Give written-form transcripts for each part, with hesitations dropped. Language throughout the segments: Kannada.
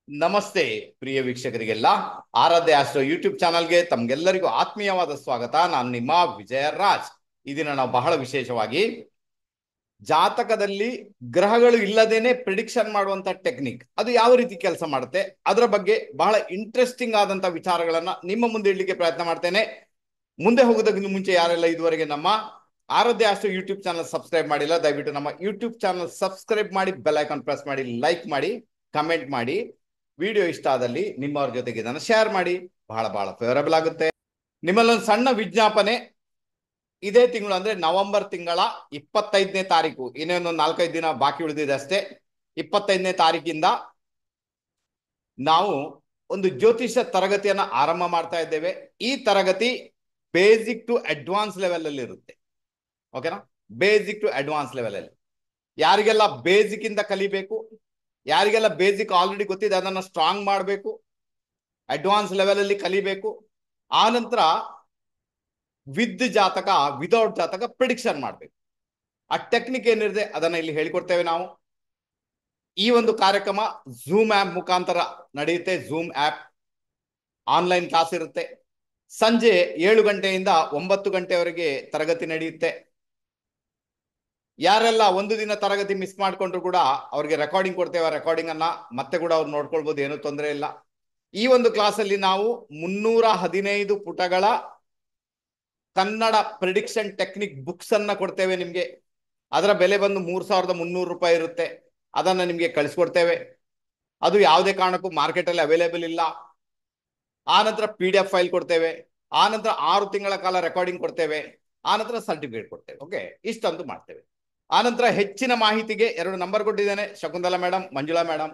ನಮಸ್ತೆ ಪ್ರಿಯ ವೀಕ್ಷಕರಿಗೆಲ್ಲ ಆರಾಧ್ಯ ಆಸ್ಟ್ರೋ ಯೂಟ್ಯೂಬ್ ಚಾನಲ್ಗೆ ತಮ್ಗೆಲ್ಲರಿಗೂ ಆತ್ಮೀಯವಾದ ಸ್ವಾಗತ. ನಾನು ನಿಮ್ಮ ವಿಜಯ ರಾಜ್. ಈ ದಿನ ನಾವು ಬಹಳ ವಿಶೇಷವಾಗಿ ಜಾತಕದಲ್ಲಿ ಗ್ರಹಗಳು ಇಲ್ಲದೇನೆ ಪ್ರಿಡಿಕ್ಷನ್ ಮಾಡುವಂತ ಟೆಕ್ನಿಕ್ ಅದು ಯಾವ ರೀತಿ ಕೆಲಸ ಮಾಡುತ್ತೆ ಅದರ ಬಗ್ಗೆ ಬಹಳ ಇಂಟ್ರೆಸ್ಟಿಂಗ್ ಆದಂತ ವಿಚಾರಗಳನ್ನ ನಿಮ್ಮ ಮುಂದೆ ಇಡ್ಲಿಕ್ಕೆ ಪ್ರಯತ್ನ ಮಾಡ್ತೇನೆ. ಮುಂದೆ ಹೋಗೋದಕ್ಕಿಂತ ಮುಂಚೆ ಯಾರೆಲ್ಲ ಇದುವರೆಗೆ ನಮ್ಮ ಆರಾಧ್ಯ ಆಸ್ಟ್ರೋ ಯೂಟ್ಯೂಬ್ ಚಾನಲ್ ಸಬ್ಸ್ಕ್ರೈಬ್ ಮಾಡಿಲ್ಲ, ದಯವಿಟ್ಟು ನಮ್ಮ ಯೂಟ್ಯೂಬ್ ಚಾನಲ್ ಸಬ್ಸ್ಕ್ರೈಬ್ ಮಾಡಿ, ಬೆಲ್ ಐಕಾನ್ ಪ್ರೆಸ್ ಮಾಡಿ, ಲೈಕ್ ಮಾಡಿ, ಕಮೆಂಟ್ ಮಾಡಿ. ವಿಡಿಯೋ ಇಷ್ಟ ಆದಲ್ಲಿ ನಿಮ್ಮವ್ರ ಜೊತೆಗೆ ಇದನ್ನು ಶೇರ್ ಮಾಡಿ, ಬಹಳ ಬಹಳ ಫೇವರಬಲ್ ಆಗುತ್ತೆ. ನಿಮ್ಮಲ್ಲೊಂದು ಸಣ್ಣ ವಿಜ್ಞಾಪನೆ. ಇದೇ ತಿಂಗಳು ಅಂದ್ರೆ ನವೆಂಬರ್ ತಿಂಗಳ 25ನೇ ತಾರೀಕು, ಇನ್ನೊಂದು 4-5 ದಿನ ಬಾಕಿ ಉಳಿದಿದೆ ಅಷ್ಟೇ. 25ನೇ ತಾರೀಕಿಂದ ನಾವು ಒಂದು ಜ್ಯೋತಿಷ ತರಗತಿಯನ್ನ ಆರಂಭ ಮಾಡ್ತಾ ಇದ್ದೇವೆ. ಈ ತರಗತಿ ಬೇಸಿಕ್ ಟು ಅಡ್ವಾನ್ಸ್ ಲೆವೆಲ್ ಅಲ್ಲಿ ಇರುತ್ತೆ. ಓಕೆನಾ? ಬೇಸಿಕ್ ಟು ಅಡ್ವಾನ್ಸ್ ಲೆವೆಲ್ ಅಲ್ಲಿ ಯಾರಿಗೆಲ್ಲ ಬೇಸಿಕ್ ಇಂದ ಕಲಿಬೇಕು, ಯಾರಿಗೆಲ್ಲ ಬೇಸಿಕ್ ಆಲ್ರೆಡಿ ಗೊತ್ತಿದೆ ಅದನ್ನ ಸ್ಟ್ರಾಂಗ್ ಮಾಡಬೇಕು, ಅಡ್ವಾನ್ಸ್ ಲೆವೆಲ್ ಅಲ್ಲಿ ಕಲಿಬೇಕು. ಆ ನಂತರ ವಿತ್ ಜಾತಕ ವಿದೌಟ್ ಜಾತಕ ಪ್ರಿಡಿಕ್ಷನ್ ಮಾಡಬೇಕು. ಆ ಟೆಕ್ನಿಕ್ ಏನಿದೆ ಅದನ್ನ ಇಲ್ಲಿ ಹೇಳಿಕೊಡ್ತೇವೆ ನಾವು. ಈ ಒಂದು ಕಾರ್ಯಕ್ರಮ ಝೂಮ್ ಆ್ಯಪ್ ಮುಖಾಂತರ ನಡೆಯುತ್ತೆ. ಝೂಮ್ ಆ್ಯಪ್ ಆನ್ಲೈನ್ ಕ್ಲಾಸ್ ಇರುತ್ತೆ. ಸಂಜೆ 7 ಗಂಟೆಯಿಂದ 9 ಗಂಟೆವರೆಗೆ ತರಗತಿ ನಡೆಯುತ್ತೆ. ಯಾರೆಲ್ಲ ಒಂದು ದಿನ ತರಗತಿ ಮಿಸ್ ಮಾಡ್ಕೊಂಡ್ರು ಕೂಡ ಅವ್ರಿಗೆ ರೆಕಾರ್ಡಿಂಗ್ ಕೊಡ್ತೇವೆ. ರೆಕಾರ್ಡಿಂಗ್ ಅನ್ನ ಮತ್ತೆ ಕೂಡ ಅವ್ರು ನೋಡ್ಕೊಳ್ಬಹುದು, ಏನೂ ತೊಂದರೆ ಇಲ್ಲ. ಈ ಒಂದು ಕ್ಲಾಸ್ ಅಲ್ಲಿ ನಾವು 315 ಪುಟಗಳ ಕನ್ನಡ ಪ್ರಿಡಿಕ್ಷನ್ ಟೆಕ್ನಿಕ್ ಬುಕ್ಸ್ ಅನ್ನ ಕೊಡ್ತೇವೆ ನಿಮ್ಗೆ. ಅದರ ಬೆಲೆ ಬಂದು 3,300 ರೂಪಾಯಿ ಇರುತ್ತೆ. ಅದನ್ನ ನಿಮ್ಗೆ ಕಳಿಸ್ಕೊಡ್ತೇವೆ. ಅದು ಯಾವುದೇ ಕಾರಣಕ್ಕೂ ಮಾರ್ಕೆಟ್ ಅಲ್ಲಿ ಅವೈಲೇಬಲ್ ಇಲ್ಲ. ಆ ನಂತರ PDF ಫೈಲ್ ಕೊಡ್ತೇವೆ. ಆ ನಂತರ 6 ತಿಂಗಳ ಕಾಲ ರೆಕಾರ್ಡಿಂಗ್ ಕೊಡ್ತೇವೆ. ಆ ನಂತರ ಸರ್ಟಿಫಿಕೇಟ್ ಕೊಡ್ತೇವೆ. ಓಕೆ, ಇಷ್ಟಂತೂ ಮಾಡ್ತೇವೆ. ಆ ನಂತರ ಹೆಚ್ಚಿನ ಮಾಹಿತಿಗೆ 2 ನಂಬರ್ ಕೊಟ್ಟಿದ್ದೇನೆ, ಶಕುಂತಲಾ ಮೇಡಮ್, ಮಂಜುಳಾ ಮೇಡಮ್.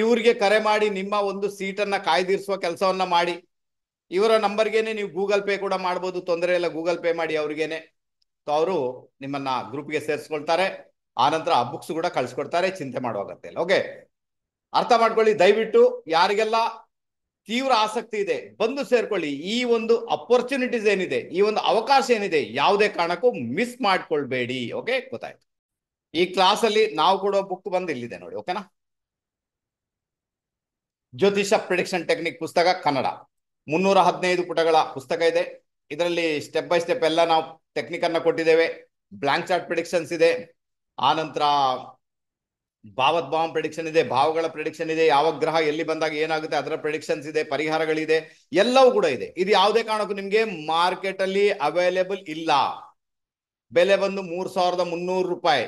ಇವ್ರಿಗೆ ಕರೆ ಮಾಡಿ ನಿಮ್ಮ ಒಂದು ಸೀಟನ್ನ ಕಾಯ್ದಿರಿಸುವ ಕೆಲಸವನ್ನ ಮಾಡಿ. ಇವರ ನಂಬರ್ಗೇನೆ ನೀವು ಗೂಗಲ್ ಪೇ ಕೂಡ ಮಾಡ್ಬೋದು, ತೊಂದರೆ ಇಲ್ಲ. ಗೂಗಲ್ ಪೇ ಮಾಡಿ ಅವ್ರಿಗೇನೆ. ಅವರು ನಿಮ್ಮನ್ನ ಗ್ರೂಪ್ಗೆ ಸೇರಿಸ್ಕೊಳ್ತಾರೆ. ಆ ನಂತರ ಬುಕ್ಸ್ ಕೂಡ ಕಳ್ಸಿಕೊಡ್ತಾರೆ. ಚಿಂತೆ ಮಾಡುವಾಗತ್ತೆ ಇಲ್ಲ. ಓಕೆ, ಅರ್ಥ ಮಾಡ್ಕೊಳ್ಳಿ ದಯವಿಟ್ಟು. ಯಾರಿಗೆಲ್ಲ ತೀವ್ರ ಆಸಕ್ತಿ ಇದೆ ಬಂದು ಸೇರ್ಕೊಳ್ಳಿ. ಈ ಒಂದು ಅಪರ್ಚುನಿಟೀಸ್ ಏನಿದೆ, ಈ ಒಂದು ಅವಕಾಶ ಏನಿದೆ, ಯಾವುದೇ ಕಾರಣಕ್ಕೂ ಮಿಸ್ ಮಾಡ್ಕೊಳ್ಬೇಡಿ. ಓಕೆ, ಗೊತ್ತಾಯ್ತು. ಈ ಕ್ಲಾಸ್ ಅಲ್ಲಿ ನಾವು ಕೊಡೋ ಬುಕ್ ಬಂದು ಇಲ್ಲಿದೆ ನೋಡಿ. ಓಕೆನಾ? ಜ್ಯೋತಿಷ ಪ್ರಿಡಿಕ್ಷನ್ ಟೆಕ್ನಿಕ್ ಪುಸ್ತಕ ಕನ್ನಡ 315 ಪುಟಗಳ ಪುಸ್ತಕ ಇದೆ. ಇದರಲ್ಲಿ ಸ್ಟೆಪ್ ಬೈ ಸ್ಟೆಪ್ ಎಲ್ಲ ನಾವು ಟೆಕ್ನಿಕ್ ಅನ್ನ ಕೊಟ್ಟಿದ್ದೇವೆ. ಬ್ಲಾಂಕ್ ಚಾರ್ಟ್ ಪ್ರಿಡಿಕ್ಷನ್ಸ್ ಇದೆ. ಆ ನಂತರ ಭಾವೋದ್ಭಾವ ಪ್ರಿಡಿಕ್ಷನ್ ಇದೆ, ಭಾವಗಳ ಪ್ರಿಡಿಕ್ಷನ್ ಇದೆ, ಯಾವ ಗ್ರಹ ಎಲ್ಲಿ ಬಂದಾಗ ಏನಾಗುತ್ತೆ ಅದರ ಪ್ರಿಡಿಕ್ಷನ್ಸ್ ಇದೆ, ಪರಿಹಾರಗಳಿದೆ, ಎಲ್ಲವೂ ಕೂಡ ಇದೆ. ಇದು ಯಾವುದೇ ಕಾರಣಕ್ಕೂ ನಿಮ್ಗೆ ಮಾರ್ಕೆಟ್ ಅಲ್ಲಿ ಅವೈಲೇಬಲ್ ಇಲ್ಲ. ಬೆಲೆ ಬಂದು 3,300 ರೂಪಾಯಿ,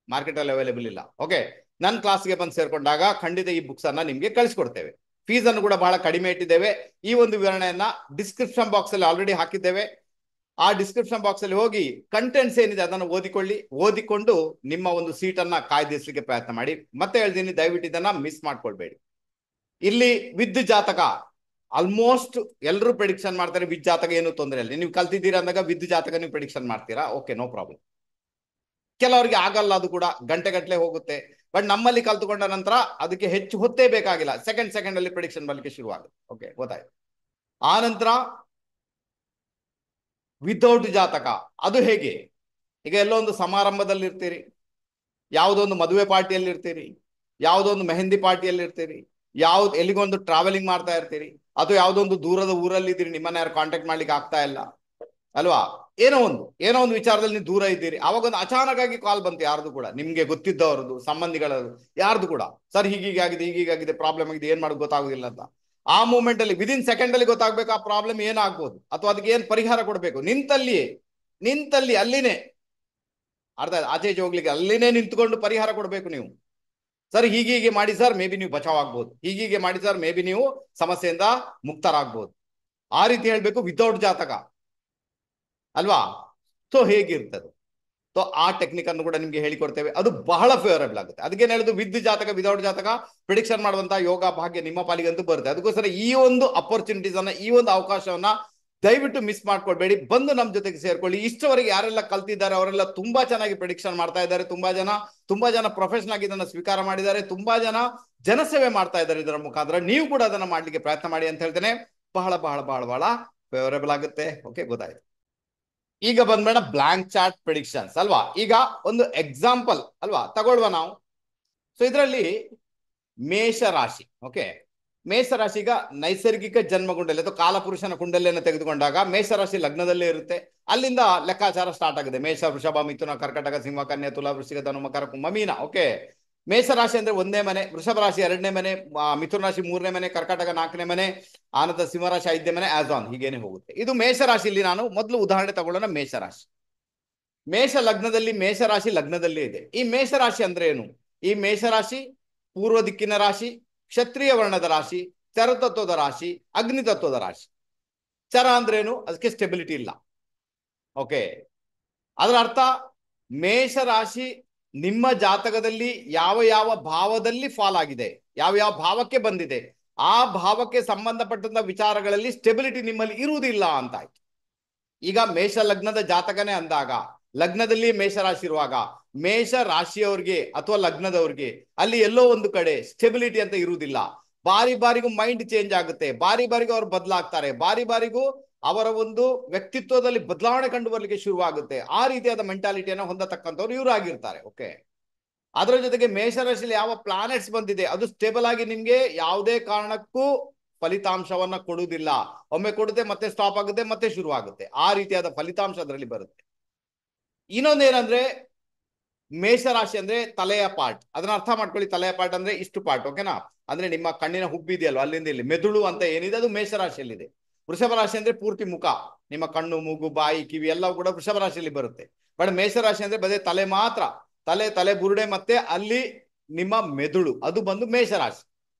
ಮಾರ್ಕೆಟ್ ಅಲ್ಲಿ ಅವೈಲೇಬಲ್ ಇಲ್ಲ. ಓಕೆ, ನನ್ನ ಕ್ಲಾಸ್ಗೆ ಬಂದು ಸೇರ್ಕೊಂಡಾಗ ಖಂಡಿತ ಈ ಬುಕ್ಸ್ ಅನ್ನ ನಿಮ್ಗೆ ಕಳಿಸ್ಕೊಡ್ತೇವೆ. ಫೀಸ್ ಅನ್ನು ಕೂಡ ಬಹಳ ಕಡಿಮೆ ಇಟ್ಟಿದ್ದೇವೆ. ಈ ಒಂದು ವಿವರಣೆಯನ್ನ ಡಿಸ್ಕ್ರಿಪ್ಷನ್ ಬಾಕ್ಸ್ ಅಲ್ಲಿ ಆಲ್ರೆಡಿ ಹಾಕಿದ್ದೇವೆ. ಆ ಡಿಸ್ಕ್ರಿಪ್ಷನ್ ಬಾಕ್ಸ್ ಅಲ್ಲಿ ಹೋಗಿ ಕಂಟೆಂಟ್ಸ್ ಏನಿದೆ ಅದನ್ನು ಓದಿಕೊಂಡು ನಿಮ್ಮ ಒಂದು ಸೀಟನ್ನ ಕಾಯ್ದಿರಿಸಲಿಕ್ಕೆ ಪ್ರಯತ್ನ ಮಾಡಿ. ಮತ್ತೆ ಹೇಳ್ತೀನಿ, ದಯವಿಟ್ಟು ಇದನ್ನ ಮಿಸ್ ಮಾಡ್ಕೊಳ್ಬೇಡಿ. ಇಲ್ಲಿ ವಿದ್ ಜಾತಕ ಆಲ್ಮೋಸ್ಟ್ ಎಲ್ಲರೂ ಪ್ರಿಡಿಕ್ಷನ್ ಮಾಡ್ತಾರೆ. ವಿದ್ ಜಾತಕ ಏನು ತೊಂದರೆ ಇಲ್ಲ. ನೀವು ಕಲ್ತಿದ್ದೀರಾ ಅಂದಾಗ ವಿದ್ ಜಾತಕ ನೀವು ಪ್ರಿಡಿಕ್ಷನ್ ಮಾಡ್ತೀರಾ. Okay, no problem. ಕೆಲವರಿಗೆ ಆಗಲ್ಲ, ಅದು ಕೂಡ ಗಂಟೆಗಟ್ಟಲೆ ಹೋಗುತ್ತೆ. ಬಟ್ ನಮ್ಮಲ್ಲಿ ಕಲ್ತುಕೊಂಡ ನಂತರ ಅದಕ್ಕೆ ಹೆಚ್ಚು ಹೊತ್ತೇ ಬೇಕಾಗಿಲ್ಲ. ಸೆಕೆಂಡ್ ಅಲ್ಲಿ ಪ್ರಿಡಿಕ್ಷನ್ ಬರಲಿಕ್ಕೆ ಶುರುವಾಗುತ್ತೆ. ಓಕೆ, ಗೊತ್ತಾಯ್ತು. ಆ ನಂತರ ವಿತೌಟ್ ಜಾತಕ ಅದು ಹೇಗೆ? ಈಗ ಎಲ್ಲೋ ಒಂದು ಸಮಾರಂಭದಲ್ಲಿ ಇರ್ತೀರಿ, ಯಾವುದೋ ಒಂದು ಮದುವೆ ಪಾರ್ಟಿಯಲ್ಲಿ ಇರ್ತೀರಿ, ಯಾವುದೋ ಒಂದು ಮೆಹಂದಿ ಪಾರ್ಟಿಯಲ್ಲಿ ಇರ್ತೀರಿ, ಎಲ್ಲಿಗೊಂದು ಟ್ರಾವೆಲಿಂಗ್ ಮಾಡ್ತಾ ಇರ್ತೀರಿ, ಅಥವಾ ಯಾವುದೋ ಒಂದು ದೂರದ ಊರಲ್ಲಿ ಇದ್ದೀರಿ, ನಿಮ್ಮನ್ನ ಯಾರು ಕಾಂಟ್ಯಾಕ್ಟ್ ಮಾಡ್ಲಿಕ್ಕೆ ಆಗ್ತಾ ಇಲ್ಲ ಅಲ್ವಾ? ಏನೋ ಒಂದು ವಿಚಾರದಲ್ಲಿ ನೀವು ದೂರ ಇದ್ದೀರಿ. ಅವಾಗ ಒಂದು ಅಚಾನಕ್ ಆಗಿ ಕಾಲ್ ಬಂತು, ಯಾರ್ದು ಕೂಡ ನಿಮ್ಗೆ ಗೊತ್ತಿದ್ದವರದು, ಸಂಬಂಧಿಗಳದು, ಯಾರ್ದು ಕೂಡ, ಸರ್ ಹೀಗೀಗಾಗಿದೆ, ಪ್ರಾಬ್ಲಮ್ ಆಗಿದೆ, ಏನ್ ಮಾಡೋದು ಗೊತ್ತಾಗೋದಿಲ್ಲ ಅಂತ. ಆ ಮೂಮೆಂಟ್ ಅಲ್ಲಿ ವಿದಿನ್ ಸೆಕೆಂಡ್ ಅಲ್ಲಿ ಗೊತ್ತಾಗ್ಬೇಕು ಆ ಪ್ರಾಬ್ಲಮ್ ಏನಾಗ್ಬೋದು ಅಥವಾ ಅದಕ್ಕೆ ಏನ್ ಪರಿಹಾರ ಕೊಡ್ಬೇಕು. ನಿಂತಲ್ಲಿ ಅಲ್ಲಿನೇ ಅರ್ಧ ಆಚೆ ಹೋಗ್ಲಿಕ್ಕೆ ಅಲ್ಲಿನೇ ನಿಂತ್ಕೊಂಡು ಪರಿಹಾರ ಕೊಡ್ಬೇಕು ನೀವು. ಸರ್ ಹೀಗೆ ಮಾಡಿ ಸರ್, ಮೇ ಬಿ ನೀವು ಬಚಾವ್ ಆಗ್ಬೋದು. ಹೀಗೆ ಮಾಡಿ ಸರ್, ಮೇ ಬಿ ನೀವು ಸಮಸ್ಯೆಯಿಂದ ಮುಕ್ತರಾಗ್ಬೋದು. ಆ ರೀತಿ ಹೇಳ್ಬೇಕು ವಿತೌಟ್ ಜಾತಕ ಅಲ್ವಾ? ಹೇಗಿರ್ತದೆ? ಆ ಟೆಕ್ನಿಕ್ ಅನ್ನು ಕೂಡ ನಿಮ್ಗೆ ಹೇಳಿಕೊಡ್ತೇವೆ. ಅದು ಬಹಳ ಫೇವರಬಲ್ ಆಗುತ್ತೆ. ಅದಕ್ಕೇನು ಹೇಳುದು, ವಿದ್ ಜಾತಕ ವಿದೌಟ್ ಜಾತಕ ಪ್ರಿಡಿಕ್ಷನ್ ಮಾಡುವಂತಹ ಯೋಗ ಭಾಗ್ಯ ನಿಮ್ಮ ಪಾಲಿಗಂತೂ ಬರುತ್ತೆ. ಅದಕ್ಕೋಸ್ಕರ ಈ ಒಂದು ಅಪರ್ಚುನಿಟೀಸ್ ಅನ್ನ, ಈ ಒಂದು ಅವಕಾಶವನ್ನ ದಯವಿಟ್ಟು ಮಿಸ್ ಮಾಡ್ಕೊಳ್ಬೇಡಿ. ಬಂದು ನಮ್ಮ ಜೊತೆಗೆ ಸೇರ್ಕೊಳ್ಳಿ. ಇಷ್ಟವರೆಗೆ ಯಾರೆಲ್ಲ ಕಲ್ತಿದ್ದಾರೆ ಅವರೆಲ್ಲ ತುಂಬಾ ಚೆನ್ನಾಗಿ ಪ್ರಿಡಿಕ್ಷನ್ ಮಾಡ್ತಾ ಇದ್ದಾರೆ. ತುಂಬಾ ಜನ ಪ್ರೊಫೆಷನಲ್ ಆಗಿ ಇದನ್ನ ಸ್ವೀಕಾರ ಮಾಡಿದ್ದಾರೆ. ತುಂಬಾ ಜನ ಜನಸೇವೆ ಮಾಡ್ತಾ ಇದ್ದಾರೆ ಇದರ ಮುಖಾಂತರ. ನೀವು ಕೂಡ ಅದನ್ನ ಮಾಡ್ಲಿಕ್ಕೆ ಪ್ರಯತ್ನ ಮಾಡಿ ಅಂತ ಹೇಳ್ತೇನೆ. ಬಹಳ ಬಹಳ ಬಹಳ ಬಹಳ ಫೇವರಬಲ್ ಆಗುತ್ತೆ. ಓಕೆ, ಗೊತ್ತಾಯ್ತು. ಈಗ ಬಂದ್ಬೇಡ ಬ್ಲಾಂಕ್ ಚಾರ್ಟ್ ಪ್ರಿಡಿಕ್ಷನ್ಸ್ ಅಲ್ವಾ? ಈಗ ಒಂದು ಎಕ್ಸಾಂಪಲ್ ಅಲ್ವಾ ತಗೊಳ್ವಾ ನಾವು. ಇದರಲ್ಲಿ ಮೇಷರಾಶಿ. ಓಕೆ, ಮೇಷರಾಶಿ ಈಗ ನೈಸರ್ಗಿಕ ಜನ್ಮ ಕುಂಡಲಿ ಅಥವಾ ಕಾಲಪುರುಷನ ಕುಂಡಲಿಯನ್ನು ತೆಗೆದುಕೊಂಡಾಗ ಮೇಷರಾಶಿ ಲಗ್ನದಲ್ಲೇ ಇರುತ್ತೆ. ಅಲ್ಲಿಂದ ಲೆಕ್ಕಾಚಾರ ಸ್ಟಾರ್ಟ್ ಆಗಿದೆ. ಮೇಷ, ವೃಷಭ, ಮಿಥುನ, ಕರ್ಕಟಕ, ಸಿಂಹ, ಕನ್ಯಾ, ತುಲಾ, ವೃಶ್ಚಿಕ, ಧನು, ಮಕರ, ಕುಂಭ, ಮೀನ. ಓಕೆ, ಮೇಷರಾಶಿ ಅಂದ್ರೆ ಒಂದನೇ ಮನೆ, ವೃಷಭ ರಾಶಿ ಎರಡನೇ ಮನೆ, ಮಿಥುನ ರಾಶಿ ಮೂರನೇ ಮನೆ, ಕರ್ಕಟಕ ನಾಲ್ಕನೇ ಮನೆ, ಆನಂತರ ಸಿಂಹರಾಶಿ ಐದನೇ ಮನೆ, ಆಸ್ ಆನ್ ಹೀಗೇನೆ ಹೋಗುತ್ತೆ. ಇದು ಮೇಷರಾಶಿಯಲ್ಲಿ ನಾನು ಮೊದಲು ಉದಾಹರಣೆ ತಗೊಳ್ಳೋಣ. ಮೇಷರಾಶಿ, ಮೇಷ ಲಗ್ನದಲ್ಲಿ, ಮೇಷರಾಶಿ ಲಗ್ನದಲ್ಲೇ ಇದೆ. ಈ ಮೇಷರಾಶಿ ಅಂದ್ರೆ ಏನು? ಈ ಮೇಷರಾಶಿ ಪೂರ್ವ ದಿಕ್ಕಿನ ರಾಶಿ, ಕ್ಷತ್ರಿಯ ವರ್ಣದ ರಾಶಿ, ಚರತತ್ವದ ರಾಶಿ, ಅಗ್ನಿತತ್ವದ ರಾಶಿ. ಚರ ಅಂದ್ರೇನು? ಅದಕ್ಕೆ ಸ್ಟೆಬಿಲಿಟಿ ಇಲ್ಲ. ಓಕೆ, ಅದರ ಅರ್ಥ ಮೇಷರಾಶಿ ನಿಮ್ಮ ಜಾತಕದಲ್ಲಿ ಯಾವ ಯಾವ ಭಾವದಲ್ಲಿ ಫಾಲ್ ಆಗಿದೆ, ಯಾವ ಯಾವ ಭಾವಕ್ಕೆ ಬಂದಿದೆ, ಆ ಭಾವಕ್ಕೆ ಸಂಬಂಧಪಟ್ಟಂತ ವಿಚಾರಗಳಲ್ಲಿ ಸ್ಟೆಬಿಲಿಟಿ ನಿಮ್ಮಲ್ಲಿ ಇರುವುದಿಲ್ಲ ಅಂತ ಆಯ್ತು. ಈಗ ಮೇಷ ಲಗ್ನದ ಜಾತಕನೇ ಅಂದಾಗ, ಲಗ್ನದಲ್ಲಿ ಮೇಷರಾಶಿ ಇರುವಾಗ ಮೇಷ ರಾಶಿಯವ್ರಿಗೆ ಅಥವಾ ಲಗ್ನದವ್ರಿಗೆ ಅಲ್ಲಿ ಎಲ್ಲೋ ಒಂದು ಕಡೆ ಸ್ಟೆಬಿಲಿಟಿ ಅಂತ ಇರುವುದಿಲ್ಲ. ಬಾರಿ ಬಾರಿಗೂ ಮೈಂಡ್ ಚೇಂಜ್ ಆಗುತ್ತೆ, ಬಾರಿ ಬಾರಿಗೂ ಅವ್ರು ಬದಲಾಗ್ತಾರೆ, ಬಾರಿ ಬಾರಿಗೂ ಅವರ ಒಂದು ವ್ಯಕ್ತಿತ್ವದಲ್ಲಿ ಬದಲಾವಣೆ ಕಂಡು ಬರ್ಲಿಕ್ಕೆ ಶುರುವಾಗುತ್ತೆ. ಆ ರೀತಿಯಾದ ಮೆಂಟಾಲಿಟಿಯನ್ನು ಹೊಂದತಕ್ಕಂಥವ್ರು ಇವರು ಆಗಿರ್ತಾರೆ. ಓಕೆ, ಅದರ ಜೊತೆಗೆ ಮೇಷರಾಶಿಯಲ್ಲಿ ಯಾವ ಪ್ಲಾನೆಟ್ಸ್ ಬಂದಿದೆ ಅದು ಸ್ಟೇಬಲ್ ಆಗಿ ನಿಮ್ಗೆ ಯಾವುದೇ ಕಾರಣಕ್ಕೂ ಫಲಿತಾಂಶವನ್ನ ಕೊಡುವುದಿಲ್ಲ. ಒಮ್ಮೆ ಕೊಡುತ್ತೆ, ಮತ್ತೆ ಸ್ಟಾಪ್ ಆಗುತ್ತೆ, ಮತ್ತೆ ಶುರು ಆಗುತ್ತೆ. ಆ ರೀತಿಯಾದ ಫಲಿತಾಂಶ ಅದರಲ್ಲಿ ಬರುತ್ತೆ. ಇನ್ನೊಂದೇನಂದ್ರೆ ಮೇಷರಾಶಿ ಅಂದ್ರೆ ತಲೆಯ ಪಾರ್ಟ್. ಅದನ್ನ ಅರ್ಥ ಮಾಡ್ಕೊಳ್ಳಿ. ತಲೆಯ ಪಾರ್ಟ್ ಅಂದ್ರೆ ಇಷ್ಟು ಪಾರ್ಟ್. ಓಕೆನಾ? ಅಂದ್ರೆ ನಿಮ್ಮ ಕಣ್ಣಿನ ಹುಬ್ಬಿದೆಯಲ್ವ, ಅಲ್ಲಿಂದ ಇಲ್ಲಿ ಮೆದುಳು ಅಂತ ಏನಿದೆ ಅದು ಮೇಷರಾಶಿಯಲ್ಲಿದೆ. ವೃಷಭ ರಾಶಿ ಅಂದ್ರೆ ಪೂರ್ತಿ ಮುಖ, ನಿಮ್ಮ ಕಣ್ಣು, ಮೂಗು, ಬಾಯಿ, ಕಿವಿ ಎಲ್ಲವೂ ಕೂಡ ವೃಷಭ ರಾಶಿಯಲ್ಲಿ ಬರುತ್ತೆ. ಬಟ್ ಮೇಷರಾಶಿ ಅಂದ್ರೆ ಬದೇ ತಲೆ ಮಾತ್ರ, ತಲೆ ಬುರುಡೆ ಮತ್ತೆ ಅಲ್ಲಿ ನಿಮ್ಮ ಮೆದುಳು, ಅದು ಬಂದು ಮೇಷರಾಶಿ.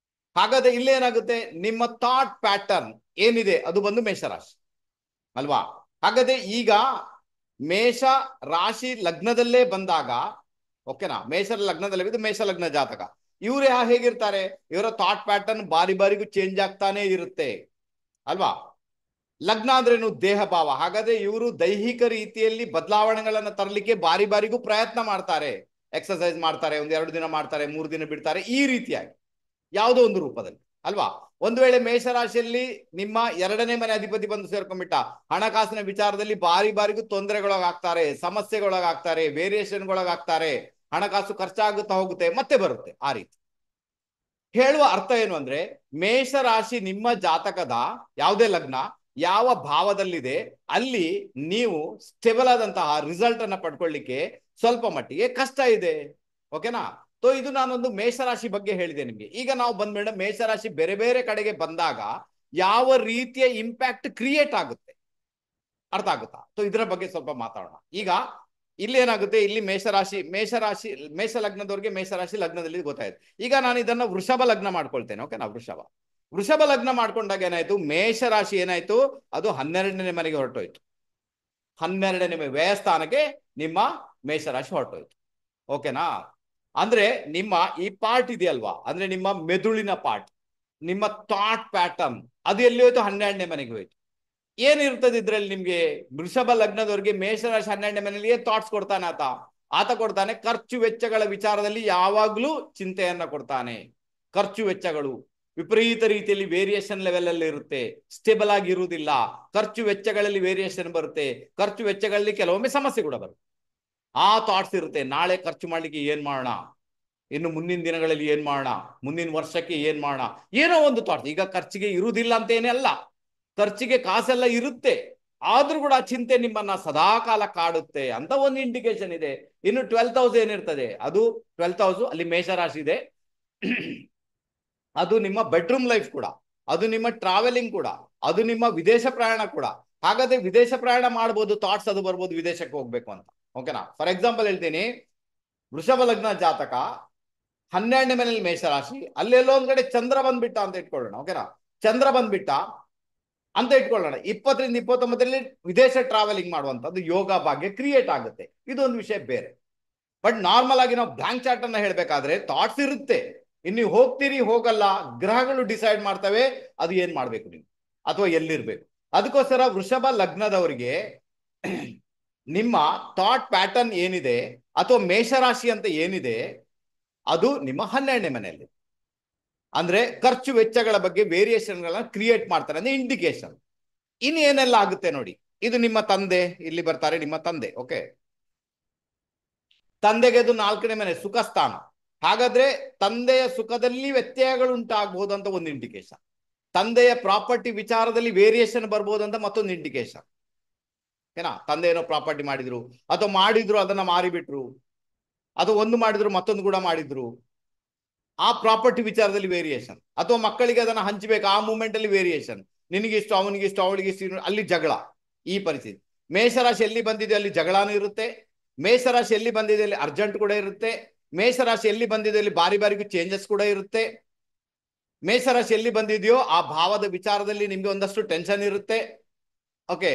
ಹಾಗಾದ್ರೆ ಇಲ್ಲೇನಾಗುತ್ತೆ, ನಿಮ್ಮ ಥಾಟ್ ಪ್ಯಾಟರ್ನ್ ಏನಿದೆ ಅದು ಬಂದು ಮೇಷರಾಶಿ ಅಲ್ವಾ? ಹಾಗಾದ್ರೆ ಈಗ ಮೇಷ ರಾಶಿ ಲಗ್ನದಲ್ಲೇ ಬಂದಾಗ, ಓಕೆನಾ, ಮೇಷ ಲಗ್ನದಲ್ಲಿ ಇದು ಮೇಷ ಲಗ್ನ ಜಾತಕ. ಇವ್ರು ಹೇಗಿರ್ತಾರೆ, ಇವರ ಥಾಟ್ ಪ್ಯಾಟರ್ನ್ ಬಾರಿ ಬಾರಿಗೂ ಚೇಂಜ್ ಆಗ್ತಾನೆ ಇರುತ್ತೆ ಅಲ್ವಾ? ಲಗ್ನ ಅಂದ್ರೇನು? ದೇಹ ಭಾವ. ಹಾಗಾದ್ರೆ ಇವರು ದೈಹಿಕ ರೀತಿಯಲ್ಲಿ ಬದಲಾವಣೆಗಳನ್ನ ತರಲಿಕ್ಕೆ ಬಾರಿ ಬಾರಿಗೂ ಪ್ರಯತ್ನ ಮಾಡ್ತಾರೆ. ಎಕ್ಸರ್ಸೈಸ್ ಮಾಡ್ತಾರೆ, ಒಂದ್ 2 ದಿನ ಮಾಡ್ತಾರೆ, 3 ದಿನ ಬಿಡ್ತಾರೆ, ಈ ರೀತಿಯಾಗಿ ಯಾವುದೋ ಒಂದು ರೂಪದಲ್ಲಿ ಅಲ್ವಾ? ಒಂದು ವೇಳೆ ಮೇಷರಾಶಿಯಲ್ಲಿ ನಿಮ್ಮ 2ನೇ ಮನೆ ಅಧಿಪತಿ ಬಂದು ಸೇರ್ಕೊಂಡ್ಬಿಟ್ಟ, ಹಣಕಾಸಿನ ವಿಚಾರದಲ್ಲಿ ಬಾರಿ ಬಾರಿಗೂ ತೊಂದರೆಗೊಳಗಾಗ್ತಾರೆ, ಸಮಸ್ಯೆಗೊಳಗಾಗ್ತಾರೆ, ವೇರಿಯೇಷನ್ಗೊಳಗಾಗ್ತಾರೆ, ಹಣಕಾಸು ಖರ್ಚಾಗುತ್ತಾ ಹೋಗುತ್ತೆ, ಮತ್ತೆ ಬರುತ್ತೆ. ಆ ರೀತಿ ಹೇಳುವ ಅರ್ಥ ಏನು ಅಂದ್ರೆ, ಮೇಷರಾಶಿ ನಿಮ್ಮ ಜಾತಕದ ಯಾವುದೇ ಲಗ್ನ ಯಾವ ಭಾವದಲ್ಲಿದೆ ಅಲ್ಲಿ ನೀವು ಸ್ಟೇಬಲ್ ಆದಂತಹ ರಿಸಲ್ಟ್ ಅನ್ನ ಪಡ್ಕೊಳ್ಳಿಕ್ಕೆ ಸ್ವಲ್ಪ ಮಟ್ಟಿಗೆ ಕಷ್ಟ ಇದೆ. ಓಕೆನಾ? ಸೊ ಇದು ನಾನೊಂದು ಮೇಷರಾಶಿ ಬಗ್ಗೆ ಹೇಳಿದೆ ನಿಮ್ಗೆ. ಈಗ ನಾವು ಬಂದ್ಮೇಲೆ ಮೇಷರಾಶಿ ಬೇರೆ ಬೇರೆ ಕಡೆಗೆ ಬಂದಾಗ ಯಾವ ರೀತಿಯ ಇಂಪ್ಯಾಕ್ಟ್ ಕ್ರಿಯೇಟ್ ಆಗುತ್ತೆ ಅರ್ಥ ಆಗುತ್ತಾ? ಸೊ ಇದರ ಬಗ್ಗೆ ಸ್ವಲ್ಪ ಮಾತಾಡೋಣ. ಈಗ ಇಲ್ಲಿ ಏನಾಗುತ್ತೆ, ಇಲ್ಲಿ ಮೇಷ ಲಗ್ನದವ್ರಿಗೆ ಮೇಷರಾಶಿ ಲಗ್ನದಲ್ಲಿ ಗೊತ್ತಾಯ್ತು. ಈಗ ನಾನು ಇದನ್ನ ವೃಷಭ ಲಗ್ನ ಮಾಡ್ಕೊಳ್ತೇನೆ. ಓಕೆನಾ? ವೃಷಭ ಲಗ್ನ ಮಾಡ್ಕೊಂಡಾಗ ಏನಾಯ್ತು, ಮೇಷರಾಶಿ ಏನಾಯ್ತು, ಅದು 12ನೇ ಮನೆಗೆ ಹೊರಟೋಯ್ತು. 12ನೇ ವ್ಯಯಸ್ಥಾನಕ್ಕೆ ನಿಮ್ಮ ಮೇಷರಾಶಿ ಹೊರಟೋಯ್ತು. ಓಕೆನಾ? ಅಂದ್ರೆ ನಿಮ್ಮ ಈ ಪಾರ್ಟ್ ಇದೆಯಲ್ವಾ, ಅಂದ್ರೆ ನಿಮ್ಮ ಮೆದುಳಿನ ಪಾರ್ಟ್, ನಿಮ್ಮ ಥಾಟ್ ಪ್ಯಾಟರ್ನ್, ಅದು ಎಲ್ಲಿ ಹೋಯ್ತು? 12ನೇ ಮನೆಗೆ ಹೋಯ್ತು. ಏನಿರ್ತದೆ ಇದ್ರಲ್ಲಿ ನಿಮ್ಗೆ? ವೃಷಭ ಲಗ್ನದವ್ರಿಗೆ ಮೇಷರಾಶಿ 12ನೇ ಮನೆಯಲ್ಲಿ ಏನ್ ಥಾಟ್ಸ್ ಕೊಡ್ತಾನೆ ಆತ ಕೊಡ್ತಾನೆ, ಖರ್ಚು ವೆಚ್ಚಗಳ ವಿಚಾರದಲ್ಲಿ ಯಾವಾಗ್ಲೂ ಚಿಂತೆಯನ್ನ ಕೊಡ್ತಾನೆ. ಖರ್ಚು ವೆಚ್ಚಗಳು ವಿಪರೀತ ರೀತಿಯಲ್ಲಿ ವೇರಿಯೇಷನ್ ಲೆವೆಲ್ ಅಲ್ಲಿ ಇರುತ್ತೆ, ಸ್ಟೇಬಲ್ ಆಗಿ ಇರುವುದಿಲ್ಲ. ಖರ್ಚು ವೆಚ್ಚಗಳಲ್ಲಿ ವೇರಿಯೇಷನ್ ಬರುತ್ತೆ, ಖರ್ಚು ವೆಚ್ಚಗಳಲ್ಲಿ ಕೆಲವೊಮ್ಮೆ ಸಮಸ್ಯೆ ಕೂಡ ಬರುತ್ತೆ. ಆ ಥಾಟ್ಸ್ ಇರುತ್ತೆ, ನಾಳೆ ಖರ್ಚು ಮಾಡ್ಲಿಕ್ಕೆ ಏನ್ ಮಾಡೋಣ, ಇನ್ನು ಮುಂದಿನ ದಿನಗಳಲ್ಲಿ ಏನ್ ಮಾಡೋಣ, ಮುಂದಿನ ವರ್ಷಕ್ಕೆ ಏನ್ ಮಾಡೋಣ, ಏನೋ ಒಂದು ಥಾಟ್ಸ್. ಈಗ ಖರ್ಚಿಗೆ ಇರುವುದಿಲ್ಲ ಅಂತ ಏನೇ ಅಲ್ಲ, ಖರ್ಚಿಗೆ ಕಾಸೆಲ್ಲ ಇರುತ್ತೆ, ಆದ್ರೂ ಕೂಡ ಚಿಂತೆ ನಿಮ್ಮನ್ನ ಸದಾಕಾಲ ಕಾಡುತ್ತೆ ಅಂತ ಒಂದು ಇಂಡಿಕೇಶನ್ ಇದೆ. ಇನ್ನು 12th ಹೌಸ್ ಏನಿರ್ತದೆ, ಅದು 12th ಹೌಸ್ ಅಲ್ಲಿ ಮೇಷರಾಶಿ ಇದೆ. ಅದು ನಿಮ್ಮ ಬೆಡ್ರೂಮ್ ಲೈಫ್ ಕೂಡ, ಅದು ನಿಮ್ಮ ಟ್ರಾವೆಲಿಂಗ್ ಕೂಡ, ಅದು ನಿಮ್ಮ ವಿದೇಶ ಪ್ರಯಾಣ ಕೂಡ. ಹಾಗಾದ್ರೆ ವಿದೇಶ ಪ್ರಯಾಣ ಮಾಡ್ಬೋದು, ಥಾಟ್ಸ್ ಅದು ಬರ್ಬೋದು ವಿದೇಶಕ್ಕೆ ಹೋಗ್ಬೇಕು ಅಂತ. ಓಕೆನಾ? ಫಾರ್ ಎಕ್ಸಾಂಪಲ್ ಹೇಳ್ತೀನಿ, ವೃಷಭ ಲಗ್ನ ಜಾತಕ 12ನೇ ಮನೆಯಲ್ಲಿ ಮೇಷರಾಶಿ, ಅಲ್ಲೆಲ್ಲೋ ಒಂದ್ ಕಡೆ ಚಂದ್ರ ಬಂದ್ಬಿಟ್ಟ ಅಂತ ಇಟ್ಕೊಳ್ಳೋಣ. ಓಕೆನಾ? ಚಂದ್ರ ಬಂದ್ಬಿಟ್ಟ ಅಂತ ಇಟ್ಕೊಳ್ಳೋಣ, 20ರಿಂದ 29ರಲ್ಲಿ ವಿದೇಶ ಟ್ರಾವೆಲಿಂಗ್ ಮಾಡುವಂತದ್ದು ಯೋಗ ಭಾಗ್ಯ ಕ್ರಿಯೇಟ್ ಆಗುತ್ತೆ. ಇದೊಂದು ವಿಷಯ ಬೇರೆ. ಬಟ್ ನಾರ್ಮಲ್ ಆಗಿ ನಾವು ಬ್ಲಾಂಕ್ ಚಾರ್ಟ್ ಅನ್ನ ಹೇಳ್ಬೇಕಾದ್ರೆ ಥಾಟ್ಸ್ ಇರುತ್ತೆ, ಇನ್ನು ನೀವು ಹೋಗ್ತೀರಿ ಹೋಗಲ್ಲ, ಗ್ರಹಗಳು ಡಿಸೈಡ್ ಮಾಡ್ತವೆ ಅದು ಏನ್ ಮಾಡ್ಬೇಕು ನೀವು ಅಥವಾ ಎಲ್ಲಿರ್ಬೇಕು. ಅದಕ್ಕೋಸ್ಕರ ವೃಷಭ ಲಗ್ನದವರಿಗೆ ನಿಮ್ಮ ಥಾಟ್ ಪ್ಯಾಟರ್ನ್ ಏನಿದೆ ಅಥವಾ ಮೇಷರಾಶಿ ಅಂತ ಏನಿದೆ ಅದು ನಿಮ್ಮ 12ನೇ ಮನೆಯಲ್ಲಿ, ಅಂದ್ರೆ ಖರ್ಚು ವೆಚ್ಚಗಳ ಬಗ್ಗೆ ವೇರಿಯೇಷನ್ ಗಳನ್ನ ಕ್ರಿಯೇಟ್ ಮಾಡ್ತಾರೆ ಅಂದ್ರೆ ಇಂಡಿಕೇಶನ್. ಇನ್ನೇನೆಲ್ಲ ಆಗುತ್ತೆ ನೋಡಿ, ಇದು ನಿಮ್ಮ ತಂದೆ, ಇಲ್ಲಿ ಬರ್ತಾರೆ ನಿಮ್ಮ ತಂದೆ. ಓಕೆ, ತಂದೆಗೆ ಅದು 4ನೇ ಮನೆ ಸುಖ ಸ್ಥಾನ. ಹಾಗಾದ್ರೆ ತಂದೆಯ ಸುಖದಲ್ಲಿ ವ್ಯತ್ಯಯಗಳು ಉಂಟಾಗಬಹುದು ಅಂತ ಒಂದು ಇಂಡಿಕೇಶನ್, ತಂದೆಯ ಪ್ರಾಪರ್ಟಿ ವಿಚಾರದಲ್ಲಿ ವೇರಿಯೇಷನ್ ಬರ್ಬೋದಂತ ಮತ್ತೊಂದು ಇಂಡಿಕೇಶನ್. ಏನಾ, ತಂದೆ ಏನೋ ಪ್ರಾಪರ್ಟಿ ಮಾಡಿದ್ರು ಅಥವಾ ಮಾಡಿದ್ರು ಅದನ್ನ ಮಾರಿಬಿಟ್ರು, ಅಥವಾ ಒಂದು ಮಾಡಿದ್ರು ಮತ್ತೊಂದು ಕೂಡ ಮಾಡಿದ್ರು, ಆ ಪ್ರಾಪರ್ಟಿ ವಿಚಾರದಲ್ಲಿ ವೇರಿಯೇಷನ್. ಅಥವಾ ಮಕ್ಕಳಿಗೆ ಅದನ್ನ ಹಂಚಬೇಕು, ಆ ಮೂಮೆಂಟ್ ಅಲ್ಲಿ ವೇರಿಯೇಷನ್, ನಿನಗಿಷ್ಟು ಅವನಿಗಿಷ್ಟು ಅವಳಿಗಿಷ್ಟು, ಅಲ್ಲಿ ಜಗಳ. ಈ ಪರಿಸ್ಥಿತಿ ಮೇಷರಾಶಿ ಎಲ್ಲಿ ಬಂದಿದೆ ಅಲ್ಲಿ ಜಗಳಾನು ಇರುತ್ತೆ, ಮೇಷರಾಶಿ ಎಲ್ಲಿ ಬಂದಿದೆ ಅಲ್ಲಿ ಅರ್ಜೆಂಟ್ ಕೂಡ ಇರುತ್ತೆ, ಮೇಷರಾಶಿ ಎಲ್ಲಿ ಬಂದಿದೆ ಅಲ್ಲಿ ಬಾರಿ ಬಾರಿಗೂ ಚೇಂಜಸ್ ಕೂಡ ಇರುತ್ತೆ, ಮೇಷರಾಶಿ ಎಲ್ಲಿ ಬಂದಿದೆಯೋ ಆ ಭಾವದ ವಿಚಾರದಲ್ಲಿ ನಿಮ್ಗೆ ಒಂದಷ್ಟು ಟೆನ್ಷನ್ ಇರುತ್ತೆ. ಓಕೆ,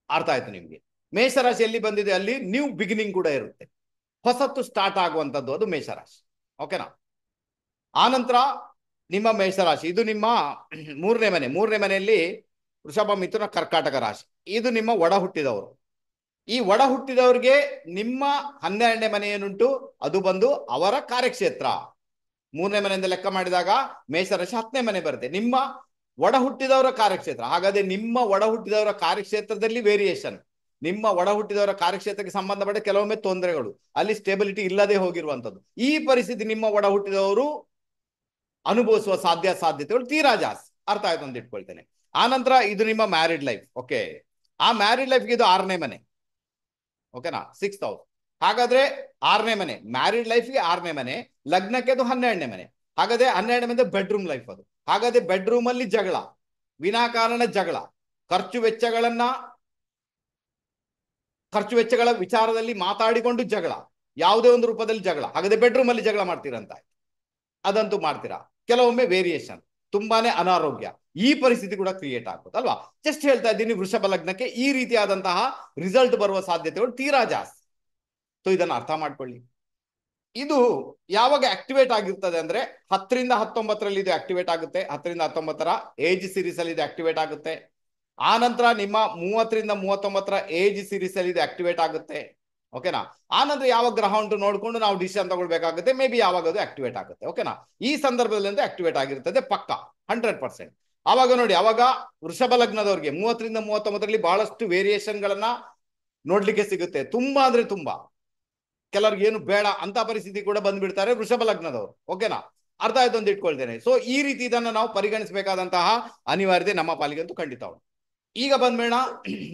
ಅರ್ಥ ಆಯ್ತು ನಿಮ್ಗೆ. ಮೇಷರಾಶಿ ಎಲ್ಲಿ ಬಂದಿದೆ ಅಲ್ಲಿ ನ್ಯೂ ಬಿಗಿನಿಂಗ್ ಕೂಡ ಇರುತ್ತೆ, ಹೊಸತ್ತು ಸ್ಟಾರ್ಟ್ ಆಗುವಂಥದ್ದು, ಅದು ಮೇಷರಾಶಿ. ಓಕೆನಾ. ಆನಂತರ ನಿಮ್ಮ ಮೇಷರಾಶಿ, ಇದು ನಿಮ್ಮ ಮೂರನೇ ಮನೆಯಲ್ಲಿ ವೃಷಭ, ಮಿಥುನ, ಕರ್ಕಾಟಕ ರಾಶಿ, ಇದು ನಿಮ್ಮ ಒಡ ಹುಟ್ಟಿದವರು. ಈ ಒಡ ಹುಟ್ಟಿದವರಿಗೆ ನಿಮ್ಮ 12ನೇ ಮನೆ ಏನುಂಟು ಅದು ಬಂದು ಅವರ ಕಾರ್ಯಕ್ಷೇತ್ರ. 3ನೇ ಮನೆಯಿಂದ ಲೆಕ್ಕ ಮಾಡಿದಾಗ ಮೇಷರಾಶಿ 10ನೇ ಮನೆ ಬರುತ್ತೆ, ನಿಮ್ಮ ಒಡ ಹುಟ್ಟಿದವರ ಕಾರ್ಯಕ್ಷೇತ್ರ. ಹಾಗಾದ್ರೆ ನಿಮ್ಮ ಒಡ ಹುಟ್ಟಿದವರ ಕಾರ್ಯಕ್ಷೇತ್ರದಲ್ಲಿ ವೇರಿಯೇಷನ್, ನಿಮ್ಮ ಒಡ ಹುಟ್ಟಿದವರ ಕಾರ್ಯಕ್ಷೇತ್ರಕ್ಕೆ ಸಂಬಂಧಪಟ್ಟ ಕೆಲವೊಮ್ಮೆ ತೊಂದರೆಗಳು, ಅಲ್ಲಿ ಸ್ಟೇಬಿಲಿಟಿ ಇಲ್ಲದೆ ಹೋಗಿರುವಂಥದ್ದು, ಈ ಪರಿಸ್ಥಿತಿ ನಿಮ್ಮ ಒಡ ಹುಟ್ಟಿದವರು ಅನುಭವಿಸುವ ಸಾಧ್ಯತೆಗಳು ತೀರಾ ಜಾಸ್ತಿ. ಅರ್ಥ ಆಯ್ತು ಅಂತ ಇಟ್ಕೊಳ್ತೇನೆ. ಆನಂತರ ಇದು ನಿಮ್ಮ ಮ್ಯಾರಿಡ್ ಲೈಫ್. ಓಕೆ, ಆ ಮ್ಯಾರಿಡ್ ಲೈಫ್ಗೆ ಇದು 6ನೇ ಮನೆ. ಓಕೆನಾ, 6th ಹೌಸ್. ಹಾಗಾದ್ರೆ 6ನೇ ಮನೆ ಮ್ಯಾರಿಡ್ ಲೈಫ್ಗೆ 6ನೇ ಮನೆ, ಲಗ್ನಕ್ಕೆ ಅದು 12ನೇ ಮನೆ. ಹಾಗಾದ್ರೆ 12ನೇ ಮನೆ ಬೆಡ್ರೂಮ್ ಲೈಫ್ ಅದು. ಹಾಗಾದ್ರೆ ಬೆಡ್ರೂಮ್ ಅಲ್ಲಿ ಜಗಳ, ವಿನಾಕಾರಣ ಜಗಳ, ಖರ್ಚು ವೆಚ್ಚಗಳ ವಿಚಾರದಲ್ಲಿ ಮಾತಾಡಿಕೊಂಡು ಜಗಳ, ಯಾವುದೇ ಒಂದು ರೂಪದಲ್ಲಿ ಜಗಳ. ಹಾಗಾದ್ರೆ ಬೆಡ್ರೂಮ್ ಅಲ್ಲಿ ಜಗಳ ಮಾಡ್ತೀರಂತ, ಅದಂತೂ ಮಾಡ್ತೀರಾ. ಕೆಲವೊಮ್ಮೆ ವೇರಿಯೇಷನ್, ತುಂಬಾನೇ ಅನಾರೋಗ್ಯ, ಈ ಪರಿಸ್ಥಿತಿ ಕೂಡ ಕ್ರಿಯೇಟ್ ಆಗ್ತದೆ ಅಲ್ವಾ. ಜಸ್ಟ್ ಹೇಳ್ತಾ ಇದ್ದೀನಿ, ವೃಷಭ ಲಗ್ನಕ್ಕೆ ಈ ರೀತಿಯಾದಂತಹ ರಿಸಲ್ಟ್ ಬರುವ ಸಾಧ್ಯತೆಗಳು ತೀರಾ ಜಾಸ್ತಿ. ಸೊ ಇದನ್ನು ಅರ್ಥ ಮಾಡ್ಕೊಳ್ಳಿ. ಇದು ಯಾವಾಗ ಆಕ್ಟಿವೇಟ್ ಆಗಿರ್ತದೆ ಅಂದ್ರೆ 10ರಿಂದ 19ರಲ್ಲಿ ಇದು ಆಕ್ಟಿವೇಟ್ ಆಗುತ್ತೆ. 10ರಿಂದ 19ರ ಏಜ್ ಸೀರೀಸ್ ಅಲ್ಲಿ ಇದು ಆಕ್ಟಿವೇಟ್ ಆಗುತ್ತೆ. ಆ ನಂತರ ನಿಮ್ಮ 30ರಿಂದ 39ರ ಏಜ್ ಸೀರೀಸ್ ಅಲ್ಲಿ ಇದು ಆಕ್ಟಿವೇಟ್ ಆಗುತ್ತೆ. ಓಕೆನಾ. ಆನಂತರ ಯಾವ ಗ್ರಹ ಉಂಟು ನೋಡ್ಕೊಂಡು ನಾವು ಡಿಸಿಷನ್ ತಗೊಳ್ಬೇಕಾಗುತ್ತೆ, ಮೇ ಬಿ ಯಾವಾಗ ಅದು ಆಕ್ಟಿವೇಟ್ ಆಗುತ್ತೆ. ಓಕೆನಾ. ಈ ಸಂದರ್ಭದಲ್ಲಿ ಆಕ್ಟಿವೇಟ್ ಆಗಿರ್ತದೆ ಪಕ್ಕ 100%. ಆವಾಗ ನೋಡಿ, ಅವಾಗ ವೃಷಭ ಲಗ್ನದವ್ರಿಗೆ 30ರಿಂದ 39ರಲ್ಲಿ ಬಹಳಷ್ಟು ವೇರಿಯೇಷನ್ ಗಳನ್ನ ನೋಡ್ಲಿಕ್ಕೆ ಸಿಗುತ್ತೆ. ತುಂಬಾ ಅಂದ್ರೆ ತುಂಬಾ, ಕೆಲವ್ರಿಗೆ ಏನು ಬೇಡ ಅಂತ ಪರಿಸ್ಥಿತಿ ಕೂಡ ಬಂದ್ಬಿಡ್ತಾರೆ ವೃಷಭ ಲಗ್ನದವರು. ಓಕೆನಾ, ಅರ್ಥ ಆಯ್ತು ಅಂತ ಇಟ್ಕೊಳ್ತೇನೆ. ಸೊ ಈ ರೀತಿ ಇದನ್ನ ನಾವು ಪರಿಗಣಿಸಬೇಕಾದಂತಹ ಅನಿವಾರ್ಯತೆ ನಮ್ಮ ಪಾಲಿಗಂತೂ ಖಂಡಿತ ಉಂಟು. ಈಗ ಬಂದ್ಬೇಡ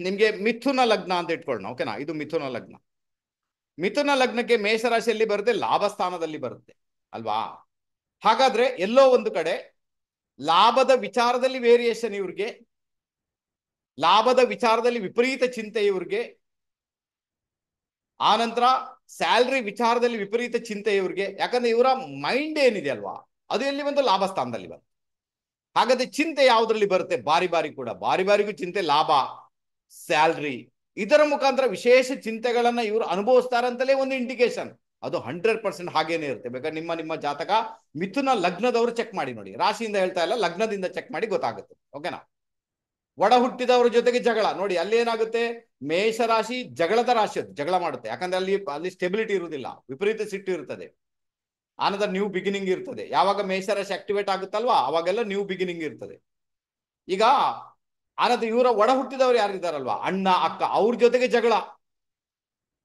ನಿಮ್ಗೆ ಮಿಥುನ ಲಗ್ನ ಅಂತ ಇಟ್ಕೊಳ್ಳೋಣ. ಓಕೆನಾ, ಇದು ಮಿಥುನ ಲಗ್ನ. ಮಿಥುನ ಲಗ್ನಕ್ಕೆ ಮೇಷರಾಶಿಯಲ್ಲಿ ಬರುತ್ತೆ, ಲಾಭ ಸ್ಥಾನದಲ್ಲಿ ಬರುತ್ತೆ ಅಲ್ವಾ. ಹಾಗಾದ್ರೆ ಎಲ್ಲೋ ಒಂದು ಕಡೆ ಲಾಭದ ವಿಚಾರದಲ್ಲಿ ವೇರಿಯೇಷನ್ ಇವ್ರಿಗೆ, ಲಾಭದ ವಿಚಾರದಲ್ಲಿ ವಿಪರೀತ ಚಿಂತೆ ಇವ್ರಿಗೆ, ಆನಂತರ ಸ್ಯಾಲ್ರಿ ವಿಚಾರದಲ್ಲಿ ವಿಪರೀತ ಚಿಂತೆ ಇವ್ರಿಗೆ. ಯಾಕಂದ್ರೆ ಇವರ ಮೈಂಡ್ ಏನಿದೆ ಅಲ್ವಾ, ಅದು ಎಲ್ಲಿ ಬಂದು ಲಾಭ ಸ್ಥಾನದಲ್ಲಿ ಬರುತ್ತೆ. ಹಾಗಾದ್ರೆ ಚಿಂತೆ ಯಾವುದ್ರಲ್ಲಿ ಬರುತ್ತೆ, ಬಾರಿ ಬಾರಿಗೂ ಚಿಂತೆ, ಲಾಭ, ಸ್ಯಾಲ್ರಿ, ಇದರ ಮುಖಾಂತರ ವಿಶೇಷ ಚಿಂತೆಗಳನ್ನ ಇವರು ಅನುಭವಿಸ್ತಾರೆ ಅಂತಲೇ ಒಂದು ಇಂಡಿಕೇಶನ್. ಅದು 100% ಹಾಗೇನೆ ಇರುತ್ತೆ. ಬೇಕಾದ್ರೆ ನಿಮ್ಮ ಜಾತಕ ಮಿಥುನ ಲಗ್ನದವರು ಚೆಕ್ ಮಾಡಿ ನೋಡಿ, ರಾಶಿಯಿಂದ ಹೇಳ್ತಾ ಇಲ್ಲ, ಲಗ್ನದಿಂದ ಚೆಕ್ ಮಾಡಿ ಗೊತ್ತಾಗುತ್ತೆ. ಓಕೆನಾ. ಒಡ ಹುಟ್ಟಿದವರ ಜೊತೆಗೆ ಜಗಳ ನೋಡಿ, ಅಲ್ಲಿ ಏನಾಗುತ್ತೆ, ಮೇಷರಾಶಿ ಜಗಳದ ರಾಶಿ, ಅದು ಜಗಳ ಮಾಡುತ್ತೆ. ಯಾಕಂದ್ರೆ ಅಲ್ಲಿ ಸ್ಟೆಬಿಲಿಟಿ ಇರುವುದಿಲ್ಲ, ವಿಪರೀತ ಸಿಟ್ಟು ಇರ್ತದೆ. ಆನಂತರ ನ್ಯೂ ಬಿಗಿನಿಂಗ್ ಇರ್ತದೆ. ಯಾವಾಗ ಮೇಷರಾಶಿ ಆಕ್ಟಿವೇಟ್ ಆಗುತ್ತಲ್ವಾ ಅವಾಗೆಲ್ಲ ನ್ಯೂ ಬಿಗಿನಿಂಗ್ ಇರ್ತದೆ. ಈಗ ಆನಂತರ ಇವರ ಒಡ ಹುಟ್ಟಿದವರು ಯಾರಿದ್ದಾರಲ್ವಾ, ಅಣ್ಣ ಅಕ್ಕ, ಅವ್ರ ಜೊತೆಗೆ ಜಗಳ.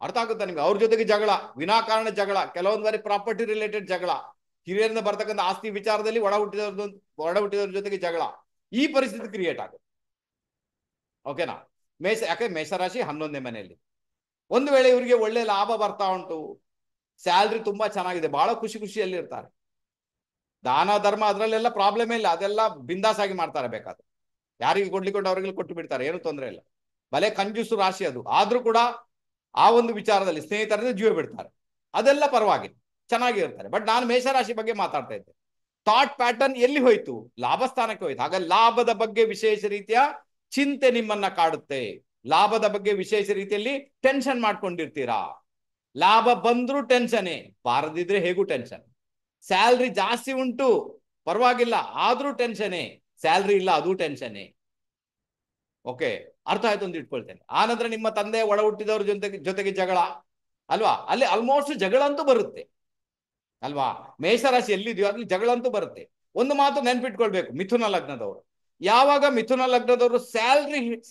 ಅರ್ಥ ಆಗುತ್ತಾ ನಿಮ್ಗೆ, ಅವ್ರ ಜೊತೆಗೆ ಜಗಳ, ವಿನಾಕಾರಣ ಜಗಳ, ಕೆಲವೊಂದು ಬಾರಿ ಪ್ರಾಪರ್ಟಿ ರಿಲೇಟೆಡ್ ಜಗಳ, ಹಿರಿಯರಿಂದ ಬರ್ತಕ್ಕಂಥ ಆಸ್ತಿ ವಿಚಾರದಲ್ಲಿ ಒಡ ಹುಟ್ಟಿದವ್ರ ಜೊತೆಗೆ ಜಗಳ, ಈ ಪರಿಸ್ಥಿತಿ ಕ್ರಿಯೇಟ್ ಆಗುತ್ತೆ. ಓಕೆನಾ. ಯಾಕೆ ಮೇಷರಾಶಿ 11ನೇ ಮನೆಯಲ್ಲಿ. ಒಂದು ವೇಳೆ ಇವರಿಗೆ ಒಳ್ಳೆ ಲಾಭ ಬರ್ತಾ ಉಂಟು, ಸ್ಯಾಲ್ರಿ ತುಂಬಾ ಚೆನ್ನಾಗಿದೆ, ಬಹಳ ಖುಷಿಯಲ್ಲಿ ಇರ್ತಾರೆ, ದಾನ ಧರ್ಮ ಅದರಲ್ಲೆಲ್ಲ ಪ್ರಾಬ್ಲಮ್ ಇಲ್ಲ, ಅದೆಲ್ಲ ಬಿಂದಾಸ್ ಆಗಿ ಮಾಡ್ತಾರೆ. ಬೇಕಾದ್ರೆ ಯಾರಿಗೆ ಕೊಡ್ಲಿಕ್ಕೆ ಅವ್ರಿಗೆ ಕೊಟ್ಟು ಬಿಡ್ತಾರೆ, ಏನು ತೊಂದರೆ ಇಲ್ಲ. ಭಲೆ ಕಂಜೂಸು ರಾಶಿ ಅದು, ಆದ್ರೂ ಕೂಡ ಆ ಒಂದು ವಿಚಾರದಲ್ಲಿ ಸ್ನೇಹಿತರಿಂದ ಜೀವ ಬಿಡ್ತಾರೆ, ಅದೆಲ್ಲ ಪರವಾಗಿಲ್ಲ, ಚೆನ್ನಾಗಿ ಇರ್ತಾರೆ. ಬಟ್ ನಾನು ಮೇಷರಾಶಿ ಬಗ್ಗೆ ಮಾತಾಡ್ತಾ ಇದ್ದೆ. ಥಾಟ್ ಪ್ಯಾಟರ್ನ್ ಎಲ್ಲಿ ಹೋಯ್ತು, ಲಾಭ ಸ್ಥಾನಕ್ಕೆ ಹೋಯ್ತು. ಹಾಗ ಲಾಭದ ಬಗ್ಗೆ ವಿಶೇಷ ರೀತಿಯ ಚಿಂತೆ ನಿಮ್ಮನ್ನ ಕಾಡುತ್ತೆ, ಲಾಭದ ಬಗ್ಗೆ ವಿಶೇಷ ರೀತಿಯಲ್ಲಿ ಟೆನ್ಷನ್ ಮಾಡ್ಕೊಂಡಿರ್ತೀರಾ. ಲಾಭ ಬಂದ್ರೂ ಟೆನ್ಷನ್ನೇ, ಬಾರದಿದ್ರೆ ಹೇಗೂ ಟೆನ್ಷನ್. ಸ್ಯಾಲ್ರಿ ಜಾಸ್ತಿ ಉಂಟು ಪರವಾಗಿಲ್ಲ ಆದ್ರೂ ಟೆನ್ಷನ್ನೇ, ಸ್ಯಾಲ್ರಿ ಇಲ್ಲ ಅದು ಟೆನ್ಷನ್ನೇ. ಓಕೆ, ಅರ್ಥ ಆಯ್ತು ಅಂತ ಇಟ್ಕೊಳ್ತೇನೆ. ಆನಂತರ ನಿಮ್ಮ ತಂದೆ ಒಡ ಹುಟ್ಟಿದವ್ರ ಜೊತೆಗೆ ಜಗಳ ಅಲ್ವಾ, ಅಲ್ಲಿ ಆಲ್ಮೋಸ್ಟ್ ಜಗಳ ಅಂತೂ ಬರುತ್ತೆ ಅಲ್ವಾ. ಮೇಷರಾಶಿ ಎಲ್ಲಿದೆಯೋ ಅಲ್ಲಿ ಜಗಳ ಅಂತೂ ಬರುತ್ತೆ. ಒಂದು ಮಾತು ನೆನ್ಪಿಟ್ಕೊಳ್ಬೇಕು, ಮಿಥುನ ಲಗ್ನದವರು ಯಾವಾಗ ಮಿಥುನ ಲಗ್ನದವರು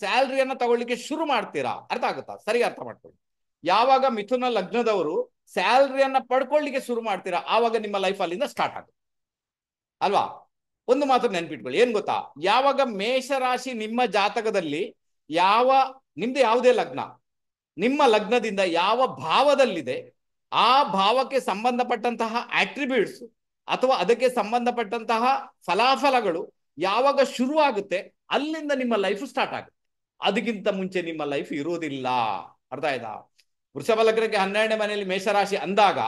ಸ್ಯಾಲ್ರಿಯನ್ನ ತಗೊಳ್ಳಿಕ್ಕೆ ಶುರು ಮಾಡ್ತೀರಾ, ಅರ್ಥ ಆಗುತ್ತಾ, ಸರಿ ಅರ್ಥ ಮಾಡ್ಕೊಳ್ಳಿ. ಯಾವಾಗ ಮಿಥುನ ಲಗ್ನದವರು ಸ್ಯಾಲ್ರಿಯನ್ನ ಪಡ್ಕೊಳ್ಳಿಕ್ಕೆ ಶುರು ಮಾಡ್ತೀರಾ ಆವಾಗ ನಿಮ್ಮ ಲೈಫ್ ಅಲ್ಲಿಂದ ಸ್ಟಾರ್ಟ್ ಆಗುತ್ತೆ ಅಲ್ವಾ. ಒಂದು ಮಾತು ನೆನ್ಪಿಟ್ಕೊಳ್ಳಿ, ಏನ್ ಗೊತ್ತಾ, ಯಾವಾಗ ಮೇಷರಾಶಿ ನಿಮ್ಮ ಜಾತಕದಲ್ಲಿ ನಿಮ್ದು ಯಾವುದೇ ಲಗ್ನ, ನಿಮ್ಮ ಲಗ್ನದಿಂದ ಯಾವ ಭಾವದಲ್ಲಿದೆ ಆ ಭಾವಕ್ಕೆ ಸಂಬಂಧಪಟ್ಟಂತಹ ಆಟ್ರಿಬ್ಯೂಟ್ಸ್ ಅಥವಾ ಅದಕ್ಕೆ ಸಂಬಂಧಪಟ್ಟಂತಹ ಫಲಾಫಲಗಳು ಯಾವಾಗ ಶುರು ಆಗುತ್ತೆ ಅಲ್ಲಿಂದ ನಿಮ್ಮ ಲೈಫ್ ಸ್ಟಾರ್ಟ್ ಆಗುತ್ತೆ. ಅದಕ್ಕಿಂತ ಮುಂಚೆ ನಿಮ್ಮ ಲೈಫ್ ಇರೋದಿಲ್ಲ. ಅರ್ಥ ಆಯ್ತಾ? ವೃಷಭ ಲಗ್ನಕ್ಕೆ 12ನೇ ಮನೆಯಲ್ಲಿ ಮೇಷರಾಶಿ ಅಂದಾಗ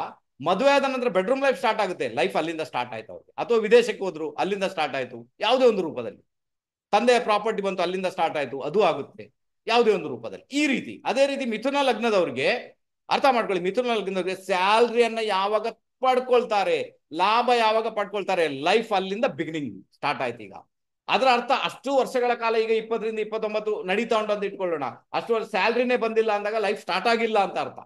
ಮದುವೆ ಆದ ನಂತರ ಬೆಡ್ರೂಮ್ ಲೈಫ್ ಸ್ಟಾರ್ಟ್ ಆಗುತ್ತೆ, ಲೈಫ್ ಅಲ್ಲಿಂದ ಸ್ಟಾರ್ಟ್ ಆಯ್ತು ಅವ್ರಿಗೆ. ಅಥವಾ ವಿದೇಶಕ್ಕೆ ಹೋದ್ರು ಅಲ್ಲಿಂದ ಸ್ಟಾರ್ಟ್ ಆಯ್ತು, ಯಾವುದೇ ಒಂದು ರೂಪದಲ್ಲಿ. ತಂದೆಯ ಪ್ರಾಪರ್ಟಿ ಬಂತು ಅಲ್ಲಿಂದ ಸ್ಟಾರ್ಟ್ ಆಯ್ತು, ಅದು ಆಗುತ್ತೆ ಯಾವುದೇ ಒಂದು ರೂಪದಲ್ಲಿ. ಈ ರೀತಿ ಅದೇ ರೀತಿ ಮಿಥುನ ಲಗ್ನದವ್ರಿಗೆ ಅರ್ಥ ಮಾಡ್ಕೊಳ್ಳಿ, ಮಿಥುನ ಲಗ್ನದವ್ರಿಗೆ ಸ್ಯಾಲ್ರಿಯನ್ನ ಯಾವಾಗ ಪಡ್ಕೊಳ್ತಾರೆ, ಲಾಭ ಯಾವಾಗ ಪಡ್ಕೊಳ್ತಾರೆ, ಲೈಫ್ ಅಲ್ಲಿಂದ ಬಿಗಿನಿಂಗ್ ಸ್ಟಾರ್ಟ್ ಆಯ್ತು. ಈಗ ಅದರ ಅರ್ಥ ಅಷ್ಟು ವರ್ಷಗಳ ಕಾಲ, ಈಗ 20ರಿಂದ 29 ನಡೀತಾ ಉಂಟು ಅಂತ ಇಟ್ಕೊಳ್ಳೋಣ, ಅಷ್ಟು ವರ್ಷ ಸ್ಯಾಲ್ರಿನೇ ಬಂದಿಲ್ಲ ಅಂದಾಗ ಲೈಫ್ ಸ್ಟಾರ್ಟ್ ಆಗಿಲ್ಲ ಅಂತ ಅರ್ಥ.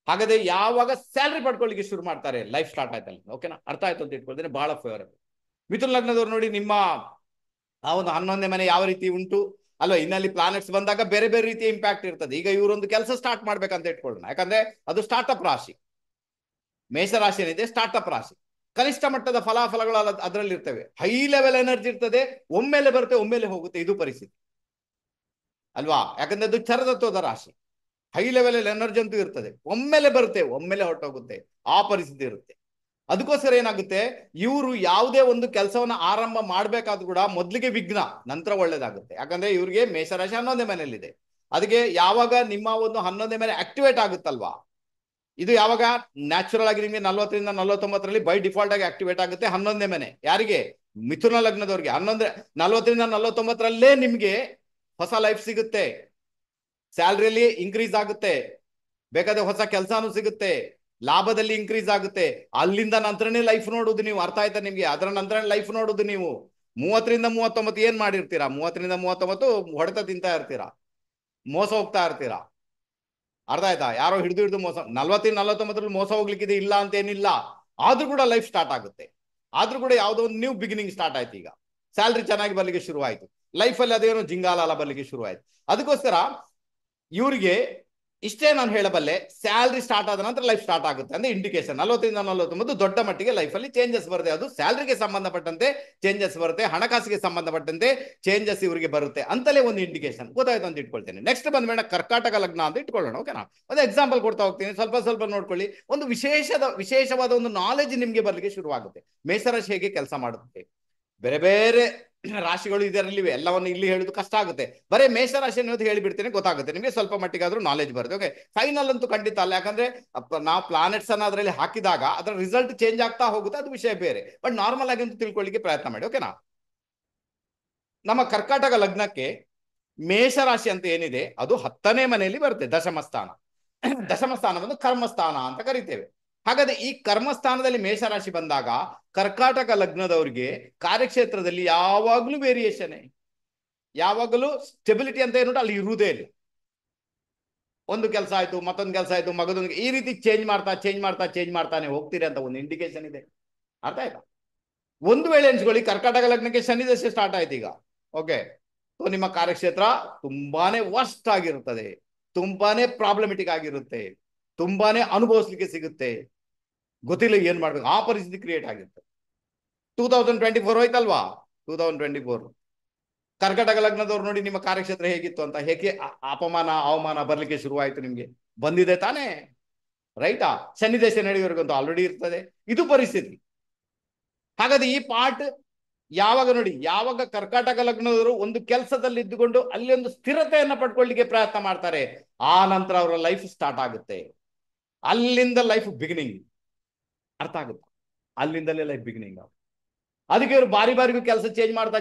ಹಾಗಾದ್ರೆ ಯಾವಾಗ ಸ್ಯಾಲ್ರಿ ಪಡ್ಕೊಳ್ಳಿಕ್ಕೆ ಶುರು ಮಾಡ್ತಾರೆ ಲೈಫ್ ಸ್ಟಾರ್ಟ್ ಆಯ್ತಲ್ಲ. ಓಕೆನಾ? ಅರ್ಥ ಆಯ್ತು ಅಂತ ಇಟ್ಕೊಳ್ತೇನೆ, ಬಹಳ ಫೇವರಬಲ್. ಮಿಥುನ ಲಗ್ನದವ್ರು ನೋಡಿ, ನಿಮ್ಮ ಆ ಒಂದು 11ನೇ ಮನೆ ಯಾವ ರೀತಿ ಉಂಟು ಅಲ್ವಾ, ಇನ್ನಲ್ಲಿ ಪ್ಲಾನೆಟ್ಸ್ ಬಂದಾಗ ಬೇರೆ ಬೇರೆ ರೀತಿಯ ಇಂಪ್ಯಾಕ್ಟ್ ಇರ್ತದೆ. ಈಗ ಇವರೊಂದು ಕೆಲಸ ಸ್ಟಾರ್ಟ್ ಮಾಡ್ಬೇಕಂತ ಇಟ್ಕೊಳ್ಳೋಣ, ಯಾಕಂದ್ರೆ ಅದು ಸ್ಟಾರ್ಟ್ಅಪ್ ರಾಶಿ. ಮೇಷರಾಶಿ ಏನಿದೆ ಸ್ಟಾರ್ಟ್ಅಪ್ ರಾಶಿ, ಕನಿಷ್ಠ ಮಟ್ಟದ ಫಲಾಫಲಗಳು ಅದರಲ್ಲಿ ಇರ್ತವೆ, ಹೈ ಲೆವೆಲ್ ಎನರ್ಜಿ ಇರ್ತದೆ, ಒಮ್ಮೆಲೆ ಬರುತ್ತೆ ಒಮ್ಮೆಲೆ ಹೋಗುತ್ತೆ, ಇದು ಪರಿಸ್ಥಿತಿ ಅಲ್ವಾ. ಯಾಕಂದ್ರೆ ಅದು ಚರದತ್ವದ ರಾಶಿ, ಹೈ ಲೆವೆಲ್ ಎನರ್ಜಿ ಅಂತೂ ಇರ್ತದೆ, ಒಮ್ಮೆಲೆ ಬರುತ್ತೆ ಒಮ್ಮೆಲೆ ಹೊರಟೋಗುತ್ತೆ, ಆ ಪರಿಸ್ಥಿತಿ ಇರುತ್ತೆ. ಅದಕ್ಕೋಸ್ಕರ ಏನಾಗುತ್ತೆ, ಇವರು ಯಾವುದೇ ಒಂದು ಕೆಲಸವನ್ನ ಆರಂಭ ಮಾಡ್ಬೇಕಾದ್ರೂ ಕೂಡ ಮೊದಲಿಗೆ ವಿಘ್ನ, ನಂತರ ಒಳ್ಳೇದಾಗುತ್ತೆ. ಯಾಕಂದ್ರೆ ಇವ್ರಿಗೆ ಮೇಷರಾಶಿ 11ನೇ ಮನೆಯಲ್ಲಿದೆ. ಅದಕ್ಕೆ ಯಾವಾಗ ನಿಮ್ಮ ಒಂದು 11ನೇ ಮನೆ ಆಕ್ಟಿವೇಟ್ ಆಗುತ್ತಲ್ವಾ, ಇದು ಯಾವಾಗ ನ್ಯಾಚುರಲ್ ಆಗಿ ನಿಮಗೆ 40ರಿಂದ 49ರಲ್ಲಿ ಬೈ ಡಿಫಾಲ್ಟ್ ಆಗಿ ಆಕ್ಟಿವೇಟ್ ಆಗುತ್ತೆ 11ನೇ ಮನೆ. ಯಾರಿಗೆ? ಮಿಥುನ ಲಗ್ನದವ್ರಿಗೆ 40ರಿಂದ 49ರಲ್ಲೇ ನಿಮ್ಗೆ ಹೊಸ ಲೈಫ್ ಸಿಗುತ್ತೆ, ಸ್ಯಾಲ್ರಿಯಲ್ಲಿ ಇನ್ಕ್ರೀಸ್ ಆಗುತ್ತೆ, ಬೇಕಾದ್ರೆ ಹೊಸ ಕೆಲಸನೂ ಸಿಗುತ್ತೆ, ಲಾಭದಲ್ಲಿ ಇನ್ಕ್ರೀಸ್ ಆಗುತ್ತೆ. ಅಲ್ಲಿಂದ ನಂತರನೇ ಲೈಫ್ ನೋಡುದು ನೀವು. ಅರ್ಥ ಆಯ್ತಾ ನಿಮ್ಗೆ? ಅದರ ನಂತರ ಲೈಫ್ ನೋಡುದು ನೀವು. 30ರಿಂದ 39 ಏನ್ ಮಾಡಿರ್ತೀರಾ? 30ರಿಂದ 39 ಹೊಡೆತ ತಿಂತಾ ಇರ್ತೀರಾ, ಮೋಸ ಹೋಗ್ತಾ ಇರ್ತೀರಾ. ಅರ್ಥ ಆಯ್ತಾ? ಯಾರೋ ಹಿಡಿದು ಮೋಸ. 40ರಿಂದ 49ರಲ್ಲಿ ಮೋಸ ಹೋಗ್ಲಿಕ್ಕಿದೆ ಇಲ್ಲ ಅಂತ ಏನಿಲ್ಲ, ಆದ್ರೂ ಕೂಡ ಲೈಫ್ ಸ್ಟಾರ್ಟ್ ಆಗುತ್ತೆ. ಆದ್ರೂ ಕೂಡ ಯಾವುದೋ ಒಂದು ನ್ಯೂ ಬಿಗಿನಿಂಗ್ ಸ್ಟಾರ್ಟ್ ಆಯ್ತು. ಈಗ ಸ್ಯಾಲ್ರಿ ಚೆನ್ನಾಗಿ ಬರ್ಲಿಕ್ಕೆ ಶುರು ಆಯ್ತು, ಲೈಫಲ್ಲಿ ಅದೇನೋ ಜಿಂಗಾಲಾಲ ಬರ್ಲಿಕ್ಕೆ ಶುರು ಆಯ್ತು. ಅದಕ್ಕೋಸ್ಕರ ಇವರಿಗೆ ಇಷ್ಟೇ ನಾನು ಹೇಳಬಲ್ಲೆ, ಸ್ಯಾಲ್ರಿ ಸ್ಟಾರ್ಟ್ ಆದ ನಂತರ ಲೈಫ್ ಸ್ಟಾರ್ಟ್ ಆಗುತ್ತೆ ಅಂದ್ರೆ ಇಂಡಿಕೇಶನ್. 40ರಿಂದ 49 ದೊಡ್ಡ ಮಟ್ಟಿಗೆ ಲೈಫಲ್ಲಿ ಚೇಂಜಸ್ ಬರುತ್ತೆ. ಅದು ಸ್ಯಾಲ್ರಿಗೆ ಸಂಬಂಧಪಟ್ಟಂತೆ ಚೇಂಜಸ್ ಬರುತ್ತೆ, ಹಣಕಾಸಿಗೆ ಸಂಬಂಧಪಟ್ಟಂತೆ ಚೇಂಜಸ್ ಇವರಿಗೆ ಬರುತ್ತೆ ಅಂತಲೇ ಒಂದು ಇಂಡಿಕೇಶನ್. ಗೊತ್ತಾಯ್ತು ಅಂತ ಇಟ್ಕೊಳ್ತೇನೆ. ನೆಕ್ಸ್ಟ್ ಬಂದ್ಬೇಡ ಕರ್ಕಾಟಕ ಲಗ್ನ ಅಂತ ಇಟ್ಕೊಳ್ಳೋಣ. ಓಕೆನಾ? ಒಂದು ಎಕ್ಸಾಂಪಲ್ ಕೊಡ್ತಾ ಹೋಗ್ತೀನಿ, ಸ್ವಲ್ಪ ಸ್ವಲ್ಪ ನೋಡ್ಕೊಳ್ಳಿ. ಒಂದು ವಿಶೇಷವಾದ ಒಂದು ನಾಲೆಜ್ ನಿಮ್ಗೆ ಬರ್ಲಿಕ್ಕೆ ಶುರುವಾಗುತ್ತೆ. ಮೇಷರಾಶಿ ಹೇಗೆ ಕೆಲಸ ಮಾಡುತ್ತೆ, ಬೇರೆ ಬೇರೆ ರಾಶಿಗಳು ಇದರಲ್ಲಿವೆ, ಎಲ್ಲವನ್ನು ಇಲ್ಲಿ ಹೇಳುದು ಕಷ್ಟ ಆಗುತ್ತೆ. ಬರೀ ಮೇಷರಾಶಿ ಅನ್ನೋದು ಹೇಳಿಬಿಡ್ತೇನೆ, ಗೊತ್ತಾಗುತ್ತೆ ನಿಮಗೆ, ಸ್ವಲ್ಪ ಮಟ್ಟಿಗಾದ್ರೂ ನಾಲೆಜ್ ಬರುತ್ತೆ. ಓಕೆ, ಫೈನಲ್ ಅಂತೂ ಖಂಡಿತ ಅಲ್ಲ, ಯಾಕಂದ್ರೆ ನಾವು ಪ್ಲಾನೆಟ್ಸ್ ಅನ್ನ ಅದರಲ್ಲಿ ಹಾಕಿದಾಗ ಅದರ ರಿಸಲ್ಟ್ ಚೇಂಜ್ ಆಗ್ತಾ ಹೋಗುತ್ತೆ, ಅದು ವಿಷಯ ಬೇರೆ. ಬಟ್ ನಾರ್ಮಲ್ ಆಗಿ ಅಂತೂ ತಿಳ್ಕೊಳ್ಳಿಕ್ಕೆ ಪ್ರಯತ್ನ ಮಾಡಿ. ಓಕೆನಾ? ನಮ್ಮ ಕರ್ಕಾಟಕ ಲಗ್ನಕ್ಕೆ ಮೇಷರಾಶಿ ಅಂತ ಏನಿದೆ ಅದು 10ನೇ ಮನೆಯಲ್ಲಿ ಬರುತ್ತೆ, ದಶಮ ಸ್ಥಾನ. ದಶಮ ಸ್ಥಾನವನ್ನು ಕರ್ಮಸ್ಥಾನ ಅಂತ ಕರಿತೇವೆ. ಹಾಗಾದ್ರೆ ಈ ಕರ್ಮಸ್ಥಾನದಲ್ಲಿ ಮೇಷರಾಶಿ ಬಂದಾಗ ಕರ್ಕಾಟಕ ಲಗ್ನದವರಿಗೆ ಕಾರ್ಯಕ್ಷೇತ್ರದಲ್ಲಿ ಯಾವಾಗಲೂ ವೇರಿಯೇಷನ್, ಯಾವಾಗಲೂ ಸ್ಟೆಬಿಲಿಟಿ ಅಂತ ಏನು ಅಲ್ಲಿ ಇರುವುದೇ ಇಲ್ಲ. ಒಂದು ಕೆಲಸ ಆಯ್ತು, ಮತ್ತೊಂದು ಕೆಲಸ ಆಯ್ತು, ಮಗದೊಂದು, ಈ ರೀತಿ ಚೇಂಜ್ ಮಾಡ್ತಾನೆ ಹೋಗ್ತೀರಿ ಅಂತ ಒಂದು ಇಂಡಿಕೇಶನ್ ಇದೆ. ಅರ್ಥ ಆಯ್ತಾ? ಒಂದು ವೇಳೆ ಎನ್ಸ್ಕೊಳ್ಳಿ ಕರ್ಕಾಟಕ ಲಗ್ನಕ್ಕೆ ಶನಿ ದಶೆ ಸ್ಟಾರ್ಟ್ ಆಯ್ತು ಈಗ. ಓಕೆ, ಸೊ ನಿಮ್ಮ ಕಾರ್ಯಕ್ಷೇತ್ರ ತುಂಬಾನೇ ವರ್ಸ್ಟ್ ಆಗಿರುತ್ತದೆ, ತುಂಬಾನೇ ಪ್ರಾಬ್ಲಮೆಟಿಕ್ ಆಗಿರುತ್ತೆ, ತುಂಬಾನೇ ಅನುಭವಿಸ್ಲಿಕ್ಕೆ ಸಿಗುತ್ತೆ, ಗೊತ್ತಿಲ್ಲ ಏನ್ ಮಾಡ್ಬೇಕು, ಆ ಪರಿಸ್ಥಿತಿ ಕ್ರಿಯೇಟ್ ಆಗಿರುತ್ತೆ. 2024 ಹೋಯ್ತಲ್ವಾ? 2024 ಕರ್ಕಾಟಕ ಲಗ್ನದವ್ರು ನೋಡಿ ನಿಮ್ಮ ಕಾರ್ಯಕ್ಷೇತ್ರ ಹೇಗಿತ್ತು ಅಂತ, ಹೇಗೆ ಅಪಮಾನ ಅವಮಾನ ಬರ್ಲಿಕ್ಕೆ ಶುರುವಾಯ್ತು ನಿಮ್ಗೆ, ಬಂದಿದೆ ತಾನೇ, ರೈಟಾ? ಶನಿ ದಶೆ ನಡೆಯುವವರೆಗಂತೂ ಆಲ್ರೆಡಿ ಇರ್ತದೆ, ಇದು ಪರಿಸ್ಥಿತಿ. ಹಾಗಾದ್ರೆ ಈ ಪಾರ್ಟ್ ಯಾವಾಗ ನೋಡಿ, ಯಾವಾಗ ಕರ್ಕಾಟಕ ಲಗ್ನದವರು ಒಂದು ಕೆಲಸದಲ್ಲಿ ಇದ್ದುಕೊಂಡು ಅಲ್ಲಿ ಒಂದು ಸ್ಥಿರತೆಯನ್ನ ಪಡ್ಕೊಳ್ಳಿಕ್ಕೆ ಪ್ರಯತ್ನ ಮಾಡ್ತಾರೆ, ಆ ನಂತರ ಅವರ ಲೈಫ್ ಸ್ಟಾರ್ಟ್ ಆಗುತ್ತೆ, ಅಲ್ಲಿಂದ ಲೈಫ್ ಬಿಗಿನಿಂಗ್. ಅರ್ಥ ಆಗುತ್ತೆ? ಅಲ್ಲಿಂದಲೇ ಲೈಫ್ ಬಿಗಿನಿಂಗ್. ಅದಕ್ಕೆ ಇವರು ಬಾರಿಗೂ ಕೆಲಸ ಚೇಂಜ್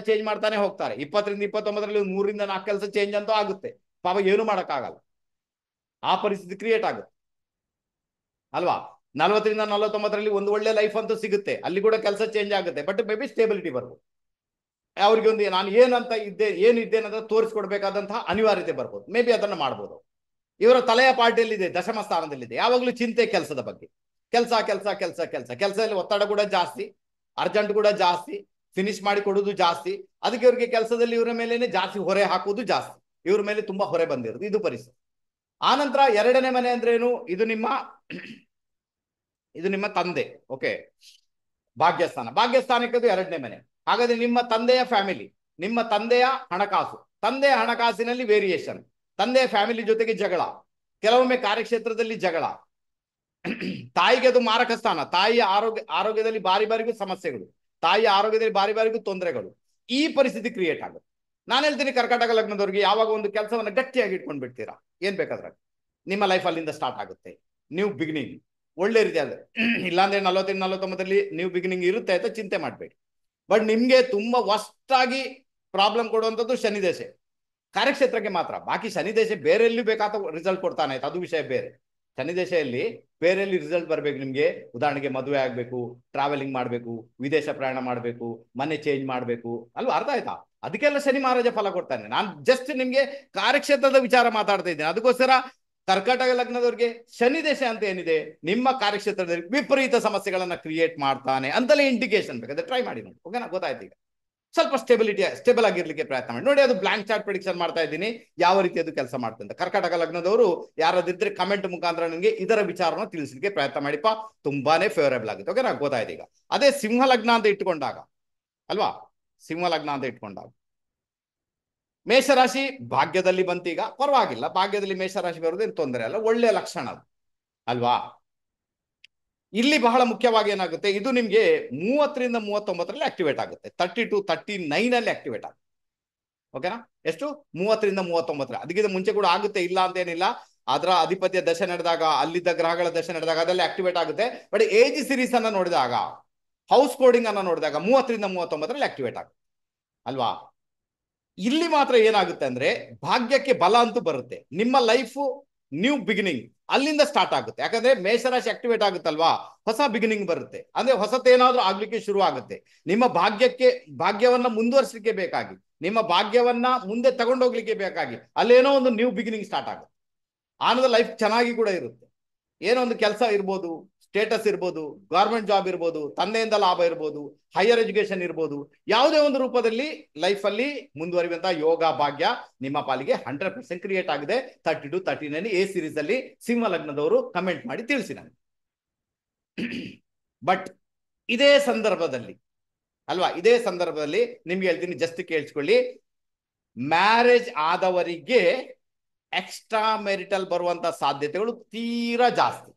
ಮಾಡ್ತಾನೆ ಹೋಗ್ತಾರೆ. 20ರಿಂದ 29ರಲ್ಲಿ 3ರಿಂದ 4 ಕೆಲಸ ಚೇಂಜ್ ಅಂತೂ ಆಗುತ್ತೆ, ಪಾಪ ಏನು ಮಾಡೋಕ್ಕಾಗಲ್ಲ, ಆ ಪರಿಸ್ಥಿತಿ ಕ್ರಿಯೇಟ್ ಆಗುತ್ತೆ ಅಲ್ವಾ? 40ರಿಂದ 49ರಲ್ಲಿ ಒಂದು ಒಳ್ಳೆ ಲೈಫ್ ಅಂತೂ ಸಿಗುತ್ತೆ, ಅಲ್ಲಿ ಕೂಡ ಕೆಲಸ ಚೇಂಜ್ ಆಗುತ್ತೆ, ಬಟ್ ಮೇ ಬಿ ಸ್ಟೇಬಿಲಿಟಿ ಬರ್ಬೋದು. ಅವ್ರಿಗೆ ಒಂದು ನಾನು ಏನಂತ ಏನಿದ್ದೇನೆ ಅಂತ ತೋರಿಸ್ಕೊಡ್ಬೇಕಾದಂತಹ ಅನಿವಾರ್ಯತೆ ಬರ್ಬೋದು, ಮೇ ಬಿ ಅದನ್ನ ಮಾಡ್ಬೋದು. ಇವರ ತಲೆಯ ಪಾರ್ಟಿಯಲ್ಲಿದೆ, ದಶಮ ಸ್ಥಾನದಲ್ಲಿದೆ, ಯಾವಾಗಲೂ ಚಿಂತೆ ಕೆಲಸದ ಬಗ್ಗೆ, ಕೆಲಸದಲ್ಲಿ ಒತ್ತಡ ಕೂಡ ಜಾಸ್ತಿ, ಅರ್ಜೆಂಟ್ ಕೂಡ ಜಾಸ್ತಿ, ಫಿನಿಶ್ ಮಾಡಿ ಕೊಡುವುದು ಜಾಸ್ತಿ. ಅದಕ್ಕೆ ಇವರಿಗೆ ಕೆಲಸದಲ್ಲಿ ಇವರ ಮೇಲೇನೆ ಜಾಸ್ತಿ ಹೊರೆ ಹಾಕುವುದು ಜಾಸ್ತಿ, ಇವ್ರ ಮೇಲೆ ತುಂಬಾ ಹೊರೆ ಬಂದಿರೋದು, ಇದು ಪರಿಸ್ಥಿತಿ. ಆನಂತರ ಎರಡನೇ ಮನೆ ಅಂದ್ರೆ ಏನು? ಇದು ನಿಮ್ಮ ತಂದೆ. ಓಕೆ, ಭಾಗ್ಯಸ್ಥಾನ. ಭಾಗ್ಯಸ್ಥಾನಕ್ಕೆ ಅದು ಎರಡನೇ ಮನೆ. ಹಾಗಾದ್ರೆ ನಿಮ್ಮ ತಂದೆಯ ಫ್ಯಾಮಿಲಿ, ನಿಮ್ಮ ತಂದೆಯ ಹಣಕಾಸು, ತಂದೆಯ ಹಣಕಾಸಿನಲ್ಲಿ ವೇರಿಯೇಷನ್, ತಂದೆಯ ಫ್ಯಾಮಿಲಿ ಜೊತೆಗೆ ಜಗಳ, ಕೆಲವೊಮ್ಮೆ ಕಾರ್ಯಕ್ಷೇತ್ರದಲ್ಲಿ ಜಗಳ. ತಾಯಿಗೆ ಅದು ಮಾರಕ ಸ್ಥಾನ. ತಾಯಿಯ ಆರೋಗ್ಯದಲ್ಲಿ ಬಾರಿ ಬಾರಿಗೂ ಸಮಸ್ಯೆಗಳು, ತಾಯಿಯ ಆರೋಗ್ಯದಲ್ಲಿ ಬಾರಿ ಬಾರಿಗೂ ತೊಂದರೆಗಳು. ಈ ಪರಿಸ್ಥಿತಿ ಕ್ರಿಯೇಟ್ ಆಗುತ್ತೆ. ನಾನು ಹೇಳ್ತೀನಿ, ಕರ್ಕಾಟಕ ಲಗ್ನದವ್ರಿಗೆ ಯಾವಾಗ ಒಂದು ಕೆಲಸವನ್ನ ಗಟ್ಟಿಯಾಗಿ ಇಟ್ಕೊಂಡು ಬಿಡ್ತೀರಾ, ಏನ್ ಬೇಕಾದ್ರೆ ನಿಮ್ಮ ಲೈಫ್ ಅಲ್ಲಿಂದ ಸ್ಟಾರ್ಟ್ ಆಗುತ್ತೆ. ನ್ಯೂ ಬಿಗಿನಿಂಗ್ ಒಳ್ಳೆ ರೀತಿಯಾದ, ಇಲ್ಲಾಂದ್ರೆ 48-49 ನ್ಯೂ ಬಿಗಿನಿಂಗ್ ಇರುತ್ತೆ ಅಂತ ಚಿಂತೆ ಮಾಡಬೇಡಿ. ಬಟ್ ನಿಮ್ಗೆ ತುಂಬಾ ವರ್ಸ್ಟ್ ಆಗಿ ಪ್ರಾಬ್ಲಮ್ ಕೊಡುವಂಥದ್ದು ಶನಿ ದೇಶ ಕಾರ್ಯಕ್ಷೇತ್ರಕ್ಕೆ ಮಾತ್ರ. ಬಾಕಿ ಶನಿ ದೇಶ ಬೇರೆ ಎಲ್ಲಿ ಬೇಕಾದ ರಿಸಲ್ಟ್ ಕೊಡ್ತಾನೆ ಆಯ್ತು, ಅದು ವಿಷಯ ಬೇರೆ. ಶನಿ ದೇಶದಲ್ಲಿ ಬೇರೆಯಲ್ಲಿ ರಿಸಲ್ಟ್ ಬರ್ಬೇಕು ನಿಮ್ಗೆ. ಉದಾಹರಣೆಗೆ ಮದುವೆ ಆಗ್ಬೇಕು, ಟ್ರಾವೆಲಿಂಗ್ ಮಾಡ್ಬೇಕು, ವಿದೇಶ ಪ್ರಯಾಣ ಮಾಡ್ಬೇಕು, ಮನೆ ಚೇಂಜ್ ಮಾಡ್ಬೇಕು ಅಲ್ವಾ, ಅರ್ಥ ಆಯ್ತಾ? ಅದಕ್ಕೆಲ್ಲ ಶನಿ ಮಹಾರಾಜ ಫಲ ಕೊಡ್ತಾನೆ. ನಾನು ಜಸ್ಟ್ ನಿಮ್ಗೆ ಕಾರ್ಯಕ್ಷೇತ್ರದ ವಿಚಾರ ಮಾತಾಡ್ತಾ ಇದ್ದೇನೆ. ಅದಕ್ಕೋಸ್ಕರ ಕರ್ಕಾಟಕ ಲಗ್ನದವ್ರಿಗೆ ಶನಿ ದೇಶ ಅಂತ ಏನಿದೆ, ನಿಮ್ಮ ಕಾರ್ಯಕ್ಷೇತ್ರದಲ್ಲಿ ವಿಪರೀತ ಸಮಸ್ಯೆಗಳನ್ನ ಕ್ರಿಯೇಟ್ ಮಾಡ್ತಾನೆ ಅಂತಲೇ ಇಂಡಿಕೇಶನ್. ಬೇಕಾದ್ರೆ ಟ್ರೈ ಮಾಡಿ ನೋಡಿ, ಓಕೆನಾ? ಗೊತ್ತಾಯ್ತು. ಈಗ ಸ್ವಲ್ಪ ಸ್ಟೇಬಲ್ ಆಗಿರ್ಲಿಕ್ಕೆ ಪ್ರಯತ್ನ ಮಾಡಿ ನೋಡಿ. ಅದು ಬ್ಲಾಂಕ್ ಚಾರ್ಟ್ ಪ್ರಿಡಿಕ್ಷನ್ ಮಾಡ್ತಾ ಇದ್ದೀನಿ, ಯಾವ ರೀತಿ ಅದು ಕೆಲಸ ಮಾಡ್ತಂತ. ಕರ್ಕಾಟಕ ಲಗ್ನದವರು ಯಾರಾದಿದ್ರೆ ಕಮೆಂಟ್ ಮುಖಾಂತರ ನನಗೆ ಇದರ ವಿಚಾರವನ್ನು ತಿಳಿಸಲಿಕ್ಕೆ ಪ್ರಯತ್ನ ಮಾಡಿಪ್ಪ, ತುಂಬಾನೇ ಫೇವರೇಬಲ್ ಆಗುತ್ತೆ. ಓಕೆ, ನಾನು ಗೊತ್ತಾಯ್ತು. ಈಗ ಅದೇ ಸಿಂಹ ಲಗ್ನ ಅಂತ ಇಟ್ಕೊಂಡಾಗ ಅಲ್ವಾ, ಸಿಂಹ ಲಗ್ನ ಅಂತ ಇಟ್ಕೊಂಡಾಗ ಮೇಷರಾಶಿ ಭಾಗ್ಯದಲ್ಲಿ ಬಂತು. ಈಗ ಪರವಾಗಿಲ್ಲ, ಭಾಗ್ಯದಲ್ಲಿ ಮೇಷರಾಶಿ ಬರೋದೇನು ತೊಂದರೆ ಅಲ್ಲ, ಒಳ್ಳೆಯ ಲಕ್ಷಣ ಅದು ಅಲ್ವಾ. ಇಲ್ಲಿ ಬಹಳ ಮುಖ್ಯವಾಗಿ ಏನಾಗುತ್ತೆ, ಇದು ನಿಮ್ಗೆ 30-39 ಆಕ್ಟಿವೇಟ್ ಆಗುತ್ತೆ. 32-39 ಆಕ್ಟಿವೇಟ್ ಆಗುತ್ತೆ. ಓಕೆನಾ? ಎಷ್ಟು? 30-39. ಅದಕ್ಕಿಂತ ಮುಂಚೆ ಕೂಡ ಆಗುತ್ತೆ, ಇಲ್ಲ ಅಂತ ಏನಿಲ್ಲ. ಅದರ ಅಧಿಪತಿಯ ದಶೆ ನಡೆದಾಗ, ಅಲ್ಲಿದ್ದ ಗ್ರಹಗಳ ದಶೆ ನಡೆದಾಗ ಅದೆಲ್ಲ ಆಕ್ಟಿವೇಟ್ ಆಗುತ್ತೆ. ಬಟ್ ಏಜ್ ಸೀರೀಸ್ ಅನ್ನ ನೋಡಿದಾಗ, ಹೌಸ್ ಕೋಡಿಂಗ್ ಅನ್ನ ನೋಡಿದಾಗ 30-39 ಆಕ್ಟಿವೇಟ್ ಆಗುತ್ತೆ ಅಲ್ವಾ. ಇಲ್ಲಿ ಮಾತ್ರ ಏನಾಗುತ್ತೆ ಅಂದ್ರೆ, ಭಾಗ್ಯಕ್ಕೆ ಬಲ ಅಂತೂ ಬರುತ್ತೆ. ನಿಮ್ಮ ಲೈಫ್ ನ್ಯೂ ಬಿಗಿನಿಂಗ್ ಅಲ್ಲಿಂದ ಸ್ಟಾರ್ಟ್ ಆಗುತ್ತೆ. ಯಾಕಂದ್ರೆ ಮೇಷರಾಶಿ ಆಕ್ಟಿವೇಟ್ ಆಗುತ್ತಲ್ವಾ, ಹೊಸ ಬಿಗಿನಿಂಗ್ ಬರುತ್ತೆ. ಅಂದ್ರೆ ಹೊಸತೇನಾದ್ರೂ ಆಗ್ಲಿಕ್ಕೆ ಶುರು ಆಗುತ್ತೆ. ನಿಮ್ಮ ಭಾಗ್ಯವನ್ನ ಮುಂದುವರಿಸಲಿಕ್ಕೆ ಬೇಕಾಗಿ, ನಿಮ್ಮ ಭಾಗ್ಯವನ್ನ ಮುಂದೆ ತಗೊಂಡೋಗ್ಲಿಕ್ಕೆ ಬೇಕಾಗಿ ಅಲ್ಲೇನೋ ಒಂದು ನ್ಯೂ ಬಿಗಿನಿಂಗ್ ಸ್ಟಾರ್ಟ್ ಆಗುತ್ತೆ. ಆನಂದ ಲೈಫ್ ಚೆನ್ನಾಗಿ ಕೂಡ ಇರುತ್ತೆ. ಏನೋ ಒಂದು ಕೆಲಸ ಇರ್ಬೋದು, ಸ್ಟೇಟಸ್ ಇರ್ಬೋದು, ಗವರ್ಮೆಂಟ್ ಜಾಬ್ ಇರ್ಬೋದು, ತಂದೆಯಿಂದ ಲಾಭ ಇರ್ಬೋದು, ಹೈಯರ್ ಎಜುಕೇಶನ್ ಇರ್ಬೋದು, ಯಾವುದೇ ಒಂದು ರೂಪದಲ್ಲಿ ಲೈಫಲ್ಲಿ ಮುಂದುವರಿಯುವಂತಹ ಯೋಗ ಭಾಗ್ಯ ನಿಮ್ಮ ಪಾಲಿಗೆ 100% ಕ್ರಿಯೇಟ್ ಆಗಿದೆ. 32-39 ಎ ಸೀರೀಸ್ ಅಲ್ಲಿ ಸಿಂಹ ಲಗ್ನದವರು ಕಮೆಂಟ್ ಮಾಡಿ ತಿಳಿಸಿ ನನಗೆ. ಬಟ್ ಇದೇ ಸಂದರ್ಭದಲ್ಲಿ ಅಲ್ವಾ, ಇದೇ ಸಂದರ್ಭದಲ್ಲಿ ನಿಮ್ಗೆ ಹೇಳ್ತೀನಿ, ಜಸ್ಟ್ ಕೇಳಿಸ್ಕೊಳ್ಳಿ. ಮ್ಯಾರೇಜ್ ಆದವರಿಗೆ ಎಕ್ಸ್ಟ್ರಾ ಮೆರಿಟಲ್ ಬರುವಂತ ಸಾಧ್ಯತೆಗಳು ತೀರಾ ಜಾಸ್ತಿ.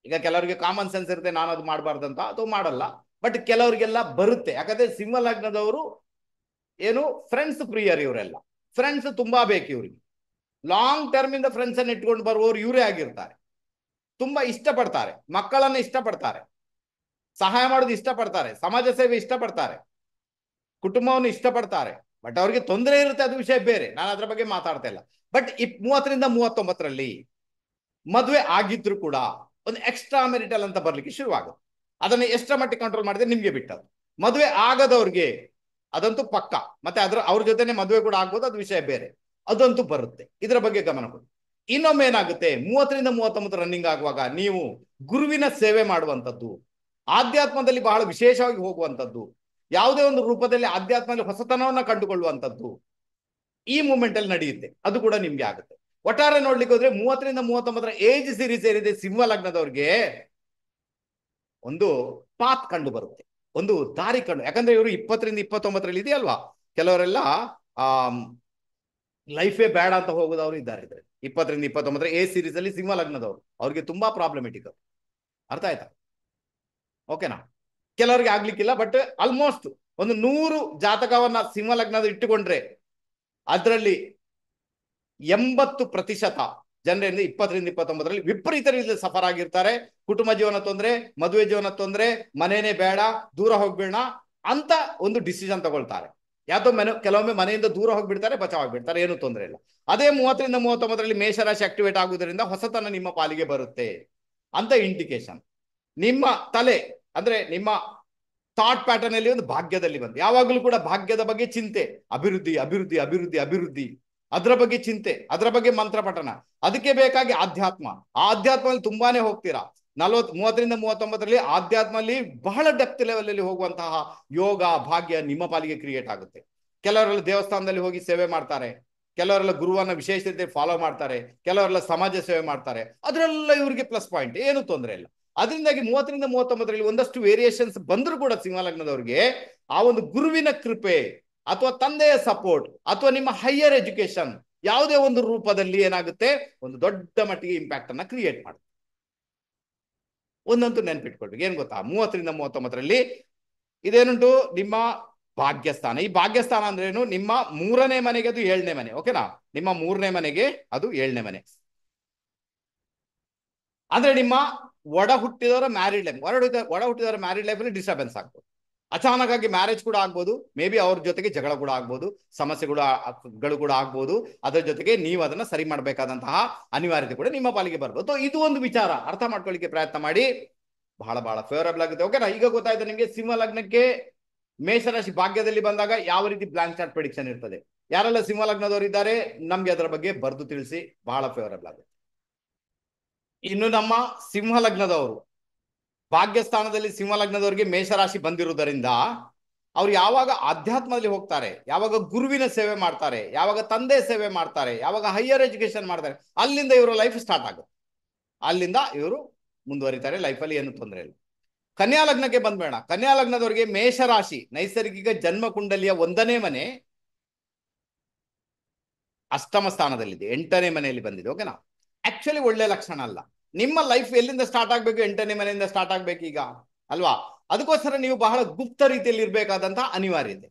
ಈಗ ಕೆಲವರಿಗೆ ಕಾಮನ್ ಸೆನ್ಸ್ ಇರುತ್ತೆ, ನಾನು ಅದು ಮಾಡಬಾರ್ದಂತ, ಅದು ಮಾಡಲ್ಲ. ಬಟ್ ಕೆಲವರಿಗೆಲ್ಲ ಬರುತ್ತೆ. ಯಾಕಂದ್ರೆ ಸಿಂಹ ಲಗ್ನದವರು ಏನು ಫ್ರೆಂಡ್ಸ್ ಪ್ರಿಯರ್, ಇವರೆಲ್ಲ ಫ್ರೆಂಡ್ಸ್ ತುಂಬಾ ಬೇಕು ಇವ್ರಿಗೆ. ಲಾಂಗ್ ಟರ್ಮ್ ಇಂದ ಫ್ರೆಂಡ್ಸ್ ಅನ್ನು ಇಟ್ಕೊಂಡು ಬರುವವರು ಇವರೇ ಆಗಿರ್ತಾರೆ. ತುಂಬಾ ಇಷ್ಟಪಡ್ತಾರೆ, ಮಕ್ಕಳನ್ನ ಇಷ್ಟಪಡ್ತಾರೆ, ಸಹಾಯ ಮಾಡೋದು ಇಷ್ಟಪಡ್ತಾರೆ, ಸಮಾಜ ಸೇವೆ ಇಷ್ಟಪಡ್ತಾರೆ, ಕುಟುಂಬವನ್ನು ಇಷ್ಟಪಡ್ತಾರೆ. ಬಟ್ ಅವ್ರಿಗೆ ತೊಂದರೆ ಇರುತ್ತೆ, ಅದು ವಿಷಯ ಬೇರೆ, ನಾನು ಅದ್ರ ಬಗ್ಗೆ ಮಾತಾಡ್ತಾ ಇಲ್ಲ. ಬಟ್ 30-39 ಮದುವೆ ಆಗಿದ್ರು ಕೂಡ ಒಂದು ಎಕ್ಸ್ಟ್ರಾ ಮೆರಿಟಲ್ ಅಂತ ಬರ್ಲಿಕ್ಕೆ ಶುರುವಾಗುತ್ತೆ. ಅದನ್ನ ಎಷ್ಟರ ಮಟ್ಟಿಗೆ ಕಂಟ್ರೋಲ್ ಮಾಡಿದ್ರೆ ನಿಮ್ಗೆ ಬಿಟ್ಟದ್ದು. ಮದುವೆ ಆಗದವ್ರಿಗೆ ಅದಂತೂ ಪಕ್ಕ, ಮತ್ತೆ ಅವ್ರ ಜೊತೆನೆ ಮದುವೆ ಕೂಡ ಆಗ್ಬೋದು, ಅದು ವಿಷಯ ಬೇರೆ, ಅದಂತೂ ಬರುತ್ತೆ. ಇದರ ಬಗ್ಗೆ ಗಮನ ಕೊಡಿ. ಇನ್ನೊಮ್ಮೆ ಏನಾಗುತ್ತೆ, 30-39 ರನ್ನಿಂಗ್ ಆಗುವಾಗ ನೀವು ಗುರುವಿನ ಸೇವೆ ಮಾಡುವಂಥದ್ದು, ಆಧ್ಯಾತ್ಮದಲ್ಲಿ ಬಹಳ ವಿಶೇಷವಾಗಿ ಹೋಗುವಂಥದ್ದು, ಯಾವುದೇ ಒಂದು ರೂಪದಲ್ಲಿ ಆಧ್ಯಾತ್ಮದಲ್ಲಿ ಹೊಸತನವನ್ನ ಕಂಡುಕೊಳ್ಳುವಂಥದ್ದು ಈ ಮೂಮೆಂಟ್ ಅಲ್ಲಿ ನಡೆಯುತ್ತೆ. ಅದು ಕೂಡ ನಿಮ್ಗೆ ಆಗುತ್ತೆ. ಒಟ್ಟಾರೆ ನೋಡ್ಲಿಕ್ಕೆ ಹೋದ್ರೆ 30-39 ಏಜ್ ಸೀರೀಸ್ ಏನಿದೆ ಸಿಂಹ ಲಗ್ನದವ್ರಿಗೆ ಒಂದು ಪಾತ್ ಕಂಡು ಬರುತ್ತೆ, ಒಂದು ದಾರಿ ಕಂಡು. ಯಾಕಂದ್ರೆ ಇವರು 20-29 ಇದೆಯಲ್ವಾ, ಕೆಲವರೆಲ್ಲ ಲೈಫೇ ಬೇಡ ಅಂತ ಹೋಗೋದವ್ರು ಇದ್ದಾರೆ. 20-29 ಎ ಸೀರೀಸ್ ಅಲ್ಲಿ ಸಿಂಹ ಲಗ್ನದವರು, ಅವ್ರಿಗೆ ತುಂಬಾ ಪ್ರಾಬ್ಲಮೆಟಿಕ್. ಅರ್ಥ ಆಯ್ತಾ? ಓಕೆನಾ? ಕೆಲವರಿಗೆ ಆಗ್ಲಿಕ್ಕಿಲ್ಲ. ಬಟ್ ಆಲ್ಮೋಸ್ಟ್ ಒಂದು 100 ಜಾತಕವನ್ನ ಸಿಂಹ ಲಗ್ನದ ಇಟ್ಟುಕೊಂಡ್ರೆ ಅದರಲ್ಲಿ 80% ಜನರಿಂದ 20-29 ವಿಪರೀತ ರೀತಿಯಲ್ಲಿ ಸಫರ್ ಆಗಿರ್ತಾರೆ. ಕುಟುಂಬ ಜೀವನ ತೊಂದರೆ, ಮದುವೆ ಜೀವನ ತೊಂದರೆ, ಮನೇನೆ ಬೇಡ, ದೂರ ಹೋಗ್ಬೇಡ ಅಂತ ಒಂದು ಡಿಸಿಷನ್ ತಗೊಳ್ತಾರೆ. ಯಾತೋ ಕೆಲವೊಮ್ಮೆ ಮನೆಯಿಂದ ದೂರ ಹೋಗ್ಬಿಡ್ತಾರೆ, ಬಚಾವ್ ಆಗ್ಬಿಡ್ತಾರೆ, ಏನು ತೊಂದರೆ ಇಲ್ಲ. ಅದೇ 30-39 ಮೇಷರಾಶಿ ಆಕ್ಟಿವೇಟ್ ಆಗುವುದರಿಂದ ಹೊಸತನ ನಿಮ್ಮ ಪಾಲಿಗೆ ಬರುತ್ತೆ ಅಂತ ಇಂಡಿಕೇಶನ್. ನಿಮ್ಮ ತಲೆ ಅಂದ್ರೆ ನಿಮ್ಮ ಥಾಟ್ ಪ್ಯಾಟರ್ನ್ ಅಲ್ಲಿ ಒಂದು ಭಾಗ್ಯದಲ್ಲಿ ಬಂದು ಯಾವಾಗಲೂ ಕೂಡ ಭಾಗ್ಯದ ಬಗ್ಗೆ ಚಿಂತೆ, ಅಭಿವೃದ್ಧಿ ಅಭಿವೃದ್ಧಿ ಅಭಿವೃದ್ಧಿ ಅಭಿವೃದ್ಧಿ, ಅದರ ಬಗ್ಗೆ ಚಿಂತೆ, ಅದರ ಬಗ್ಗೆ ಮಂತ್ರ ಪಠಣ, ಅದಕ್ಕೆ ಬೇಕಾಗಿ ಆಧ್ಯಾತ್ಮ. ಆ ಆಧ್ಯಾತ್ಮದಲ್ಲಿ ತುಂಬಾನೇ ಹೋಗ್ತೀರಾ. 30-39 ಆಧ್ಯಾತ್ಮಲ್ಲಿ ಬಹಳ ಡೆಪ್ತ್ ಲೆವೆಲ್ ಅಲ್ಲಿ ಹೋಗುವಂತಹ ಯೋಗ ಭಾಗ್ಯ ನಿಮ್ಮ ಪಾಲಿಗೆ ಕ್ರಿಯೇಟ್ ಆಗುತ್ತೆ. ಕೆಲವರೆಲ್ಲ ದೇವಸ್ಥಾನದಲ್ಲಿ ಹೋಗಿ ಸೇವೆ ಮಾಡ್ತಾರೆ, ಕೆಲವರೆಲ್ಲ ಗುರುವನ್ನ ವಿಶೇಷ ರೀತಿ ಫಾಲೋ ಮಾಡ್ತಾರೆ, ಕೆಲವರೆಲ್ಲ ಸಮಾಜ ಸೇವೆ ಮಾಡ್ತಾರೆ, ಅದರೆಲ್ಲ ಇವರಿಗೆ ಪ್ಲಸ್ ಪಾಯಿಂಟ್, ಏನು ತೊಂದರೆ ಇಲ್ಲ. ಅದರಿಂದಾಗಿ 30ರಿಂದ 39ರಲ್ಲಿ ಒಂದಷ್ಟು ವೇರಿಯೇಷನ್ಸ್ ಬಂದರೂ ಕೂಡ ಸಿಂಹ ಲಗ್ನದವ್ರಿಗೆ ಆ ಒಂದು ಗುರುವಿನ ಕೃಪೆ ಅಥವಾ ತಂದೆಯ ಸಪೋರ್ಟ್ ಅಥವಾ ನಿಮ್ಮ ಹೈಯರ್ ಎಜುಕೇಶನ್ ಯಾವುದೇ ಒಂದು ರೂಪದಲ್ಲಿ ಏನಾಗುತ್ತೆ, ಒಂದು ದೊಡ್ಡ ಮಟ್ಟಿಗೆ ಇಂಪ್ಯಾಕ್ಟ್ ಅನ್ನ ಕ್ರಿಯೇಟ್ ಮಾಡುತ್ತೆ. ಒಂದಂತೂ ನೆನ್ಪಿಟ್ಕೊಳ್ಬೇಕು, ಏನ್ ಗೊತ್ತಾ, 30ರಿಂದ 39ರಲ್ಲಿ ಇದೇನುಂಟು ನಿಮ್ಮ ಭಾಗ್ಯಸ್ಥಾನ. ಈ ಭಾಗ್ಯಸ್ಥಾನ ಅಂದ್ರೇನು, ನಿಮ್ಮ 3ನೇ ಮನೆಗೆ ಅದು 7ನೇ ಮನೆ. ಓಕೆನಾ, ನಿಮ್ಮ 3ನೇ ಮನೆಗೆ ಅದು 7ನೇ ಮನೆ. ಅಂದ್ರೆ ನಿಮ್ಮ ಒಡ ಹುಟ್ಟಿದವರ ಮ್ಯಾರಿಡ್ ಲೈಫ್, ಒಡ ಹುಟ್ಟಿದವರ ಮ್ಯಾರಿಡ್ ಲೈಫ್ ಅಲ್ಲಿ ಡಿಸ್ಟರ್ಬೆನ್ಸ್ ಆಗ್ಬೋದು, ಅಚಾನಕ್ ಆಗಿ ಮ್ಯಾರೇಜ್ ಕೂಡ ಆಗ್ಬೋದು, ಮೇ ಬಿ ಅವ್ರ ಜೊತೆಗೆ ಜಗಳ ಕೂಡ ಆಗ್ಬೋದು, ಸಮಸ್ಯೆಗಳು ಕೂಡ ಆಗ್ಬೋದು. ಅದರ ಜೊತೆಗೆ ನೀವು ಅದನ್ನ ಸರಿ ಮಾಡಬೇಕಾದಂತಹ ಅನಿವಾರ್ಯತೆ ಕೂಡ ನಿಮ್ಮ ಪಾಲಿಗೆ ಬರ್ಬೋದು. ಇದು ಒಂದು ವಿಚಾರ ಅರ್ಥ ಮಾಡ್ಕೊಳ್ಳಿಕ್ಕೆ ಪ್ರಯತ್ನ ಮಾಡಿ, ಬಹಳ ಬಹಳ ಫೇವರಬಲ್ ಆಗುತ್ತೆ. ಓಕೆನಾ, ಈಗ ಗೊತ್ತಾಯ್ತು ನಿಮಗೆ ಸಿಂಹ ಲಗ್ನಕ್ಕೆ ಮೇಷರಾಶಿ ಭಾಗ್ಯದಲ್ಲಿ ಬಂದಾಗ ಯಾವ ರೀತಿ ಬ್ಲಾಂಕ್ ಚಾರ್ಟ್ ಪ್ರೆಡಿಕ್ಷನ್ ಇರ್ತದೆ. ಯಾರೆಲ್ಲ ಸಿಂಹ ಲಗ್ನದವರು ಇದ್ದಾರೆ ನಮ್ಗೆ ಅದರ ಬಗ್ಗೆ ಬರೆದು ತಿಳಿಸಿ, ಬಹಳ ಫೇವರಬಲ್ ಆಗುತ್ತೆ. ಇನ್ನು ನಮ್ಮ ಸಿಂಹ ಲಗ್ನದವರು ಭಾಗ್ಯಸ್ಥಾನದಲ್ಲಿ ಸಿಂಹ ಲಗ್ನದವರಿಗೆ ಮೇಷರಾಶಿ ಬಂದಿರುವುದರಿಂದ ಅವ್ರು ಯಾವಾಗ ಆಧ್ಯಾತ್ಮದಲ್ಲಿ ಹೋಗ್ತಾರೆ, ಯಾವಾಗ ಗುರುವಿನ ಸೇವೆ ಮಾಡ್ತಾರೆ, ಯಾವಾಗ ತಂದೆ ಸೇವೆ ಮಾಡ್ತಾರೆ, ಯಾವಾಗ ಹೈಯರ್ ಎಜುಕೇಶನ್ ಮಾಡ್ತಾರೆ, ಅಲ್ಲಿಂದ ಇವರ ಲೈಫ್ ಸ್ಟಾರ್ಟ್ ಆಗುತ್ತೆ. ಅಲ್ಲಿಂದ ಇವರು ಮುಂದುವರಿತಾರೆ, ಲೈಫಲ್ಲಿ ಏನು ತೊಂದರೆ ಇಲ್ಲ. ಕನ್ಯಾ ಲಗ್ನಕ್ಕೆ ಬಂದ್ಬೇಡ. ಕನ್ಯಾ ಲಗ್ನದವರಿಗೆ ಮೇಷರಾಶಿ ನೈಸರ್ಗಿಕ ಜನ್ಮ ಕುಂಡಲಿಯ 1ನೇ ಮನೆ ಅಷ್ಟಮ ಸ್ಥಾನದಲ್ಲಿದೆ, 8ನೇ ಮನೆಯಲ್ಲಿ ಬಂದಿದೆ. ಓಕೆನಾ, ಆಕ್ಚುಲಿ ಒಳ್ಳೆ ಲಕ್ಷಣ ಅಲ್ಲ. ನಿಮ್ಮ ಲೈಫ್ ಎಲ್ಲಿಂದ ಸ್ಟಾರ್ಟ್ ಆಗ್ಬೇಕು, 8ನೇ ಮನೆಯಿಂದ ಸ್ಟಾರ್ಟ್ ಆಗ್ಬೇಕು ಈಗ ಅಲ್ವಾ. ಅದಕ್ಕೋಸ್ಕರ ನೀವು ಬಹಳ ಗುಪ್ತ ರೀತಿಯಲ್ಲಿ ಇರಬೇಕಾದಂತಹ ಅನಿವಾರ್ಯತೆ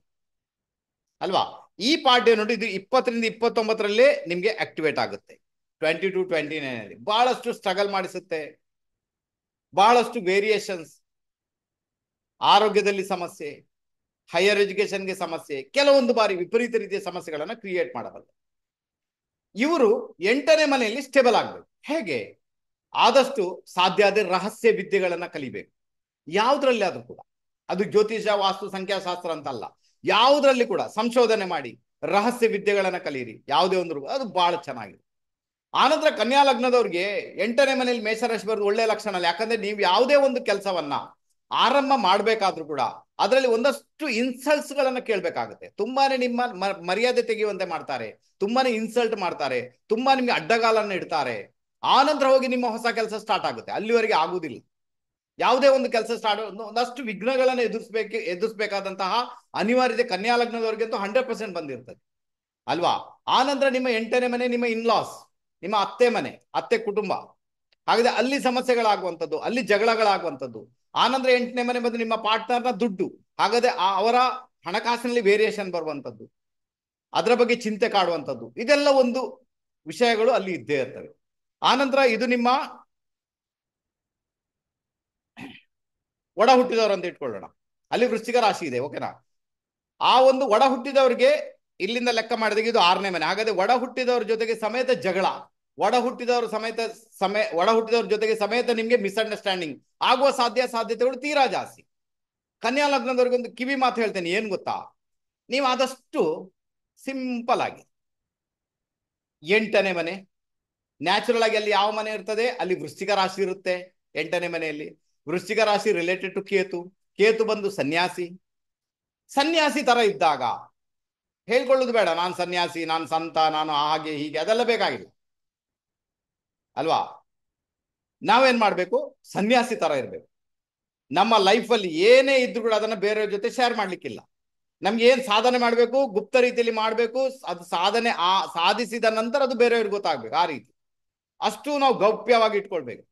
ಅಲ್ವಾ. ಈ ಪಾರ್ಟ್ ಏನು, ಇದು 20ರಿಂದ 29ರಲ್ಲೇ ನಿಮ್ಗೆ ಆಕ್ಟಿವೇಟ್ ಆಗುತ್ತೆ. 20 to 29 ಬಹಳಷ್ಟು ಸ್ಟ್ರಗಲ್ ಮಾಡಿಸುತ್ತೆ, ಬಹಳಷ್ಟು ವೇರಿಯೇಷನ್ಸ್, ಆರೋಗ್ಯದಲ್ಲಿ ಸಮಸ್ಯೆ, ಹೈಯರ್ ಎಜುಕೇಶನ್ಗೆ ಸಮಸ್ಯೆ, ಕೆಲವೊಂದು ಬಾರಿ ವಿಪರೀತ ರೀತಿಯ ಸಮಸ್ಯೆಗಳನ್ನ ಕ್ರಿಯೇಟ್ ಮಾಡಬಲ್ಲ. ಇವರು 8ನೇ ಮನೆಯಲ್ಲಿ ಸ್ಟೇಬಲ್ ಆಗ್ಬೇಕು. ಹೇಗೆ ಆದಷ್ಟು ಸಾಧ್ಯ ಆದ ರಹಸ್ಯ ವಿದ್ಯೆಗಳನ್ನ ಕಲಿಬೇಕು. ಯಾವುದ್ರಲ್ಲಿ ಆದ್ರೂ ಕೂಡ, ಅದು ಜ್ಯೋತಿಷ, ವಾಸ್ತು, ಸಂಖ್ಯಾಶಾಸ್ತ್ರ ಅಂತಲ್ಲ, ಯಾವುದ್ರಲ್ಲಿ ಕೂಡ ಸಂಶೋಧನೆ ಮಾಡಿ ರಹಸ್ಯ ವಿದ್ಯೆಗಳನ್ನ ಕಲೀರಿ. ಯಾವುದೇ ಒಂದು ಅದು ಬಹಳ ಚೆನ್ನಾಗಿದೆ. ಆನಂತರ ಕನ್ಯಾ ಲಗ್ನದವ್ರಿಗೆ 8ನೇ ಮನೆಯಲ್ಲಿ ಮೇಷರಾಶಿ ಬರೋದು ಒಳ್ಳೆ ಲಕ್ಷಣ ಅಲ್ಲ. ಯಾಕಂದ್ರೆ ನೀವು ಯಾವುದೇ ಒಂದು ಕೆಲಸವನ್ನ ಆರಂಭ ಮಾಡ್ಬೇಕಾದ್ರೂ ಕೂಡ ಅದರಲ್ಲಿ ಒಂದಷ್ಟು ಇನ್ಸಲ್ಟ್ಸ್ ಗಳನ್ನ ಕೇಳ್ಬೇಕಾಗುತ್ತೆ. ತುಂಬಾನೇ ನಿಮ್ಮ ಮರ್ಯಾದೆ ತೆಗೆಯುವಂತೆ ಮಾಡ್ತಾರೆ, ತುಂಬಾನೇ ಇನ್ಸಲ್ಟ್ ಮಾಡ್ತಾರೆ, ತುಂಬಾ ನಿಮ್ಗೆ ಅಡ್ಡಗಾಲನ್ನ ಇಡ್ತಾರೆ. ಆನಂತರ ಹೋಗಿ ನಿಮ್ಮ ಹೊಸ ಕೆಲಸ ಸ್ಟಾರ್ಟ್ ಆಗುತ್ತೆ, ಅಲ್ಲಿವರೆಗೆ ಆಗುದಿಲ್ಲ. ಯಾವುದೇ ಒಂದು ಕೆಲಸ ಸ್ಟಾರ್ಟ್ ಒಂದಷ್ಟು ವಿಘ್ನಗಳನ್ನು ಎದುರಿಸಬೇಕಾದಂತಹ ಅನಿವಾರ್ಯತೆ ಕನ್ಯಾ ಲಗ್ನದವರಿಗಂತೂ 100% ಬಂದಿರ್ತದೆ ಅಲ್ವಾ. ಆನಂತರ ನಿಮ್ಮ 8ನೇ ಮನೆ ನಿಮ್ಮ ಇನ್ಲಾಸ್, ನಿಮ್ಮ ಅತ್ತೆ ಮನೆ, ಅತ್ತೆ ಕುಟುಂಬ. ಹಾಗಾದ್ರೆ ಅಲ್ಲಿ ಸಮಸ್ಯೆಗಳಾಗುವಂಥದ್ದು, ಅಲ್ಲಿ ಜಗಳಗಳಾಗುವಂಥದ್ದು. ಆನಂತರ 8ನೇ ಮನೆ ಬಂದು ನಿಮ್ಮ ಪಾರ್ಟ್ನರ್ನ ದುಡ್ಡು, ಹಾಗಾದ್ರೆ ಅವರ ಹಣಕಾಸಿನಲ್ಲಿ ವೇರಿಯೇಷನ್ ಬರುವಂಥದ್ದು, ಅದರ ಬಗ್ಗೆ ಚಿಂತೆ ಕಾಡುವಂಥದ್ದು, ಇದೆಲ್ಲ ಒಂದು ವಿಷಯಗಳು ಅಲ್ಲಿ ಇದ್ದೇ ಇರ್ತವೆ. ಆನಂತರ ಇದು ನಿಮ್ಮ ಒಡ ಹುಟ್ಟಿದವರು ಅಂತ ಇಟ್ಕೊಳ್ಳೋಣ, ಅಲ್ಲಿ ವೃಶ್ಚಿಕ ರಾಶಿ ಇದೆ. ಓಕೆನಾ, ಆ ಒಂದು ಒಡ ಹುಟ್ಟಿದವರಿಗೆ ಇಲ್ಲಿಂದ ಲೆಕ್ಕ ಮಾಡಿದಾಗ ಇದು 6ನೇ ಮನೆ. ಹಾಗಾದ್ರೆ ಒಡ ಹುಟ್ಟಿದವ್ರ ಜೊತೆಗೆ ಸಮೇತ ಜಗಳ, ಒಡ ಹುಟ್ಟಿದವ್ರ ಜೊತೆಗೆ ಸಮೇತ ನಿಮ್ಗೆ ಮಿಸ್ಅಂಡರ್ಸ್ಟ್ಯಾಂಡಿಂಗ್ ಆಗುವ ಸಾಧ್ಯತೆಗಳು ತೀರಾ ಜಾಸ್ತಿ. ಕನ್ಯಾ ಲಗ್ನದವ್ರಿಗೆ ಒಂದು ಕಿವಿ ಮಾತು ಹೇಳ್ತೇನೆ, ಏನ್ ಗೊತ್ತಾ, ನೀವು ಆದಷ್ಟು ಸಿಂಪಲ್ ಆಗಿ 8ನೇ ಮನೆ ನ್ಯಾಚುರಲ್ ಆಗಿ ಅಲ್ಲಿ ಯಾವ ಮನೆ ಇರ್ತದೆ, ಅಲ್ಲಿ ವೃಶ್ಚಿಕ ರಾಶಿ ಇರುತ್ತೆ. 8ನೇ ಮನೆಯಲ್ಲಿ ವೃಶ್ಚಿಕ ರಾಶಿ ರಿಲೇಟೆಡ್ ಟು ಕೇತು. ಕೇತು ಬಂದು ಸನ್ಯಾಸಿ ತರ ಇದ್ದಾಗ ಹೇಳ್ಕೊಳ್ಳೋದು ಬೇಡ, ನಾನು ಸನ್ಯಾಸಿ, ನಾನು ಸಂತ, ನಾನು ಹಾಗೆ ಹೀಗೆ, ಅದೆಲ್ಲ ಬೇಕಾಗಿಲ್ಲ ಅಲ್ವಾ. ನಾವೇನ್ ಮಾಡ್ಬೇಕು, ಸನ್ಯಾಸಿ ತರ ಇರ್ಬೇಕು. ನಮ್ಮ ಲೈಫಲ್ಲಿ ಏನೇ ಇದ್ರು ಕೂಡ ಅದನ್ನ ಬೇರೆಯವ್ರ ಜೊತೆ ಶೇರ್ ಮಾಡ್ಲಿಕ್ಕಿಲ್ಲ. ನಮ್ಗೆ ಏನ್ ಸಾಧನೆ ಮಾಡ್ಬೇಕು, ಗುಪ್ತ ರೀತಿಯಲ್ಲಿ ಮಾಡ್ಬೇಕು. ಅದು ಸಾಧನೆ ಸಾಧಿಸಿದ ನಂತರ ಅದು ಬೇರೆಯವ್ರಿಗೆ ಗೊತ್ತಾಗ್ಬೇಕು. ಆ ರೀತಿ ಅಷ್ಟು ನಾವು ಗೌಪ್ಯವಾಗಿ ಇಟ್ಕೊಳ್ಬೇಕು.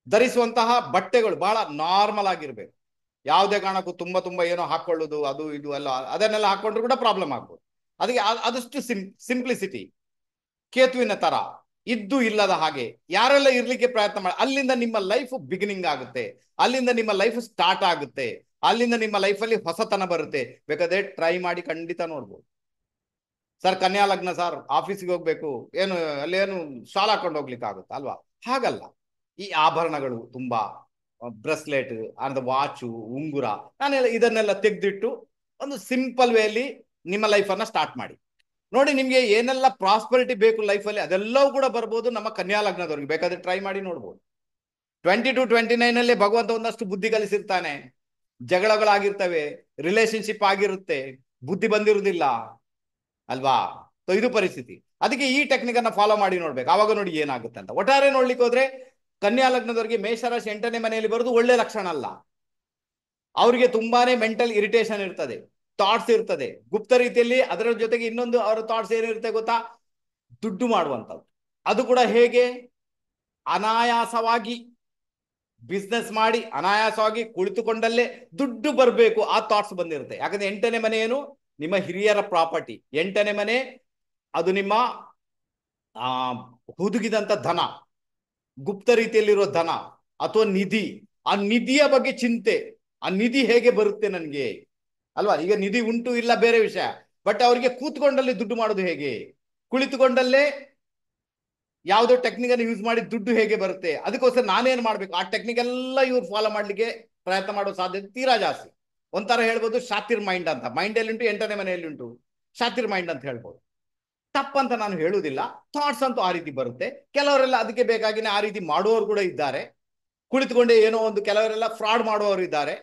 ಧರಿಸುವಂತಹ ಬಟ್ಟೆಗಳು ಬಹಳ ನಾರ್ಮಲ್ ಆಗಿರ್ಬೇಕು. ಯಾವುದೇ ಕಾರಣಕ್ಕೂ ತುಂಬಾ ಏನೋ ಹಾಕೊಳ್ಳೋದು ಅದು ಇದು ಅಲ್ಲ, ಅದನ್ನೆಲ್ಲ ಹಾಕೊಂಡ್ರು ಕೂಡ ಪ್ರಾಬ್ಲಮ್ ಆಗ್ಬೋದು. ಅದಕ್ಕೆ ಆದಷ್ಟು ಸಿಂಪ್ಲಿಸಿಟಿ, ಕೇತುವಿನ ತರ ಇದ್ದು ಇಲ್ಲದ ಹಾಗೆ ಯಾರೆಲ್ಲ ಇರ್ಲಿಕ್ಕೆ ಪ್ರಯತ್ನ ಮಾಡಿ, ಅಲ್ಲಿಂದ ನಿಮ್ಮ ಲೈಫ್ ಬಿಗಿನಿಂಗ್ ಆಗುತ್ತೆ, ಅಲ್ಲಿಂದ ನಿಮ್ಮ ಲೈಫ್ ಸ್ಟಾರ್ಟ್ ಆಗುತ್ತೆ, ಅಲ್ಲಿಂದ ನಿಮ್ಮ ಲೈಫಲ್ಲಿ ಹೊಸತನ ಬರುತ್ತೆ. ಬೇಕಾದ್ರೆ ಟ್ರೈ ಮಾಡಿ ಖಂಡಿತ ನೋಡ್ಬೋದು. ಸರ್ ಕನ್ಯಾ ಲಗ್ನ ಸರ್, ಆಫೀಸಿಗೆ ಹೋಗ್ಬೇಕು, ಏನು ಅಲ್ಲೇನು ಶಾಲ್ ಹಾಕೊಂಡು ಹೋಗ್ಲಿಕ್ಕೆ ಆಗುತ್ತಾ ಅಲ್ವಾ. ಹಾಗಲ್ಲ. ಈ ಆಭರಣಗಳು ತುಂಬಾ, ಬ್ರೆಸ್ಲೆಟ್, ವಾಚು, ಉಂಗುರ, ನಾನೆಲ್ಲ ಇದನ್ನೆಲ್ಲ ತೆಗೆದಿಟ್ಟು ಒಂದು ಸಿಂಪಲ್ ವೇಲಿ ನಿಮ್ಮ ಲೈಫನ್ನ ಸ್ಟಾರ್ಟ್ ಮಾಡಿ ನೋಡಿ. ನಿಮ್ಗೆ ಏನೆಲ್ಲ ಪ್ರಾಸ್ಪರಿಟಿ ಬೇಕು ಲೈಫಲ್ಲಿ ಅದೆಲ್ಲವೂ ಕೂಡ ಬರ್ಬೋದು ನಮ್ಮ ಕನ್ಯಾ ಲಗ್ನದವ್ರಿಗೆ. ಬೇಕಾದ್ರೆ ಟ್ರೈ ಮಾಡಿ ನೋಡ್ಬೋದು. 20 to 29 ಭಗವಂತ ಒಂದಷ್ಟು ಬುದ್ಧಿ ಕಲಿಸಿರ್ತಾನೆ, ಜಗಳಗಳಾಗಿರ್ತವೆ, ರಿಲೇಶನ್ಶಿಪ್ ಆಗಿರುತ್ತೆ, ಬುದ್ಧಿ ಬಂದಿರುವುದಿಲ್ಲ ಅಲ್ವಾ. ಸೊ ಇದು ಪರಿಸ್ಥಿತಿ. ಅದಕ್ಕೆ ಈ ಟೆಕ್ನಿಕ್ ಅನ್ನ ಫಾಲೋ ಮಾಡಿ ನೋಡ್ಬೇಕು, ಆವಾಗ ನೋಡಿ ಏನಾಗುತ್ತೆ ಅಂತ. ಒಟ್ಟಾರೆ ನೋಡ್ಲಿಕ್ಕೆ ಹೋದ್ರೆ ಕನ್ಯಾ ಲಗ್ನದವರಿಗೆ ಮೇಷರಾಶಿ 8ನೇ ಮನೆಯಲ್ಲಿ ಬರೋದು ಒಳ್ಳೆ ಲಕ್ಷಣ ಅಲ್ಲ. ಅವರಿಗೆ ತುಂಬಾನೇ ಮೆಂಟಲ್ ಇರಿಟೇಷನ್ ಇರ್ತದೆ, ಥಾಟ್ಸ್ ಇರ್ತದೆ ಗುಪ್ತ ರೀತಿಯಲ್ಲಿ. ಅದರ ಜೊತೆಗೆ ಇನ್ನೊಂದು ಅವರ ಥಾಟ್ಸ್ ಏನಿರುತ್ತೆ ಗೊತ್ತಾ, ದುಡ್ಡು ಮಾಡುವಂಥದ್ದು. ಅದು ಕೂಡ ಹೇಗೆ, ಅನಾಯಾಸವಾಗಿ ಬಿಸ್ನೆಸ್ ಮಾಡಿ ಅನಾಯಾಸವಾಗಿ ಕುಳಿತುಕೊಂಡಲ್ಲೇ ದುಡ್ಡು ಬರಬೇಕು, ಆ ಥಾಟ್ಸ್ ಬಂದಿರುತ್ತೆ. ಯಾಕಂದ್ರೆ 8ನೇ ಮನೆ ಏನು, ನಿಮ್ಮ ಹಿರಿಯರ ಪ್ರಾಪರ್ಟಿ. 8ನೇ ಮನೆ ಅದು ನಿಮ್ಮ ಹುದುಗಿದಂತ ಧನ, ಗುಪ್ತ ರೀತಿಯಲ್ಲಿರೋ ಧನ ಅಥವಾ ನಿಧಿ. ಆ ನಿಧಿಯ ಬಗ್ಗೆ ಚಿಂತೆ, ಆ ನಿಧಿ ಹೇಗೆ ಬರುತ್ತೆ ನನಗೆ ಅಲ್ವಾ. ಈಗ ನಿಧಿ ಉಂಟು ಇಲ್ಲ ಬೇರೆ ವಿಷಯ, ಬಟ್ ಅವರಿಗೆ ಕೂತ್ಕೊಂಡಲ್ಲಿ ದುಡ್ಡು ಮಾಡೋದು ಹೇಗೆ, ಕುಳಿತುಕೊಂಡಲ್ಲೇ ಯಾವುದೋ ಟೆಕ್ನಿಕ್ ಅನ್ನು ಯೂಸ್ ಮಾಡಿ ದುಡ್ಡು ಹೇಗೆ ಬರುತ್ತೆ, ಅದಕ್ಕೋಸ್ಕರ ನಾನೇನು ಮಾಡ್ಬೇಕು, ಆ ಟೆಕ್ನಿಕ್ ಎಲ್ಲ ಇವ್ರು ಫಾಲೋ ಮಾಡ್ಲಿಕ್ಕೆ ಪ್ರಯತ್ನ ಮಾಡೋ ಸಾಧ್ಯತೆ ತೀರಾ ಜಾಸ್ತಿ. ಒಂಥರ ಹೇಳ್ಬೋದು ಶಾತಿರ್ ಮೈಂಡ್ ಅಂತ. ಮೈಂಡ್ ಎಲ್ಲಿ ಉಂಟು, 8ನೇ ಮನೆಯಲ್ಲಿ ಉಂಟು, ಶಾತಿರ್ ಮೈಂಡ್ ಅಂತ ಹೇಳ್ಬೋದು. ತಪ್ಪಂತ ನಾನು ಹೇಳುವುದಿಲ್ಲ, ಥಾಟ್ಸ್ ಅಂತೂ ಆ ರೀತಿ ಬರುತ್ತೆ. ಕೆಲವರೆಲ್ಲ ಅದಕ್ಕೆ ಬೇಕಾಗಿನೇ ಆ ರೀತಿ ಮಾಡುವವರು ಕೂಡ ಇದ್ದಾರೆ. ಕುಳಿತುಕೊಂಡೆ ಏನೋ ಒಂದು, ಕೆಲವರೆಲ್ಲ ಫ್ರಾಡ್ ಮಾಡುವವರು ಇದ್ದಾರೆ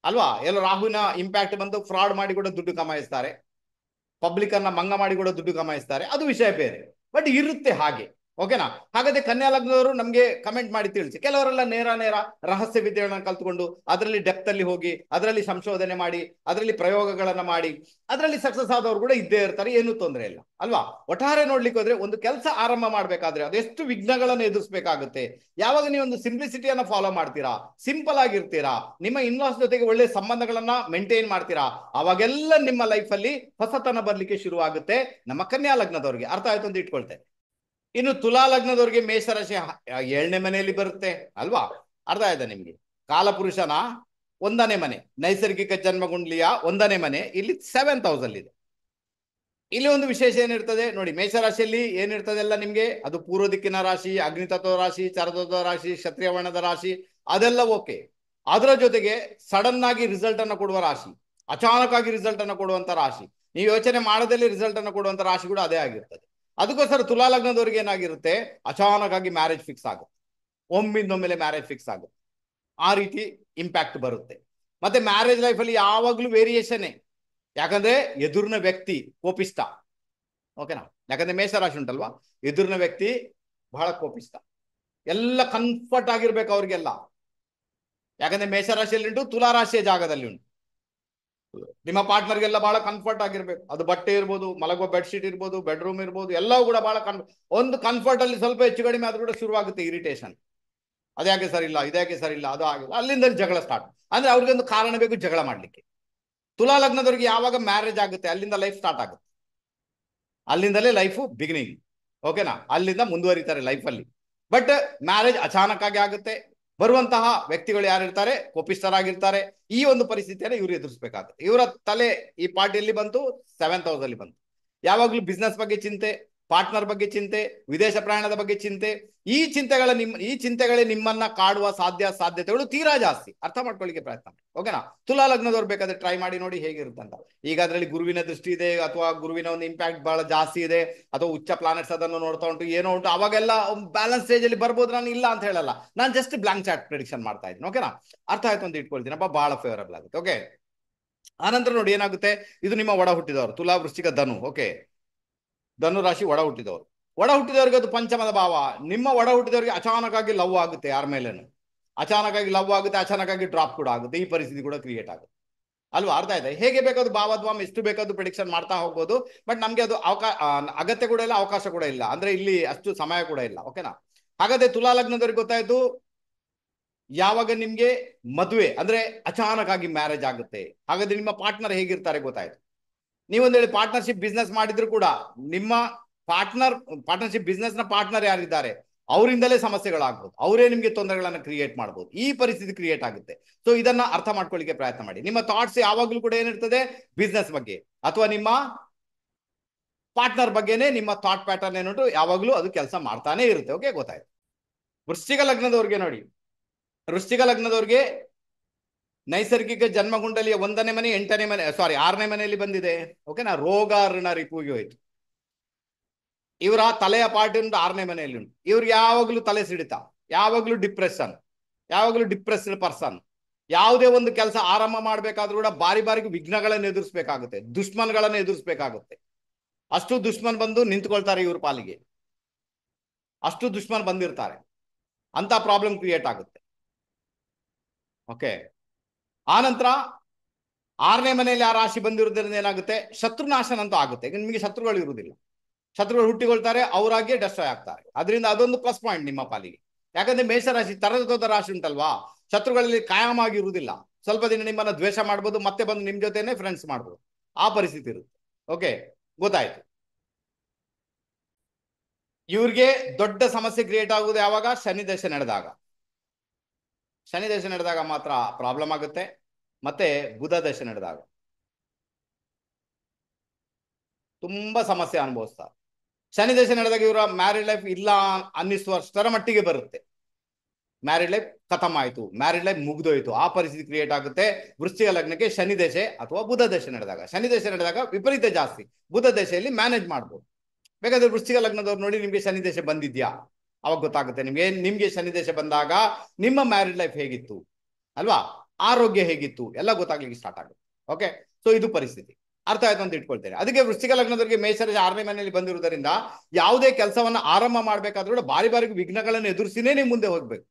ಅಲ್ವಾ. ಎಲ್ಲ ರಾಹುವಿನ ಇಂಪ್ಯಾಕ್ಟ್ ಬಂದು ಫ್ರಾಡ್ ಮಾಡಿ ಕೂಡ ದುಡ್ಡು ಕಮಾಯಿಸ್ತಾರೆ, ಪಬ್ಲಿಕ್ ಅನ್ನ ಮಂಗ ಮಾಡಿ ಕೂಡ ದುಡ್ಡು ಕಮಾಯಿಸ್ತಾರೆ, ಅದು ವಿಷಯ ಬೇರೆ. ಬಟ್ ಇರುತ್ತೆ ಹಾಗೆ, ಓಕೆನಾ. ಹಾಗಾದ್ರೆ ಕನ್ಯಾ ಲಗ್ನದವರು ನಮ್ಗೆ ಕಮೆಂಟ್ ಮಾಡಿ ತಿಳಿಸಿ. ಕೆಲವರೆಲ್ಲ ನೇರ ರಹಸ್ಯ ವಿದ್ಯೆಗಳನ್ನ ಕಲ್ತ್ಕೊಂಡು ಅದರಲ್ಲಿ ಡೆಪ್ತ್ ಅಲ್ಲಿ ಹೋಗಿ ಅದರಲ್ಲಿ ಸಂಶೋಧನೆ ಮಾಡಿ ಅದರಲ್ಲಿ ಪ್ರಯೋಗಗಳನ್ನ ಮಾಡಿ ಅದರಲ್ಲಿ ಸಕ್ಸಸ್ ಆದವರು ಕೂಡ ಇದ್ದೇ ಇರ್ತಾರೆ, ಏನೂ ತೊಂದರೆ ಇಲ್ಲ ಅಲ್ವಾ. ಒಟ್ಟಾರೆ ನೋಡ್ಲಿಕ್ಕೆ ಹೋದ್ರೆ ಒಂದು ಕೆಲಸ ಆರಂಭ ಮಾಡ್ಬೇಕಾದ್ರೆ ಅದೆಷ್ಟು ವಿಘ್ನಗಳನ್ನು ಎದುರಿಸಬೇಕಾಗುತ್ತೆ. ಯಾವಾಗ ನೀವು ಒಂದು ಸಿಂಪ್ಲಿಸಿಟಿಯನ್ನ ಫಾಲೋ ಮಾಡ್ತೀರಾ, ಸಿಂಪಲ್ ಆಗಿರ್ತೀರಾ, ನಿಮ್ಮ ಇನ್ಲಾಸ್ ಜೊತೆಗೆ ಒಳ್ಳೆ ಸಂಬಂಧಗಳನ್ನ ಮೇಂಟೈನ್ ಮಾಡ್ತೀರಾ, ಅವಾಗೆಲ್ಲ ನಿಮ್ಮ ಲೈಫ್ ಅಲ್ಲಿ ಹೊಸತನ ಬರ್ಲಿಕ್ಕೆ ಶುರು ಆಗುತ್ತೆ. ನಮ್ಮ ಕನ್ಯಾ ಲಗ್ನದವ್ರಿಗೆ ಅರ್ಥ ಆಯ್ತು ಅಂತ ಇಟ್ಕೊಳ್ತೇನೆ. ಇನ್ನು ತುಲಾ ಲಗ್ನದವರಿಗೆ ಮೇಷರಾಶಿ 7ನೇ ಮನೆಯಲ್ಲಿ ಬರುತ್ತೆ ಅಲ್ವಾ. ಅರ್ಥ ಆಯ್ತಾ ನಿಮ್ಗೆ. ಕಾಲಪುರುಷನ 1ನೇ ಮನೆ, ನೈಸರ್ಗಿಕ ಜನ್ಮಗುಂಡ್ಲಿಯ 1ನೇ ಮನೆ ಇಲ್ಲಿ 7th ಹೌಸ್ ಅಲ್ಲಿ ಇದೆ. ಇಲ್ಲಿ ಒಂದು ವಿಶೇಷ ಏನಿರ್ತದೆ ನೋಡಿ, ಮೇಷರಾಶಿಯಲ್ಲಿ ಏನಿರ್ತದೆ ಎಲ್ಲ ನಿಮ್ಗೆ, ಅದು ಪೂರ್ವ ದಿಕ್ಕಿನ ರಾಶಿ, ಅಗ್ನಿತತ್ವ ರಾಶಿ, ಚರತತ್ವ ರಾಶಿ, ಕ್ಷತ್ರಿಯ ವರ್ಣದ ರಾಶಿ, ಅದೆಲ್ಲ ಓಕೆ. ಅದರ ಜೊತೆಗೆ ಸಡನ್ ಆಗಿ ರಿಸಲ್ಟ್ ಅನ್ನು ಕೊಡುವ ರಾಶಿ, ಅಚಾನಕ್ ಆಗಿ ರಿಸಲ್ಟ್ ಅನ್ನು ಕೊಡುವಂತ ರಾಶಿ, ನೀವು ಯೋಚನೆ ಮಾಡದಲ್ಲಿ ರಿಸಲ್ಟ್ ಅನ್ನು ಕೊಡುವಂತ ರಾಶಿ ಕೂಡ ಅದೇ ಆಗಿರ್ತದೆ. ಅದಕ್ಕೋಸ್ಕರ ತುಲಾ ಲಗ್ನದವ್ರಿಗೆ ಏನಾಗಿರುತ್ತೆ, ಅಚಾನಕ್ ಆಗಿ ಮ್ಯಾರೇಜ್ ಫಿಕ್ಸ್ ಆಗುತ್ತೆ, ಒಮ್ಮಿಂದೊಮ್ಮೆಲೆ ಮ್ಯಾರೇಜ್ ಫಿಕ್ಸ್ ಆಗುತ್ತೆ, ಆ ರೀತಿ ಇಂಪ್ಯಾಕ್ಟ್ ಬರುತ್ತೆ. ಮತ್ತೆ ಮ್ಯಾರೇಜ್ ಲೈಫಲ್ಲಿ ಯಾವಾಗ್ಲೂ ವೇರಿಯೇಷನ್. ಯಾಕಂದ್ರೆ ಎದುರಿನ ವ್ಯಕ್ತಿ ಕೋಪಿಷ್ಟ, ಓಕೆನಾ. ಯಾಕಂದ್ರೆ ಮೇಷರಾಶಿ ಉಂಟಲ್ವಾ, ಎದುರಿನ ವ್ಯಕ್ತಿ ಬಹಳ ಕೋಪಿಷ್ಟ, ಎಲ್ಲ ಕಂಫರ್ಟ್ ಆಗಿರ್ಬೇಕು ಅವ್ರಿಗೆಲ್ಲ. ಯಾಕಂದ್ರೆ ಮೇಷರಾಶಿಯಲ್ಲಿ ಉಂಟು, ತುಲಾ ರಾಶಿಯ ಜಾಗದಲ್ಲಿ ಉಂಟು. ನಿಮ್ಮ ಪಾರ್ಟ್ನರ್ಗೆಲ್ಲ ಬಹಳ ಕಂಫರ್ಟ್ ಆಗಿರ್ಬೇಕು. ಅದು ಬಟ್ಟೆ ಇರ್ಬೋದು, ಮಲಗುವ ಬೆಡ್ಶೀಟ್ ಇರ್ಬೋದು, ಬೆಡ್ರೂಮ್ ಇರ್ಬೋದು, ಎಲ್ಲವೂ ಕೂಡ ಬಹಳ ಒಂದು ಕಂಫರ್ಟ್ ಅಲ್ಲಿ ಸ್ವಲ್ಪ ಹೆಚ್ಚು ಕಡಿಮೆ ಆದ್ರೂ ಕೂಡ ಶುರುವಾಗುತ್ತೆ ಇರಿಟೇಷನ್. ಅದ್ಯಾಕೆ ಸರಿ ಇಲ್ಲ, ಇದ್ಯಾಕೆ ಸರಿ ಇಲ್ಲ, ಅದು ಆಗಿಲ್ಲ, ಅಲ್ಲಿಂದ ಜಗಳ ಸ್ಟಾರ್ಟ್. ಅಂದ್ರೆ ಅವ್ರಿಗೆ ಒಂದು ಕಾರಣ ಬೇಕು ಜಗಳ ಮಾಡ್ಲಿಕ್ಕೆ. ತುಲಾ ಲಗ್ನದವ್ರಿಗೆ ಯಾವಾಗ ಮ್ಯಾರೇಜ್ ಆಗುತ್ತೆ ಅಲ್ಲಿಂದ ಲೈಫ್ ಸ್ಟಾರ್ಟ್ ಆಗುತ್ತೆ, ಅಲ್ಲಿಂದಲೇ ಲೈಫ್ ಬಿಗಿನಿಂಗ್, ಓಕೆನಾ. ಅಲ್ಲಿಂದ ಮುಂದುವರಿತಾರೆ ಲೈಫಲ್ಲಿ. ಬಟ್ ಮ್ಯಾರೇಜ್ ಅಚಾನಕ್ ಆಗಿ ಆಗುತ್ತೆ. ಬರುವಂತಹ ವ್ಯಕ್ತಿಗಳು ಯಾರಿರ್ತಾರೆ, ಕೋಪಿಷ್ಟರಾಗಿರ್ತಾರೆ. ಈ ಒಂದು ಪರಿಸ್ಥಿತಿಯನ್ನು ಇವರು ಎದುರಿಸಬೇಕಾಗುತ್ತೆ. ಇವರ ತಲೆ ಈ ಪಾರ್ಟಿಯಲ್ಲಿ ಬಂತು, 7th ಹೌಸ್ ಅಲ್ಲಿ ಬಂತು. ಯಾವಾಗ್ಲೂ ಬಿಸ್ನೆಸ್ ಬಗ್ಗೆ ಚಿಂತೆ, ಪಾರ್ಟ್ನರ್ ಬಗ್ಗೆ ಚಿಂತೆ, ವಿದೇಶ ಪ್ರಯಾಣದ ಬಗ್ಗೆ ಚಿಂತೆ, ಈ ಚಿಂತೆಗಳೇ ನಿಮ್ಮನ್ನ ಕಾಡುವ ಸಾಧ್ಯತೆಗಳು ತೀರಾ ಜಾಸ್ತಿ. ಅರ್ಥ ಮಾಡ್ಕೊಳ್ಳಿಕ್ಕೆ ಪ್ರಯತ್ನ ಮಾಡಿ, ಓಕೆನಾ. ತುಲಾ ಲಗ್ನದವ್ರು ಬೇಕಾದ್ರೆ ಟ್ರೈ ಮಾಡಿ ನೋಡಿ ಹೇಗಿರುತ್ತಂತ. ಈಗ ಅದರಲ್ಲಿ ಗುರುವಿನ ದೃಷ್ಟಿ ಇದೆ, ಅಥವಾ ಗುರುವಿನ ಒಂದು ಇಂಪ್ಯಾಕ್ಟ್ ಬಹಳ ಜಾಸ್ತಿ ಇದೆ, ಅಥವಾ ಉಚ್ಚ ಪ್ಲಾನೆಟ್ಸ್ ಅದನ್ನು ನೋಡ್ತಾ ಉಂಟು, ಏನೋ ಉಂಟು, ಅವಾಗೆಲ್ಲ ಬ್ಯಾಲೆನ್ಸ್ ಸ್ಟೇಜ್ ಅಲ್ಲಿ ಬರ್ಬೋದು. ನಾನು ಇಲ್ಲ ಅಂತ ಹೇಳಲ್ಲ, ನಾನು ಜಸ್ಟ್ ಬ್ಲಾಂಕ್ ಚಾರ್ಟ್ ಪ್ರಿಡಿಕ್ಷನ್ ಮಾಡ್ತಾ ಇದ್ದೀನಿ, ಓಕೆನಾ. ಅರ್ಥ ಆಯ್ತು ಅಂತ ಇಟ್ಕೊಳ್ತೀನಿ, ಬಹಳ ಫೇವರಬಲ್ ಆಗುತ್ತೆ. ಓಕೆ, ಆನಂತರ ನೋಡಿ ಏನಾಗುತ್ತೆ, ಇದು ನಿಮ್ಮ ಒಡ ಹುಟ್ಟಿದವರು ತುಲಾ, ವೃಶ್ಚಿಕ, ಧನು. ಓಕೆ, ಧನು ರಾಶಿ ಒಡ ಹುಟ್ಟಿದವರಿಗೆ ಅದು ಪಂಚಮದ ಭಾವ. ನಿಮ್ಮ ಒಡ ಹುಟ್ಟಿದವರಿಗೆ ಅಚಾನಕ್ ಆಗಿ ಲವ್ ಆಗುತ್ತೆ, ಯಾರ ಮೇಲೇನು ಅಚಾನಕ್ ಆಗಿ ಲವ್ ಆಗುತ್ತೆ, ಅಚಾನಕ್ ಆಗಿ ಡ್ರಾಪ್ ಕೂಡ ಆಗುತ್ತೆ. ಈ ಪರಿಸ್ಥಿತಿ ಕೂಡ ಕ್ರಿಯೇಟ್ ಆಗುತ್ತೆ ಅಲ್ವಾ. ಅರ್ಥ ಆಯ್ತಾ. ಹೇಗೆ ಬೇಕಾದ್ರು ಭಾವದ್ವಾಮ್ ಎಷ್ಟು ಬೇಕಾದ್ರೂ ಪ್ರಿಡಿಕ್ಷನ್ ಮಾಡ್ತಾ ಹೋಗ್ಬೋದು, ಬಟ್ ನಮ್ಗೆ ಅದು ಅಗತ್ಯ ಕೂಡ ಇಲ್ಲ, ಅವಕಾಶ ಕೂಡ ಇಲ್ಲ, ಅಂದ್ರೆ ಇಲ್ಲಿ ಅಷ್ಟು ಸಮಯ ಕೂಡ ಇಲ್ಲ, ಓಕೆನಾ. ಹಾಗಾದ್ರೆ ತುಲಾ ಲಗ್ನದವ್ರಿಗೆ ಗೊತ್ತಾಯ್ತು, ಯಾವಾಗ ನಿಮ್ಗೆ ಮದುವೆ ಅಂದ್ರೆ ಅಚಾನಕ್ ಆಗಿ ಮ್ಯಾರೇಜ್ ಆಗುತ್ತೆ. ಹಾಗಾದ್ರೆ ನಿಮ್ಮ ಪಾರ್ಟ್ನರ್ ಹೇಗಿರ್ತಾರೆ ಗೊತ್ತಾಯ್ತು. ನೀವೊಂದು ಹೇಳಿ ಪಾರ್ಟ್ನರ್ಶಿಪ್ ಬಿಸ್ನೆಸ್ ಮಾಡಿದ್ರು ಕೂಡ ನಿಮ್ಮ ಪಾರ್ಟ್ನರ್ಶಿಪ್ ಬಿಸ್ನೆಸ್ ನ ಪಾರ್ಟ್ನರ್ ಯಾರಿದ್ದಾರೆ ಅವರಿಂದಲೇ ಸಮಸ್ಯೆಗಳಾಗ್ಬೋದು, ಅವರೇ ನಿಮ್ಗೆ ತೊಂದರೆಗಳನ್ನ ಕ್ರಿಯೇಟ್ ಮಾಡ್ಬೋದು. ಈ ಪರಿಸ್ಥಿತಿ ಕ್ರಿಯೇಟ್ ಆಗುತ್ತೆ. ಸೊ ಇದನ್ನ ಅರ್ಥ ಮಾಡ್ಕೊಳ್ಳಿಕ್ಕೆ ಪ್ರಯತ್ನ ಮಾಡಿ. ನಿಮ್ಮ ಥಾಟ್ಸ್ ಯಾವಾಗ್ಲೂ ಕೂಡ ಏನಿರ್ತದೆ, ಬಿಸ್ನೆಸ್ ಬಗ್ಗೆ ಅಥವಾ ನಿಮ್ಮ ಪಾರ್ಟ್ನರ್ ಬಗ್ಗೆನೇ ನಿಮ್ಮ ಥಾಟ್ ಪ್ಯಾಟರ್ನ್ ಏನುಂಟು, ಯಾವಾಗ್ಲೂ ಅದು ಕೆಲಸ ಮಾಡ್ತಾನೆ ಇರುತ್ತೆ. ಓಕೆ, ಗೊತ್ತಾಯ್ತು. ವೃಶ್ಚಿಕ ಲಗ್ನದವ್ರಿಗೆ ನೋಡಿ, ವೃಶ್ಚಿಕ ಲಗ್ನದವ್ರಿಗೆ ನೈಸರ್ಗಿಕ ಜನ್ಮಗುಂಡಲಿಯ 1ನೇ ಮನೆ 8ನೇ ಮನೆ 6ನೇ ಮನೆಯಲ್ಲಿ ಬಂದಿದೆ, ಓಕೆನಾ. ರೋಗ ಋಣ ರಿಪುಗೆ ಹೋಯ್ತು. ಇವರ ತಲೆಯ ಪಾರ್ಟಿ ಉಂಟು 6ನೇ ಮನೆಯಲ್ಲಿ ಉಂಟು. ಇವ್ರಿಗೆ ಯಾವಾಗ್ಲೂ ತಲೆ ಸಿಡಿತ, ಯಾವಾಗ್ಲೂ ಡಿಪ್ರೆಷನ್, ಯಾವಾಗ್ಲೂ ಡಿಪ್ರೆಸ್ಡ್ ಪರ್ಸನ್. ಯಾವುದೇ ಒಂದು ಕೆಲಸ ಆರಂಭ ಮಾಡ್ಬೇಕಾದ್ರೂ ಕೂಡ ಬಾರಿ ವಿಘ್ನಗಳನ್ನು ಎದುರಿಸಬೇಕಾಗುತ್ತೆ, ದುಶ್ಮನ್ಗಳನ್ನು ಎದುರಿಸಬೇಕಾಗುತ್ತೆ. ಅಷ್ಟು ದುಶ್ಮನ್ ಬಂದು ನಿಂತ್ಕೊಳ್ತಾರೆ ಇವ್ರ ಪಾಲಿಗೆ, ಅಷ್ಟು ದುಶ್ಮನ್ ಬಂದಿರ್ತಾರೆ, ಅಂತ ಪ್ರಾಬ್ಲಮ್ ಕ್ರಿಯೇಟ್ ಆಗುತ್ತೆ. ಓಕೆ, ಆನಂತರ 6ನೇ ಮನೆಯಲ್ಲಿ ಆ ರಾಶಿ ಬಂದಿರೋದ್ರಿಂದ ಏನಾಗುತ್ತೆ, ಶತ್ರುನಾಶನ ಅಂತೂ ಆಗುತ್ತೆ. ಈಗ ನಿಮಗೆ ಶತ್ರುಗಳು ಇರುವುದಿಲ್ಲ, ಶತ್ರುಗಳು ಹುಟ್ಟಿಕೊಳ್ತಾರೆ, ಅವರಾಗಿಯೇ ಡೆಸ್ಟ್ರಾಯ್ ಆಗ್ತಾರೆ. ಅದರಿಂದ ಅದೊಂದು ಪ್ಲಸ್ ಪಾಯಿಂಟ್ ನಿಮ್ಮ ಪಾಲಿಗೆ. ಯಾಕಂದ್ರೆ ಮೇಷರಾಶಿ ತರದ ರಾಶಿ ಉಂಟಲ್ವಾ, ಶತ್ರುಗಳಲ್ಲಿ ಕಾಯಂ ಆಗಿರುವುದಿಲ್ಲ. ಸ್ವಲ್ಪ ದಿನ ನಿಮ್ಮನ್ನ ದ್ವೇಷ ಮಾಡ್ಬೋದು, ಮತ್ತೆ ಬಂದು ನಿಮ್ ಜೊತೆನೆ ಫ್ರೆಂಡ್ಸ್ ಮಾಡ್ಬೋದು, ಆ ಪರಿಸ್ಥಿತಿ ಇರುತ್ತೆ. ಓಕೆ, ಗೊತ್ತಾಯ್ತು. ಇವ್ರಿಗೆ ದೊಡ್ಡ ಸಮಸ್ಯೆ ಕ್ರಿಯೇಟ್ ಆಗುವುದು ಯಾವಾಗ, ಶನಿ ದಶೆ ನಡೆದಾಗ. ಶನಿ ದಶೆ ನಡೆದಾಗ ಮಾತ್ರ ಪ್ರಾಬ್ಲಮ್ ಆಗುತ್ತೆ. ಮತ್ತೆ ಬುಧ ದಶೆ ನಡೆದಾಗ ತುಂಬಾ ಸಮಸ್ಯೆ ಅನುಭವಿಸ್ತಾರೆ. ಶನಿ ದಶೆ ನಡೆದಾಗ ಇವರ ಮ್ಯಾರಿಡ್ ಲೈಫ್ ಇಲ್ಲ ಅನ್ನಿಸುವಷ್ಟರ ಮಟ್ಟಿಗೆ ಬರುತ್ತೆ. ಮ್ಯಾರಿಡ್ ಲೈಫ್ ಖತಮ್ ಆಯ್ತು, ಮ್ಯಾರಿಡ್ ಲೈಫ್ ಮುಗ್ದೋಯ್ತು, ಆ ಪರಿಸ್ಥಿತಿ ಕ್ರಿಯೇಟ್ ಆಗುತ್ತೆ ವೃಶ್ಚಿಕ ಲಗ್ನಕ್ಕೆ ಶನಿ ದಶೆ ಅಥವಾ ಬುಧ ದಶೆ ನಡೆದಾಗ. ಶನಿ ದಶೆ ನಡೆದಾಗ ವಿಪರೀತ ಜಾಸ್ತಿ, ಬುಧ ದಶೆಯಲ್ಲಿ ಮ್ಯಾನೇಜ್ ಮಾಡ್ಬೋದು. ಬೇಕಾದ್ರೆ ವೃಶ್ಚಿಕ ಲಗ್ನದವ್ರು ನೋಡಿ, ನಿಮ್ಗೆ ಶನಿ ದಶೆ ಬಂದಿದ್ಯಾ, ಅವಾಗ ಗೊತ್ತಾಗುತ್ತೆ ನಿಮ್ಗೆ ಶನಿ ದಶೆ ಬಂದಾಗ ನಿಮ್ಮ ಮ್ಯಾರಿಡ್ ಲೈಫ್ ಹೇಗಿತ್ತು ಅಲ್ವಾ, ಆರೋಗ್ಯ ಹೇಗಿತ್ತು ಎಲ್ಲ ಗೊತ್ತಾಗ್ಲಿಕ್ಕೆ ಸ್ಟಾರ್ಟ್ ಆಗುತ್ತೆ. ಓಕೆ, ಸೊ ಇದು ಪರಿಸ್ಥಿತಿ ಅರ್ಥ ಆಯ್ತು ಅಂತ ಇಟ್ಕೊಳ್ತೇನೆ. ಅದಕ್ಕೆ ವೃಶ್ಚಿಕ ಲಗ್ನದವರಿಗೆ ಮೇಷರಾಶಿ 6ನೇ ಮನೆಯಲ್ಲಿ ಬಂದಿರುವುದರಿಂದ ಯಾವುದೇ ಕೆಲಸವನ್ನ ಆರಂಭ ಮಾಡ್ಬೇಕಾದ್ರೂ ಕೂಡ ಬಾರಿ ಬಾರಿ ವಿಘ್ನಗಳನ್ನು ಎದುರಿಸಿನೇ ನೀವು ಮುಂದೆ ಹೋಗ್ಬೇಕು.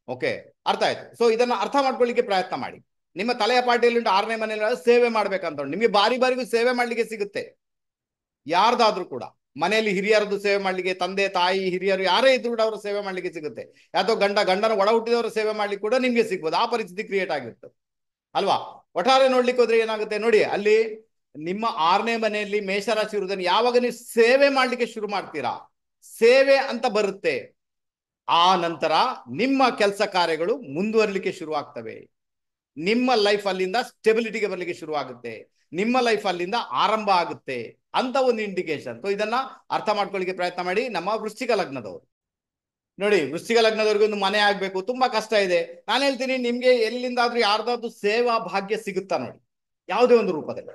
ಓಕೆ, ಅರ್ಥ ಆಯ್ತು. ಸೊ ಇದನ್ನ ಅರ್ಥ ಮಾಡ್ಕೊಳ್ಳಿಕ್ಕೆ ಪ್ರಯತ್ನ ಮಾಡಿ. ನಿಮ್ಮ ತಲೆಯ ಪಾರ್ಟಿಯಲ್ಲಿ ಉಂಟು 6ನೇ ಮನೆಯಲ್ಲಿ ಸೇವೆ ಮಾಡ್ಬೇಕಂತ ನಿಮ್ಗೆ ಬಾರಿ ಬಾರಿಗೂ ಸೇವೆ ಮಾಡ್ಲಿಕ್ಕೆ ಸಿಗುತ್ತೆ. ಯಾರ್ದಾದ್ರೂ ಕೂಡ ಮನೆಯಲ್ಲಿ ಹಿರಿಯರದ್ದು ಸೇವೆ ಮಾಡ್ಲಿಕ್ಕೆ, ತಂದೆ ತಾಯಿ ಹಿರಿಯರು ಯಾರೇ ಇದ್ರು ಕೂಡ ಅವರ ಸೇವೆ ಮಾಡ್ಲಿಕ್ಕೆ ಸಿಗುತ್ತೆ. ಅಥವಾ ಗಂಡನ ಒಡ ಹುಟ್ಟಿದವರ ಸೇವೆ ಮಾಡ್ಲಿಕ್ಕೆ ಕೂಡ ನಿಮ್ಗೆ ಸಿಗ್ಬೋದು. ಆ ಪರಿಸ್ಥಿತಿ ಕ್ರಿಯೇಟ್ ಆಗಿರುತ್ತೆ ಅಲ್ವಾ. ಒಟ್ಟಾರೆ ನೋಡ್ಲಿಕ್ಕೆ ಹೋದ್ರೆ ಏನಾಗುತ್ತೆ ನೋಡಿ, ಅಲ್ಲಿ ನಿಮ್ಮ 6ನೇ ಮನೆಯಲ್ಲಿ ಮೇಷರಾಶಿ ಇರುವುದನ್ನು ಯಾವಾಗ ನೀವು ಸೇವೆ ಮಾಡ್ಲಿಕ್ಕೆ ಶುರು ಮಾಡ್ತೀರಾ, ಸೇವೆ ಅಂತ ಬರುತ್ತೆ, ಆ ನಂತರ ನಿಮ್ಮ ಕೆಲಸ ಕಾರ್ಯಗಳು ಮುಂದುವರಲಿಕ್ಕೆ ಶುರು ಆಗ್ತವೆ. ನಿಮ್ಮ ಲೈಫ್ ಅಲ್ಲಿಂದ ಸ್ಟೆಬಿಲಿಟಿಗೆ ಬರಲಿಕ್ಕೆ ಶುರು ಆಗುತ್ತೆ, ನಿಮ್ಮ ಲೈಫ್ ಅಲ್ಲಿಂದ ಆರಂಭ ಆಗುತ್ತೆ ಅಂತ ಒಂದು ಇಂಡಿಕೇಶನ್. ಸೊ ಇದನ್ನ ಅರ್ಥ ಮಾಡ್ಕೊಳ್ಳಿಕ್ಕೆ ಪ್ರಯತ್ನ ಮಾಡಿ. ನಮ್ಮ ವೃಶ್ಚಿಕ ಲಗ್ನದವರು ನೋಡಿ, ವೃಶ್ಚಿಕ ಲಗ್ನದವ್ರಿಗೆ ಒಂದು ಮನೆ ಆಗ್ಬೇಕು, ತುಂಬಾ ಕಷ್ಟ ಇದೆ. ನಾನು ಹೇಳ್ತೀನಿ, ನಿಮ್ಗೆ ಎಲ್ಲಿಂದಾದ್ರೂ ಯಾರ್ದಾದ್ರೂ ಸೇವಾ ಭಾಗ್ಯ ಸಿಗುತ್ತಾ ನೋಡಿ, ಯಾವುದೇ ಒಂದು ರೂಪದಲ್ಲಿ,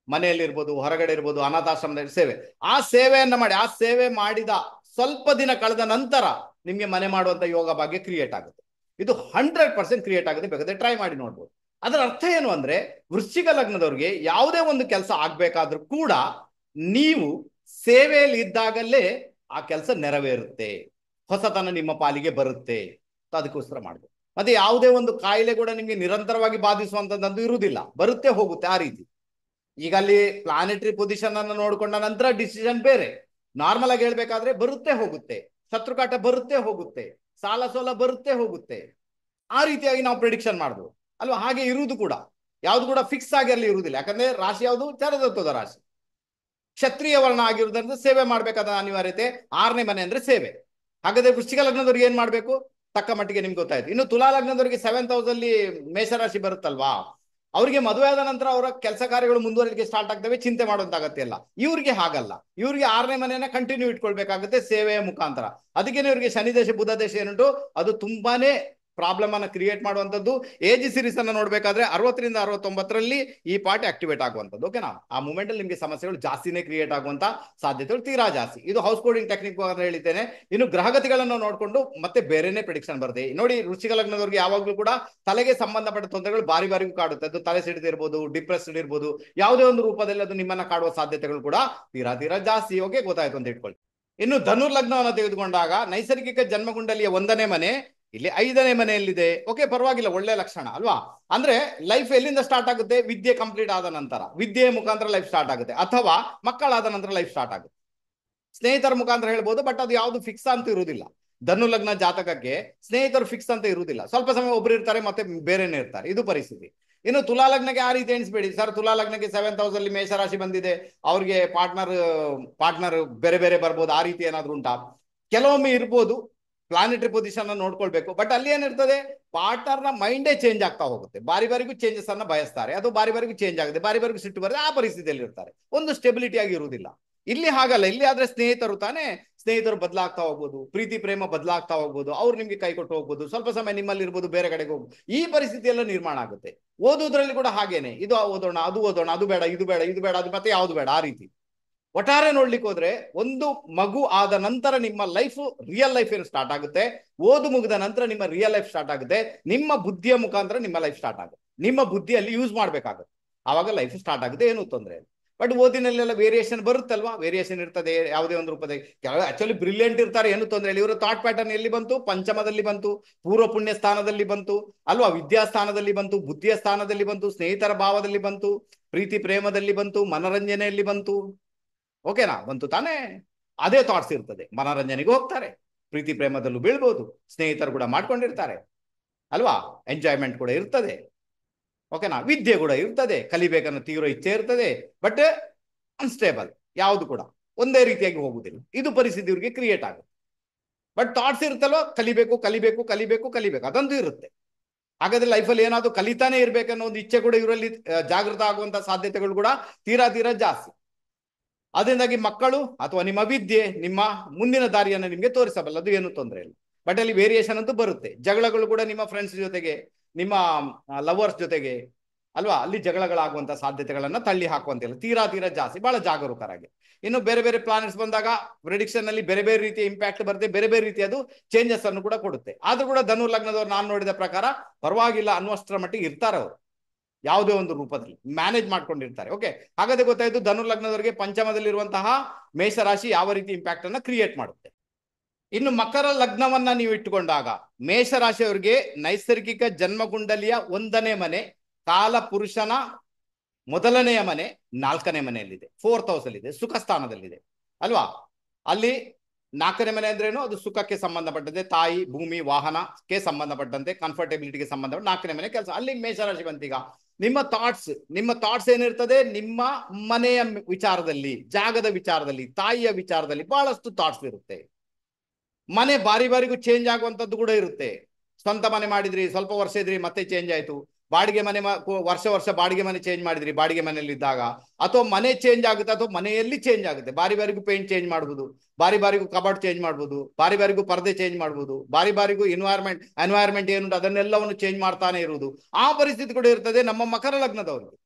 ಮನೆಯಲ್ಲಿ ಇರ್ಬೋದು, ಹೊರಗಡೆ ಇರ್ಬೋದು, ಅನಾಥಾಶ್ರಮದಲ್ಲಿ ಸೇವೆ, ಆ ಸೇವೆಯನ್ನ ಮಾಡಿ, ಆ ಸೇವೆ ಮಾಡಿದ ಸ್ವಲ್ಪ ದಿನ ಕಳೆದ ನಂತರ ನಿಮ್ಗೆ ಮನೆ ಮಾಡುವಂತ ಯೋಗ ಭಾಗ್ಯ ಕ್ರಿಯೇಟ್ ಆಗುತ್ತೆ. ಇದು 100% ಕ್ರಿಯೇಟ್ ಆಗುತ್ತೆ. ಬೇಕಾದ್ರೆ ಟ್ರೈ ಮಾಡಿ ನೋಡ್ಬೋದು. ಅದರ ಅರ್ಥ ಏನು ಅಂದ್ರೆ, ವೃಶ್ಚಿಕ ಲಗ್ನದವ್ರಿಗೆ ಯಾವುದೇ ಒಂದು ಕೆಲಸ ಆಗ್ಬೇಕಾದ್ರೂ ಕೂಡ ನೀವು ಸೇವೆಯಲ್ಲಿ ಇದ್ದಾಗಲೇ ಆ ಕೆಲಸ ನೆರವೇರುತ್ತೆ, ಹೊಸತನ ನಿಮ್ಮ ಪಾಲಿಗೆ ಬರುತ್ತೆ. ಅದಕ್ಕೋಸ್ಕರ ಮಾಡ್ಬೋದು. ಮತ್ತೆ ಯಾವುದೇ ಒಂದು ಕಾಯಿಲೆ ಕೂಡ ನಿಮ್ಗೆ ನಿರಂತರವಾಗಿ ಬಾಧಿಸುವಂತದ್ದು ಇರುವುದಿಲ್ಲ, ಬರುತ್ತೆ ಹೋಗುತ್ತೆ ಆ ರೀತಿ. ಈಗ ಅಲ್ಲಿ ಪ್ಲಾನೆಟರಿ ಪೊಸಿಷನ್ ಅನ್ನು ನೋಡ್ಕೊಂಡ ನಂತರ ಡಿಸಿಷನ್ ಬೇರೆ. ನಾರ್ಮಲ್ ಆಗಿ ಹೇಳ್ಬೇಕಾದ್ರೆ ಬರುತ್ತೆ ಹೋಗುತ್ತೆ, ಶತ್ರುಕಾಟ ಬರುತ್ತೆ ಹೋಗುತ್ತೆ, ಸಾಲ ಸೋಲ ಬರುತ್ತೆ ಹೋಗುತ್ತೆ, ಆ ರೀತಿಯಾಗಿ ನಾವು ಪ್ರಿಡಿಕ್ಷನ್ ಮಾಡ್ಬೋದು ಅಲ್ವಾ. ಹಾಗೆ ಇರುವುದು ಕೂಡ ಯಾವ್ದು ಕೂಡ ಫಿಕ್ಸ್ ಆಗಿರಲಿ ಇರುವುದಿಲ್ಲ. ಯಾಕಂದ್ರೆ ರಾಶಿ ಯಾವುದು, ಚರದತ್ವದ ರಾಶಿ, ಕ್ಷತ್ರಿಯ ವರ್ಣ ಆಗಿರುವುದರಿಂದ ಸೇವೆ ಮಾಡ್ಬೇಕಾದ ಅನಿವಾರ್ಯತೆ. 6ನೇ ಮನೆ ಅಂದ್ರೆ ಸೇವೆ. ಹಾಗಾದ್ರೆ ವೃಶ್ಚಿಕ ಲಗ್ನದವ್ರಿಗೆ ಏನ್ ಮಾಡ್ಬೇಕು, ತಕ್ಕ ಮಟ್ಟಿಗೆ ನಿಮ್ಗೆ ಗೊತ್ತಾಯ್ತು. ಇನ್ನು ತುಲಾ ಲಗ್ನದವರಿಗೆ 7th ಹೌಸ್ ಅಲ್ಲಿ ಮೇಷರಾಶಿ ಬರುತ್ತಲ್ವಾ, ಅವರಿಗೆ ಮದುವೆ ಆದ ನಂತರ ಅವರ ಕೆಲಸ ಕಾರ್ಯಗಳು ಮುಂದುವರಿಲಿಕ್ಕೆ ಸ್ಟಾರ್ಟ್ ಆಗ್ತವೆ, ಚಿಂತೆ ಮಾಡುವಂತ ಅಗತ್ಯ ಇಲ್ಲ. ಇವ್ರಿಗೆ ಹಾಗಲ್ಲ, ಇವ್ರಿಗೆ 6ನೇ ಮನೆಯನ್ನ ಕಂಟಿನ್ಯೂ ಇಟ್ಕೊಳ್ಬೇಕಾಗುತ್ತೆ ಸೇವೆಯ ಮುಖಾಂತರ. ಅದಕ್ಕೇನೆ ಇವ್ರಿಗೆ ಶನಿ ದಶೆ ಬುಧ ದಶೆ ಏನುಂಟು ಅದು ತುಂಬಾನೇ ಪ್ರಾಬ್ಲಮ್ ಅನ್ನ ಕ್ರಿಯೇಟ್ ಮಾಡುವಂತದ್ದು. ಏಜ್ ಸೀರೀಸ್ ಅನ್ನ ನೋಡ್ಬೇಕಾದ್ರೆ 60ರಿಂದ 69ರಲ್ಲಿ ಈ ಪಾರ್ಟ್ ಆಕ್ಟಿವೇಟ್ ಆಗುವಂತದ್ದು. ಓಕೆನಾ, ಆ ಮೂಮೆಂಟ್ ಅಲ್ಲಿ ನಿಮ್ಗೆ ಸಮಸ್ಯೆಗಳು ಜಾಸ್ತಿನೇ ಕ್ರಿಯೇಟ್ ಆಗುವಂತ ಸಾಧ್ಯತೆಗಳು ತೀರಾ ಜಾಸ್ತಿ. ಇದು ಹೌಸ್ ಕೋಡಿಂಗ್ ಟೆಕ್ನಿಕ್ ಅಂತ ಹೇಳಿದ್ದೇನೆ. ಇನ್ನು ಗ್ರಹಗತಿಗಳನ್ನು ನೋಡ್ಕೊಂಡು ಮತ್ತೆ ಬೇರೆನೆ ಪ್ರಿಡಿಕ್ಷನ್ ಬರುತ್ತೆ ನೋಡಿ. ವೃಶ್ಚಿಕ ಲಗ್ನದವ್ರಿಗೆ ಯಾವಾಗ್ಲೂ ಕೂಡ ತಲೆಗೆ ಸಂಬಂಧಪಟ್ಟ ತೊಂದರೆಗಳು ಬಾರಿ ಬಾರಿಗೂ ಕಾಡುತ್ತೆ. ಅದು ತಲೆ ಸಿಡಿದಿರ್ಬೋದು, ಡಿಪ್ರೆಸ್ಡ್ ಇರ್ಬೋದು, ಯಾವುದೇ ಒಂದು ರೂಪದಲ್ಲಿ ಅದು ನಿಮ್ಮನ್ನ ಕಾಡುವ ಸಾಧ್ಯತೆಗಳು ಕೂಡ ತೀರಾ ಜಾಸ್ತಿ. ಓಕೆ, ಗೊತ್ತಾಯ್ತು ಅಂತ ಇಟ್ಕೊಳ್ಳಿ. ಇನ್ನು ಧನುರ್ ಲಗ್ನವನ್ನು ತೆಗೆದುಕೊಂಡಾಗ ನೈಸರ್ಗಿಕ ಜನ್ಮಗುಂಡಲಿಯ 1ನೇ ಮನೆ ಇಲ್ಲಿ 5ನೇ ಮನೆಯಲ್ಲಿದೆ. ಓಕೆ, ಪರವಾಗಿಲ್ಲ, ಒಳ್ಳೆ ಲಕ್ಷಣ ಅಲ್ವಾ. ಅಂದ್ರೆ ಲೈಫ್ ಎಲ್ಲಿಂದ ಸ್ಟಾರ್ಟ್ ಆಗುತ್ತೆ, ವಿದ್ಯೆ ಕಂಪ್ಲೀಟ್ ಆದ ನಂತರ, ವಿದ್ಯೆಯ ಮುಖಾಂತರ ಲೈಫ್ ಸ್ಟಾರ್ಟ್ ಆಗುತ್ತೆ, ಅಥವಾ ಮಕ್ಕಳಾದ ನಂತರ ಲೈಫ್ ಸ್ಟಾರ್ಟ್ ಆಗುತ್ತೆ. ಸ್ನೇಹಿತರ ಮುಖಾಂತರ ಹೇಳ್ಬೋದು, ಬಟ್ ಅದು ಯಾವುದು ಫಿಕ್ಸ್ ಅಂತ ಇರುವುದಿಲ್ಲ. ಧನು ಲಗ್ನ ಜಾತಕಕ್ಕೆ ಸ್ನೇಹಿತರು ಫಿಕ್ಸ್ ಅಂತ ಇರುವುದಿಲ್ಲ. ಸ್ವಲ್ಪ ಸಮಯ ಒಬ್ರು ಇರ್ತಾರೆ, ಮತ್ತೆ ಬೇರೆನೇ ಇರ್ತಾರೆ, ಇದು ಪರಿಸ್ಥಿತಿ. ಇನ್ನು ತುಲಾ ಲಗ್ನಕ್ಕೆ ಆ ರೀತಿ ಎಣಿಸ್ಬೇಡಿ ಸರ್. ತುಲಾ ಲಗ್ನಕ್ಕೆ 7th ಹೌಸ್ ಅಲ್ಲಿ ಮೇಷರಾಶಿ ಬಂದಿದೆ, ಅವ್ರಿಗೆ ಪಾರ್ಟ್ನರ್ ಬೇರೆ ಬೇರೆ ಬರ್ಬೋದು, ಆ ರೀತಿ ಏನಾದ್ರು ಉಂಟಾ? ಕೆಲವೊಮ್ಮೆ ಇರ್ಬೋದು, ಪ್ಲಾನೆಟರಿ ಪೊಸಿಷನ್ ಅನ್ನು ನೋಡ್ಕೊಳ್ಬೇಕು. ಬಟ್ ಅಲ್ಲಿ ಏನಿರ್ತದೆ, ಪಾರ್ಟ್ನರ್ನ ಮೈಂಡೇ ಚೇಂಜ್ ಆಗ್ತಾ ಹೋಗುತ್ತೆ, ಬಾರಿ ಬಾರಿಗೂ ಚೇಂಜಸ್ ಅನ್ನ ಬಯಸ್ತಾರೆ, ಅದು ಬಾರಿ ಬಾರಿಗೂ ಚೇಂಜ್ ಆಗುತ್ತೆ, ಬಾರಿ ಬಾರಿಗೂ ಸಿಟ್ಟು ಬರುತ್ತೆ, ಆ ಪರಿಸ್ಥಿತಿಯಲ್ಲಿ ಇರ್ತಾರೆ, ಒಂದು ಸ್ಟೆಬಿಲಿಟಿ ಆಗಿ ಇರುವುದಿಲ್ಲ. ಇಲ್ಲಿ ಹಾಗಲ್ಲ, ಇಲ್ಲಿ ಆದ್ರೆ ಸ್ನೇಹಿತರು ತಾನೇ, ಸ್ನೇಹಿತರು ಬದಲಾಗ್ತಾ ಹೋಗ್ಬೋದು, ಪ್ರೀತಿ ಪ್ರೇಮ ಬದಲಾಗ್ತಾ ಹೋಗ್ಬೋದು, ಅವ್ರು ನಿಮ್ಗೆ ಕೈ ಕೊಟ್ಟು ಹೋಗ್ಬೋದು, ಸ್ವಲ್ಪ ಸಮಯ ನಿಮ್ಮಲ್ಲಿ ಇರ್ಬೋದು, ಬೇರೆ ಕಡೆಗೆ ಹೋಗ್ಬೋದು, ಈ ಪರಿಸ್ಥಿತಿಯೆಲ್ಲ ನಿರ್ಮಾಣ ಆಗುತ್ತೆ. ಓದೋದ್ರಲ್ಲಿ ಕೂಡ ಹಾಗೇನೆ, ಇದು ಓದೋಣ, ಅದು ಬೇಡ, ಇದು ಬೇಡ, ಅದು ಮತ್ತೆ ಯಾವುದು ಬೇಡ, ಆ ರೀತಿ. ಒಟ್ಟಾರೆ ನೋಡ್ಲಿಕ್ಕೆ ಹೋದ್ರೆ, ಒಂದು ಮಗು ಆದ ನಂತರ ನಿಮ್ಮ ಲೈಫ್, ರಿಯಲ್ ಲೈಫ್ ಏನು ಸ್ಟಾರ್ಟ್ ಆಗುತ್ತೆ, ಓದು ಮುಗಿದ ನಂತರ ನಿಮ್ಮ ರಿಯಲ್ ಲೈಫ್ ಸ್ಟಾರ್ಟ್ ಆಗುತ್ತೆ, ನಿಮ್ಮ ಬುದ್ಧಿಯ ಮುಖಾಂತರ ನಿಮ್ಮ ಲೈಫ್ ಸ್ಟಾರ್ಟ್ ಆಗುತ್ತೆ, ನಿಮ್ಮ ಬುದ್ಧಿಯಲ್ಲಿ ಯೂಸ್ ಮಾಡ್ಬೇಕಾಗುತ್ತೆ, ಆವಾಗ ಲೈಫ್ ಸ್ಟಾರ್ಟ್ ಆಗುತ್ತೆ, ಏನು ತೊಂದರೆ ಇಲ್ಲ. ಬಟ್ ಓದಿನಲ್ಲೆಲ್ಲ ವೇರಿಯೇಷನ್ ಬರುತ್ತಲ್ವಾ, ವೇರಿಯೇಷನ್ ಇರ್ತದೆ ಯಾವುದೇ ಒಂದು ರೂಪದಲ್ಲಿ. ಕೆಲವು ಆಕ್ಚುಲಿ ಬ್ರಿಲಿಯಂಟ್ ಇರ್ತಾರೆ, ಏನು ತೊಂದರೆ ಇಲ್ಲ. ಇವರ ಥಾಟ್ ಪ್ಯಾಟರ್ನ್ ಎಲ್ಲಿ ಬಂತು? ಪಂಚಮದಲ್ಲಿ ಬಂತು, ಪೂರ್ವ ಪುಣ್ಯ ಸ್ಥಾನದಲ್ಲಿ ಬಂತು ಅಲ್ವಾ, ವಿದ್ಯಾಸ್ಥಾನದಲ್ಲಿ ಬಂತು, ಬುದ್ಧಿಯ ಸ್ಥಾನದಲ್ಲಿ ಬಂತು, ಸ್ನೇಹಿತರ ಭಾವದಲ್ಲಿ ಬಂತು, ಪ್ರೀತಿ ಪ್ರೇಮದಲ್ಲಿ ಬಂತು, ಮನರಂಜನೆಯಲ್ಲಿ ಬಂತು. ಓಕೆನಾ? ಬಂತು ತಾನೇ? ಅದೇ ಥಾಟ್ಸ್ ಇರ್ತದೆ. ಮನರಂಜನೆಗೆ ಹೋಗ್ತಾರೆ, ಪ್ರೀತಿ ಪ್ರೇಮದಲ್ಲೂ ಬೀಳ್ಬೋದು, ಸ್ನೇಹಿತರು ಕೂಡ ಮಾಡ್ಕೊಂಡಿರ್ತಾರೆ ಅಲ್ವಾ, ಎಂಜಾಯ್ಮೆಂಟ್ ಕೂಡ ಇರ್ತದೆ. ಓಕೆನಾ? ವಿದ್ಯೆ ಕೂಡ ಇರ್ತದೆ, ಕಲಿಬೇಕನ್ನೋ ತೀವ್ರ ಇಚ್ಛೆ ಇರ್ತದೆ. ಬಟ್ ಅನ್ಸ್ಟೇಬಲ್, ಯಾವುದು ಕೂಡ ಒಂದೇ ರೀತಿಯಾಗಿ ಹೋಗುದಿಲ್ಲ. ಇದು ಪರಿಸ್ಥಿತಿ ಇವ್ರಿಗೆ ಕ್ರಿಯೇಟ್ ಆಗುತ್ತೆ. ಬಟ್ ಥಾಟ್ಸ್ ಇರುತ್ತಲ್ವ, ಕಲಿಬೇಕು ಕಲಿಬೇಕು ಕಲಿಬೇಕು ಕಲಿಬೇಕು, ಅದಂತೂ ಇರುತ್ತೆ. ಹಾಗಾದ್ರೆ ಲೈಫಲ್ಲಿ ಏನಾದ್ರು ಕಲಿತಾನೆ ಇರ್ಬೇಕನ್ನೋ ಒಂದು ಇಚ್ಛೆ ಕೂಡ ಇವರಲ್ಲಿ ಜಾಗೃತ ಆಗುವಂತ ಸಾಧ್ಯತೆಗಳು ಕೂಡ ತೀರಾ ಜಾಸ್ತಿ. ಅದರಿಂದಾಗಿ ಮಕ್ಕಳು ಅಥವಾ ನಿಮ್ಮ ವಿದ್ಯೆ ನಿಮ್ಮ ಮುಂದಿನ ದಾರಿಯನ್ನು ನಿಮಗೆ ತೋರಿಸಬಲ್ಲ, ಅದು ಏನು ತೊಂದರೆ ಇಲ್ಲ. ಬಟ್ ಅಲ್ಲಿ ವೇರಿಯೇಷನ್ ಅಂತೂ ಬರುತ್ತೆ. ಜಗಳಗಳು ಕೂಡ ನಿಮ್ಮ ಫ್ರೆಂಡ್ಸ್ ಜೊತೆಗೆ, ನಿಮ್ಮ ಲವರ್ಸ್ ಜೊತೆಗೆ ಅಲ್ವಾ, ಅಲ್ಲಿ ಜಗಳಗಳಾಗುವಂತ ಸಾಧ್ಯತೆಗಳನ್ನ ತಳ್ಳಿ ಹಾಕುವಂತಿಲ್ಲ, ತೀರಾ ಜಾಸ್ತಿ. ಬಹಳ ಜಾಗರೂಕರಾಗಿ. ಇನ್ನು ಬೇರೆ ಬೇರೆ ಪ್ಲಾನೆಟ್ಸ್ ಬಂದಾಗ ಪ್ರಿಡಿಕ್ಷನ್ ಅಲ್ಲಿ ಬೇರೆ ಬೇರೆ ರೀತಿಯ ಇಂಪ್ಯಾಕ್ಟ್ ಬರುತ್ತೆ, ಬೇರೆ ಬೇರೆ ರೀತಿಯದು ಚೇಂಜಸ್ ಅನ್ನು ಕೂಡ ಕೊಡುತ್ತೆ. ಆದ್ರೂ ಕೂಡ ಧನು ಲಗ್ನದವ್ರು ನಾನು ನೋಡಿದ ಪ್ರಕಾರ ಪರವಾಗಿಲ್ಲ ಅನ್ನುವಷ್ಟರ ಮಟ್ಟಿಗೆ ಇರ್ತಾರೆ ಅವರು, ಯಾವುದೇ ಒಂದು ರೂಪದಲ್ಲಿ ಮ್ಯಾನೇಜ್ ಮಾಡ್ಕೊಂಡಿರ್ತಾರೆ. ಓಕೆ, ಹಾಗಾದ್ರೆ ಗೊತ್ತಾಯ್ತು ಧನು ಲಗ್ನದವರಿಗೆ ಪಂಚಮದಲ್ಲಿರುವಂತಹ ಮೇಷರಾಶಿ ಯಾವ ರೀತಿ ಇಂಪ್ಯಾಕ್ಟ್ ಅನ್ನ ಕ್ರಿಯೇಟ್ ಮಾಡುತ್ತೆ. ಇನ್ನು ಮಕರ ಲಗ್ನವನ್ನ ನೀವು ಇಟ್ಟುಕೊಂಡಾಗ ಮೇಷರಾಶಿಯವರಿಗೆ ನೈಸರ್ಗಿಕ ಜನ್ಮಕುಂಡಲಿಯ 1ನೇ ಮನೆ, ಕಾಲ ಪುರುಷನ 1ನೆಯ ಮನೆ 4ನೇ ಮನೆಯಲ್ಲಿದೆ, 4th ಹೌಸ್ ಅಲ್ಲಿ ಇದೆ, ಸುಖ ಸ್ಥಾನದಲ್ಲಿದೆ ಅಲ್ವಾ. ಅಲ್ಲಿ 4ನೇ ಮನೆ ಅಂದ್ರೇನು? ಅದು ಸುಖಕ್ಕೆ ಸಂಬಂಧಪಟ್ಟಂತೆ, ತಾಯಿ, ಭೂಮಿ, ವಾಹನಕ್ಕೆ ಸಂಬಂಧಪಟ್ಟಂತೆ, ಕಂಫರ್ಟಬಿಲಿಟಿಗೆ ಸಂಬಂಧಪಟ್ಟ 4ನೇ ಮನೆ ಕೆಲಸ. ಅಲ್ಲಿ ಮೇಷರಾಶಿ ಬಂತೀಗ. ನಿಮ್ಮ ಥಾಟ್ಸ್ ಏನಿರ್ತದೆ? ನಿಮ್ಮ ಮನೆಯ ವಿಚಾರದಲ್ಲಿ, ಜಾಗದ ವಿಚಾರದಲ್ಲಿ, ತಾಯಿಯ ವಿಚಾರದಲ್ಲಿ ಬಹಳಷ್ಟು ಥಾಟ್ಸ್ ಇರುತ್ತೆ. ಮನೆ ಬಾರಿಗೂ ಚೇಂಜ್ ಆಗುವಂತದ್ದು ಕೂಡ ಇರುತ್ತೆ. ಸ್ವಂತ ಮನೆ ಮಾಡಿದ್ರಿ, ಸ್ವಲ್ಪ ವರ್ಷ ಇದ್ರಿ, ಮತ್ತೆ ಚೇಂಜ್ ಆಯ್ತು. ಬಾಡಿಗೆ ಮನೆ ವರ್ಷ ಬಾಡಿಗೆ ಮನೆ ಚೇಂಜ್ ಮಾಡಿದ್ರಿ ಬಾಡಿಗೆ ಮನೆಯಲ್ಲಿ ಇದ್ದಾಗ, ಅಥವಾ ಮನೆ ಚೇಂಜ್ ಆಗುತ್ತೆ, ಅಥವಾ ಮನೆಯಲ್ಲಿ ಚೇಂಜ್ ಆಗುತ್ತೆ. ಬಾರಿಗೂ ಪೇಂಟ್ ಚೇಂಜ್ ಮಾಡ್ಬೋದು, ಬಾರಿಗೂ ಕಬಾರ್ಡ್ ಚೇಂಜ್ ಮಾಡ್ಬೋದು, ಬಾರಿಗೂ ಪರ್ದೆ ಚೇಂಜ್ ಮಾಡ್ಬೋದು, ಬಾರಿಗೂ ಎನ್ವೈರ್ಮೆಂಟ್ ಏನುಂಟು ಅದನ್ನೆಲ್ಲವನ್ನು ಚೇಂಜ್ ಮಾಡ್ತಾನೆ ಇರುವುದು. ಆ ಪರಿಸ್ಥಿತಿ ಕೂಡ ಇರ್ತದೆ ನಮ್ಮ ಮಕರ ಲಗ್ನದವ್ರಿಗೆ.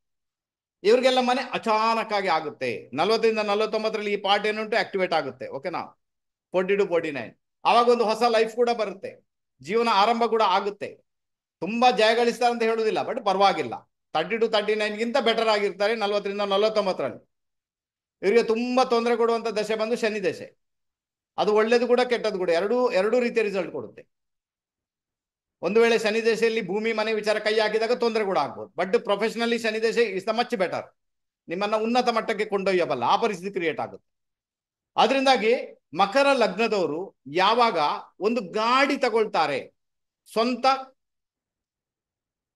ಇವ್ರಿಗೆಲ್ಲ ಮನೆ ಅಚಾನಕ್ ಆಗಿ ಆಗುತ್ತೆ. 40ರಿಂದ 49ರಲ್ಲಿ ಈ ಪಾರ್ಟ್ ಏನುಂಟು ಆಕ್ಟಿವೇಟ್ ಆಗುತ್ತೆ. ಓಕೆನಾ? 40 to 49 ಆವಾಗ ಒಂದು ಹೊಸ ಲೈಫ್ ಕೂಡ ಬರುತ್ತೆ, ಜೀವನ ಆರಂಭ ಕೂಡ ಆಗುತ್ತೆ. ತುಂಬಾ ಜಯ ಗಳಿಸ್ತಾರೆ ಅಂತ ಹೇಳುದಿಲ್ಲ, ಬಟ್ ಪರವಾಗಿಲ್ಲ. 30 to 39ಗಿಂತ ಬೆಟರ್ ಆಗಿರ್ತಾರೆ 40ರಿಂದ 49ರಲ್ಲಿ. ಇವರಿಗೆ ತುಂಬಾ ತೊಂದರೆ ಕೊಡುವಂತ ದಶೆ ಬಂದು ಶನಿ ದಶೆ. ಅದು ಒಳ್ಳೇದು ಕೂಡ ಕೆಟ್ಟದ್ದು ಕೂಡ, ಎರಡೂ ರೀತಿಯ ರಿಸಲ್ಟ್ ಕೊಡುತ್ತೆ. ಒಂದು ವೇಳೆ ಶನಿ ದಶೆಯಲ್ಲಿ ಭೂಮಿ ಮನೆ ವಿಚಾರ ಕೈ ಹಾಕಿದಾಗ ತೊಂದರೆ ಕೂಡ ಆಗ್ಬೋದು. ಬಟ್ ಪ್ರೊಫೆಷನಲಿ ಶನಿ ದಶೆ ಇಸ್ ದ ಮಚ್ ಬೆಟರ್, ನಿಮ್ಮನ್ನ ಉನ್ನತ ಮಟ್ಟಕ್ಕೆ ಕೊಂಡೊಯ್ಯಬಲ್ಲ ಆ ಪರಿಸ್ಥಿತಿ ಕ್ರಿಯೇಟ್ ಆಗುತ್ತೆ. ಅದರಿಂದಾಗಿ ಮಕರ ಲಗ್ನದವರು ಯಾವಾಗ ಒಂದು ಗಾಡಿ ತಗೊಳ್ತಾರೆ, ಸ್ವಂತ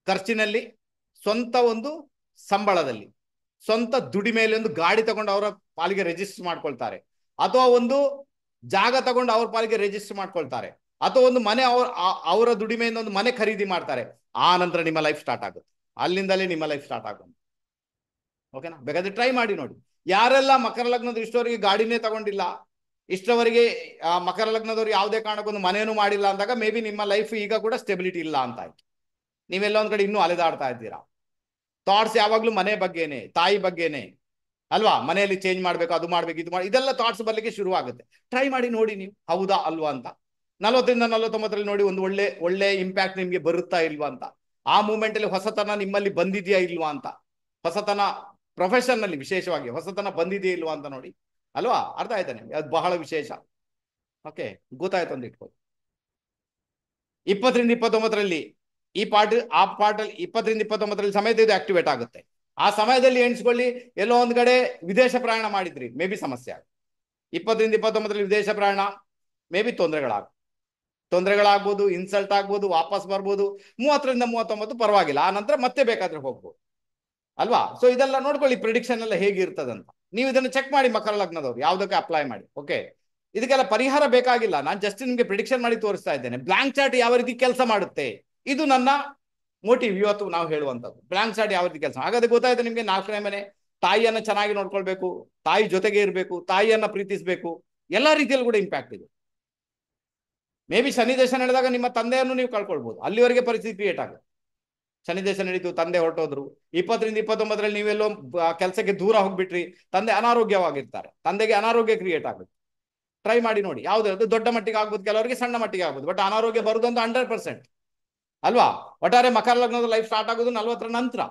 ಖರ್ಚಿನಲ್ಲಿ, ಸ್ವಂತ ಒಂದು ಸಂಬಳದಲ್ಲಿ, ಸ್ವಂತ ದುಡಿಮೆಯಲ್ಲಿ ಒಂದು ಗಾಡಿ ತಗೊಂಡು ಅವರ ಪಾಲಿಗೆ ರಿಜಿಸ್ಟರ್ ಮಾಡ್ಕೊಳ್ತಾರೆ, ಅಥವಾ ಒಂದು ಜಾಗ ತಗೊಂಡು ಅವ್ರ ಪಾಲಿಗೆ ರಿಜಿಸ್ಟರ್ ಮಾಡ್ಕೊಳ್ತಾರೆ, ಅಥವಾ ಒಂದು ಮನೆ ಅವರ ದುಡಿಮೆಯಿಂದ ಒಂದು ಮನೆ ಖರೀದಿ ಮಾಡ್ತಾರೆ, ಆ ನಂತರ ನಿಮ್ಮ ಲೈಫ್ ಸ್ಟಾರ್ಟ್ ಆಗುತ್ತೆ. ಅಲ್ಲಿಂದಲೇ ನಿಮ್ಮ ಲೈಫ್ ಸ್ಟಾರ್ಟ್ ಆಗುತ್ತೆ. ಓಕೆನಾ? ಬೇಕಾದ್ರೆ ಟ್ರೈ ಮಾಡಿ ನೋಡಿ. ಯಾರೆಲ್ಲ ಮಕರ ಲಗ್ನದ ಇಷ್ಟವರೆಗೆ ಗಾಡಿನೇ ತಗೊಂಡಿಲ್ಲ, ಇಷ್ಟವರೆಗೆ ಮಕರ ಲಗ್ನದವ್ರು ಯಾವುದೇ ಕಾರಣಕ್ಕೊಂದು ಮನೇನು ಮಾಡಿಲ್ಲ ಅಂದಾಗ ಮೇ ಬಿ ನಿಮ್ಮ ಲೈಫ್ ಈಗ ಕೂಡ ಸ್ಟೆಬಿಲಿಟಿ ಇಲ್ಲ ಅಂತ ಆಯ್ತು. ನೀವೆಲ್ಲ ಒಂದ್ ಕಡೆ ಇನ್ನೂ ಅಲೆದಾಡ್ತಾ ಇದ್ದೀರಾ. ಥಾಟ್ಸ್ ಯಾವಾಗ್ಲೂ ಮನೆ ಬಗ್ಗೆನೆ, ತಾಯಿ ಬಗ್ಗೆನೆ ಅಲ್ವಾ. ಮನೆಯಲ್ಲಿ ಚೇಂಜ್ ಮಾಡ್ಬೇಕು, ಅದು ಮಾಡ್ಬೇಕು, ಇದು ಮಾಡಿ, ಇದೆಲ್ಲ ಥಾಟ್ಸ್ ಬರ್ಲಿಕ್ಕೆ ಶುರು ಆಗುತ್ತೆ. ಟ್ರೈ ಮಾಡಿ ನೋಡಿ ನೀವು, ಹೌದಾ ಅಲ್ವಾ ಅಂತ. 40ರಿಂದ 49ರಲ್ಲಿ ನೋಡಿ ಒಂದು ಒಳ್ಳೆ ಇಂಪ್ಯಾಕ್ಟ್ ನಿಮ್ಗೆ ಬರುತ್ತಾ ಇಲ್ವಾ ಅಂತ. ಆ ಮೂಮೆಂಟ್ ಅಲ್ಲಿ ಹೊಸತನ ನಿಮ್ಮಲ್ಲಿ ಬಂದಿದೆಯಾ ಇಲ್ವಾ ಅಂತ, ಹೊಸತನ ಪ್ರೊಫೆಷನ್ ನಲ್ಲಿ ವಿಶೇಷವಾಗಿ ಹೊಸತನ ಬಂದಿದೆಯಾ ಇಲ್ವಾ ಅಂತ ನೋಡಿ ಅಲ್ವಾ. ಅರ್ಥ ಆಯ್ತಾ ನಿಮ್ಗೆ? ಅದು ಬಹಳ ವಿಶೇಷ. ಓಕೆ, ಗೊತ್ತಾಯ್ತು ಅಂತ ಇಟ್ಕೊಳ್ಳಿ. 20ರಿಂದ 29ರಲ್ಲಿ ಈ ಪಾರ್ಟ್ ಆ ಪಾರ್ಟ್ ಅಲ್ಲಿ 20ರಿಂದ 29ರಲ್ಲಿ ಸಮೇತ ಇದು ಆಕ್ಟಿವೇಟ್ ಆಗುತ್ತೆ. ಆ ಸಮಯದಲ್ಲಿ ಎಣಿಸ್ಕೊಳ್ಳಿ, ಎಲ್ಲೋ ಒಂದ್ ಕಡೆ ವಿದೇಶ ಪ್ರಯಾಣ ಮಾಡಿದ್ರಿ, ಮೇ ಬಿ ಸಮಸ್ಯೆ ಆಗುತ್ತೆ. 20ರಿಂದ 29ರಲ್ಲಿ ವಿದೇಶ ಪ್ರಯಾಣ, ಮೇ ಬಿ ತೊಂದರೆಗಳಾಗ್ಬೋದು, ಇನ್ಸಲ್ಟ್ ಆಗ್ಬೋದು, ವಾಪಸ್ ಬರ್ಬೋದು. 30ರಿಂದ 39 ಪರವಾಗಿಲ್ಲ, ಆ ನಂತರ ಮತ್ತೆ ಬೇಕಾದ್ರೆ ಹೋಗ್ಬೋದು ಅಲ್ವಾ. ಸೊ ಇದೆಲ್ಲ ನೋಡ್ಕೊಳ್ಳಿ, ಪ್ರಿಡಿಕ್ಷನ್ ಎಲ್ಲ ಹೇಗಿರ್ತದಂತ. ನೀವು ಇದನ್ನು ಚೆಕ್ ಮಾಡಿ ಮಕರ ಲಗ್ನದವ್ರು, ಯಾವುದಕ್ಕೆ ಅಪ್ಲೈ ಮಾಡಿ. ಓಕೆ, ಇದಕ್ಕೆಲ್ಲ ಪರಿಹಾರ ಬೇಕಾಗಿಲ್ಲ, ನಾನು ಜಸ್ಟ್ ನಿಮ್ಗೆ ಪ್ರಿಡಿಕ್ಷನ್ ಮಾಡಿ ತೋರಿಸ್ತಾ ಇದ್ದೇನೆ. ಬ್ಲಾಂಕ್ ಚಾರ್ಟ್ ಯಾವ ರೀತಿ ಕೆಲಸ ಮಾಡುತ್ತೆ, ಇದು ನನ್ನ ಮೋಟಿವ್ ಇವತ್ತು ನಾವು ಹೇಳುವಂಥದ್ದು. ಬ್ಲಾಂಕ್ ಚಾರ್ಟ್ ಯಾವ ರೀತಿ ಕೆಲಸ. ಹಾಗಾದ್ರೆ ಗೊತ್ತಾಯ್ತು ನಿಮ್ಗೆ. 4ನೇ ಮನೆ, ತಾಯಿಯನ್ನ ಚೆನ್ನಾಗಿ ನೋಡ್ಕೊಳ್ಬೇಕು, ತಾಯಿ ಜೊತೆಗೆ ಇರಬೇಕು, ತಾಯಿಯನ್ನ ಪ್ರೀತಿಸಬೇಕು, ಎಲ್ಲಾ ರೀತಿಯಲ್ಲಿ ಕೂಡ ಇಂಪ್ಯಾಕ್ಟ್ ಇದೆ. ಮೇ ಬಿ ಶನಿ ದೇಶ ನಡೆದಾಗ ನಿಮ್ಮ ತಂದೆಯನ್ನು ನೀವು ಕಳ್ಕೊಳ್ಬಹುದು, ಅಲ್ಲಿವರೆಗೆ ಪರಿಸ್ಥಿತಿ ಕ್ರಿಯೇಟ್ ಆಗುತ್ತೆ. ಶನಿ ದೇಶ ನಡೀತು, ತಂದೆ ಹೊರಟೋದ್ರು. 20ರಿಂದ 29ರಲ್ಲಿ ನೀವೆಲ್ಲೋ ಕೆಲಸಕ್ಕೆ ದೂರ ಹೋಗ್ಬಿಟ್ರಿ, ತಂದೆ ಅನಾರೋಗ್ಯವಾಗಿರ್ತಾರೆ, ತಂದೆಗೆ ಅನಾರೋಗ್ಯ ಕ್ರಿಯೇಟ್ ಆಗುತ್ತೆ. ಟ್ರೈ ಮಾಡಿ ನೋಡಿ, ಯಾವ್ದು ದೊಡ್ಡ ಮಟ್ಟಿಗೆ ಆಗ್ಬೋದು, ಕೆಲವರಿಗೆ ಸಣ್ಣ ಮಟ್ಟಿಗೆ ಆಗ್ಬೋದು, ಬಟ್ ಅನಾರೋಗ್ಯ ಬರುದಂತ 100% ಅಲ್ವಾ. ಒಟ್ಟಾರೆ ಮಕರ ಲಗ್ನದ ಲೈಫ್ ಸ್ಟಾರ್ಟ್ ಆಗೋದು 40ರ ನಂತರ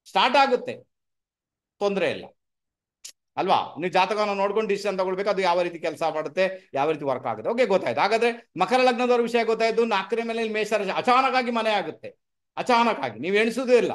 ಸ್ಟಾರ್ಟ್ ಆಗುತ್ತೆ, ತೊಂದರೆ ಇಲ್ಲ. ಅಲ್ವಾ? ನೀವು ಜಾತಕವನ್ನು ನೋಡ್ಕೊಂಡು ಡಿಸಿಷನ್ ತಗೊಳ್ಬೇಕು, ಅದು ಯಾವ ರೀತಿ ಕೆಲಸ ಮಾಡುತ್ತೆ, ಯಾವ ರೀತಿ ವರ್ಕ್ ಆಗುತ್ತೆ. ಓಕೆ, ಗೊತ್ತಾಯ್ತು. ಹಾಗಾದ್ರೆ ಮಕರ ಲಗ್ನದವ್ರ ವಿಷಯ ಗೊತ್ತಾಯ್ತು. 4ನೇ ಮನೆಯಲ್ಲಿ ಮೇಷರಾಶಿ ಅಚಾನಕ್ ಆಗಿ ಮನೆ ಆಗುತ್ತೆ, ಅಚಾನಕ್ ಆಗಿ, ನೀವು ಎಣಿಸುವುದೇ ಇಲ್ಲ.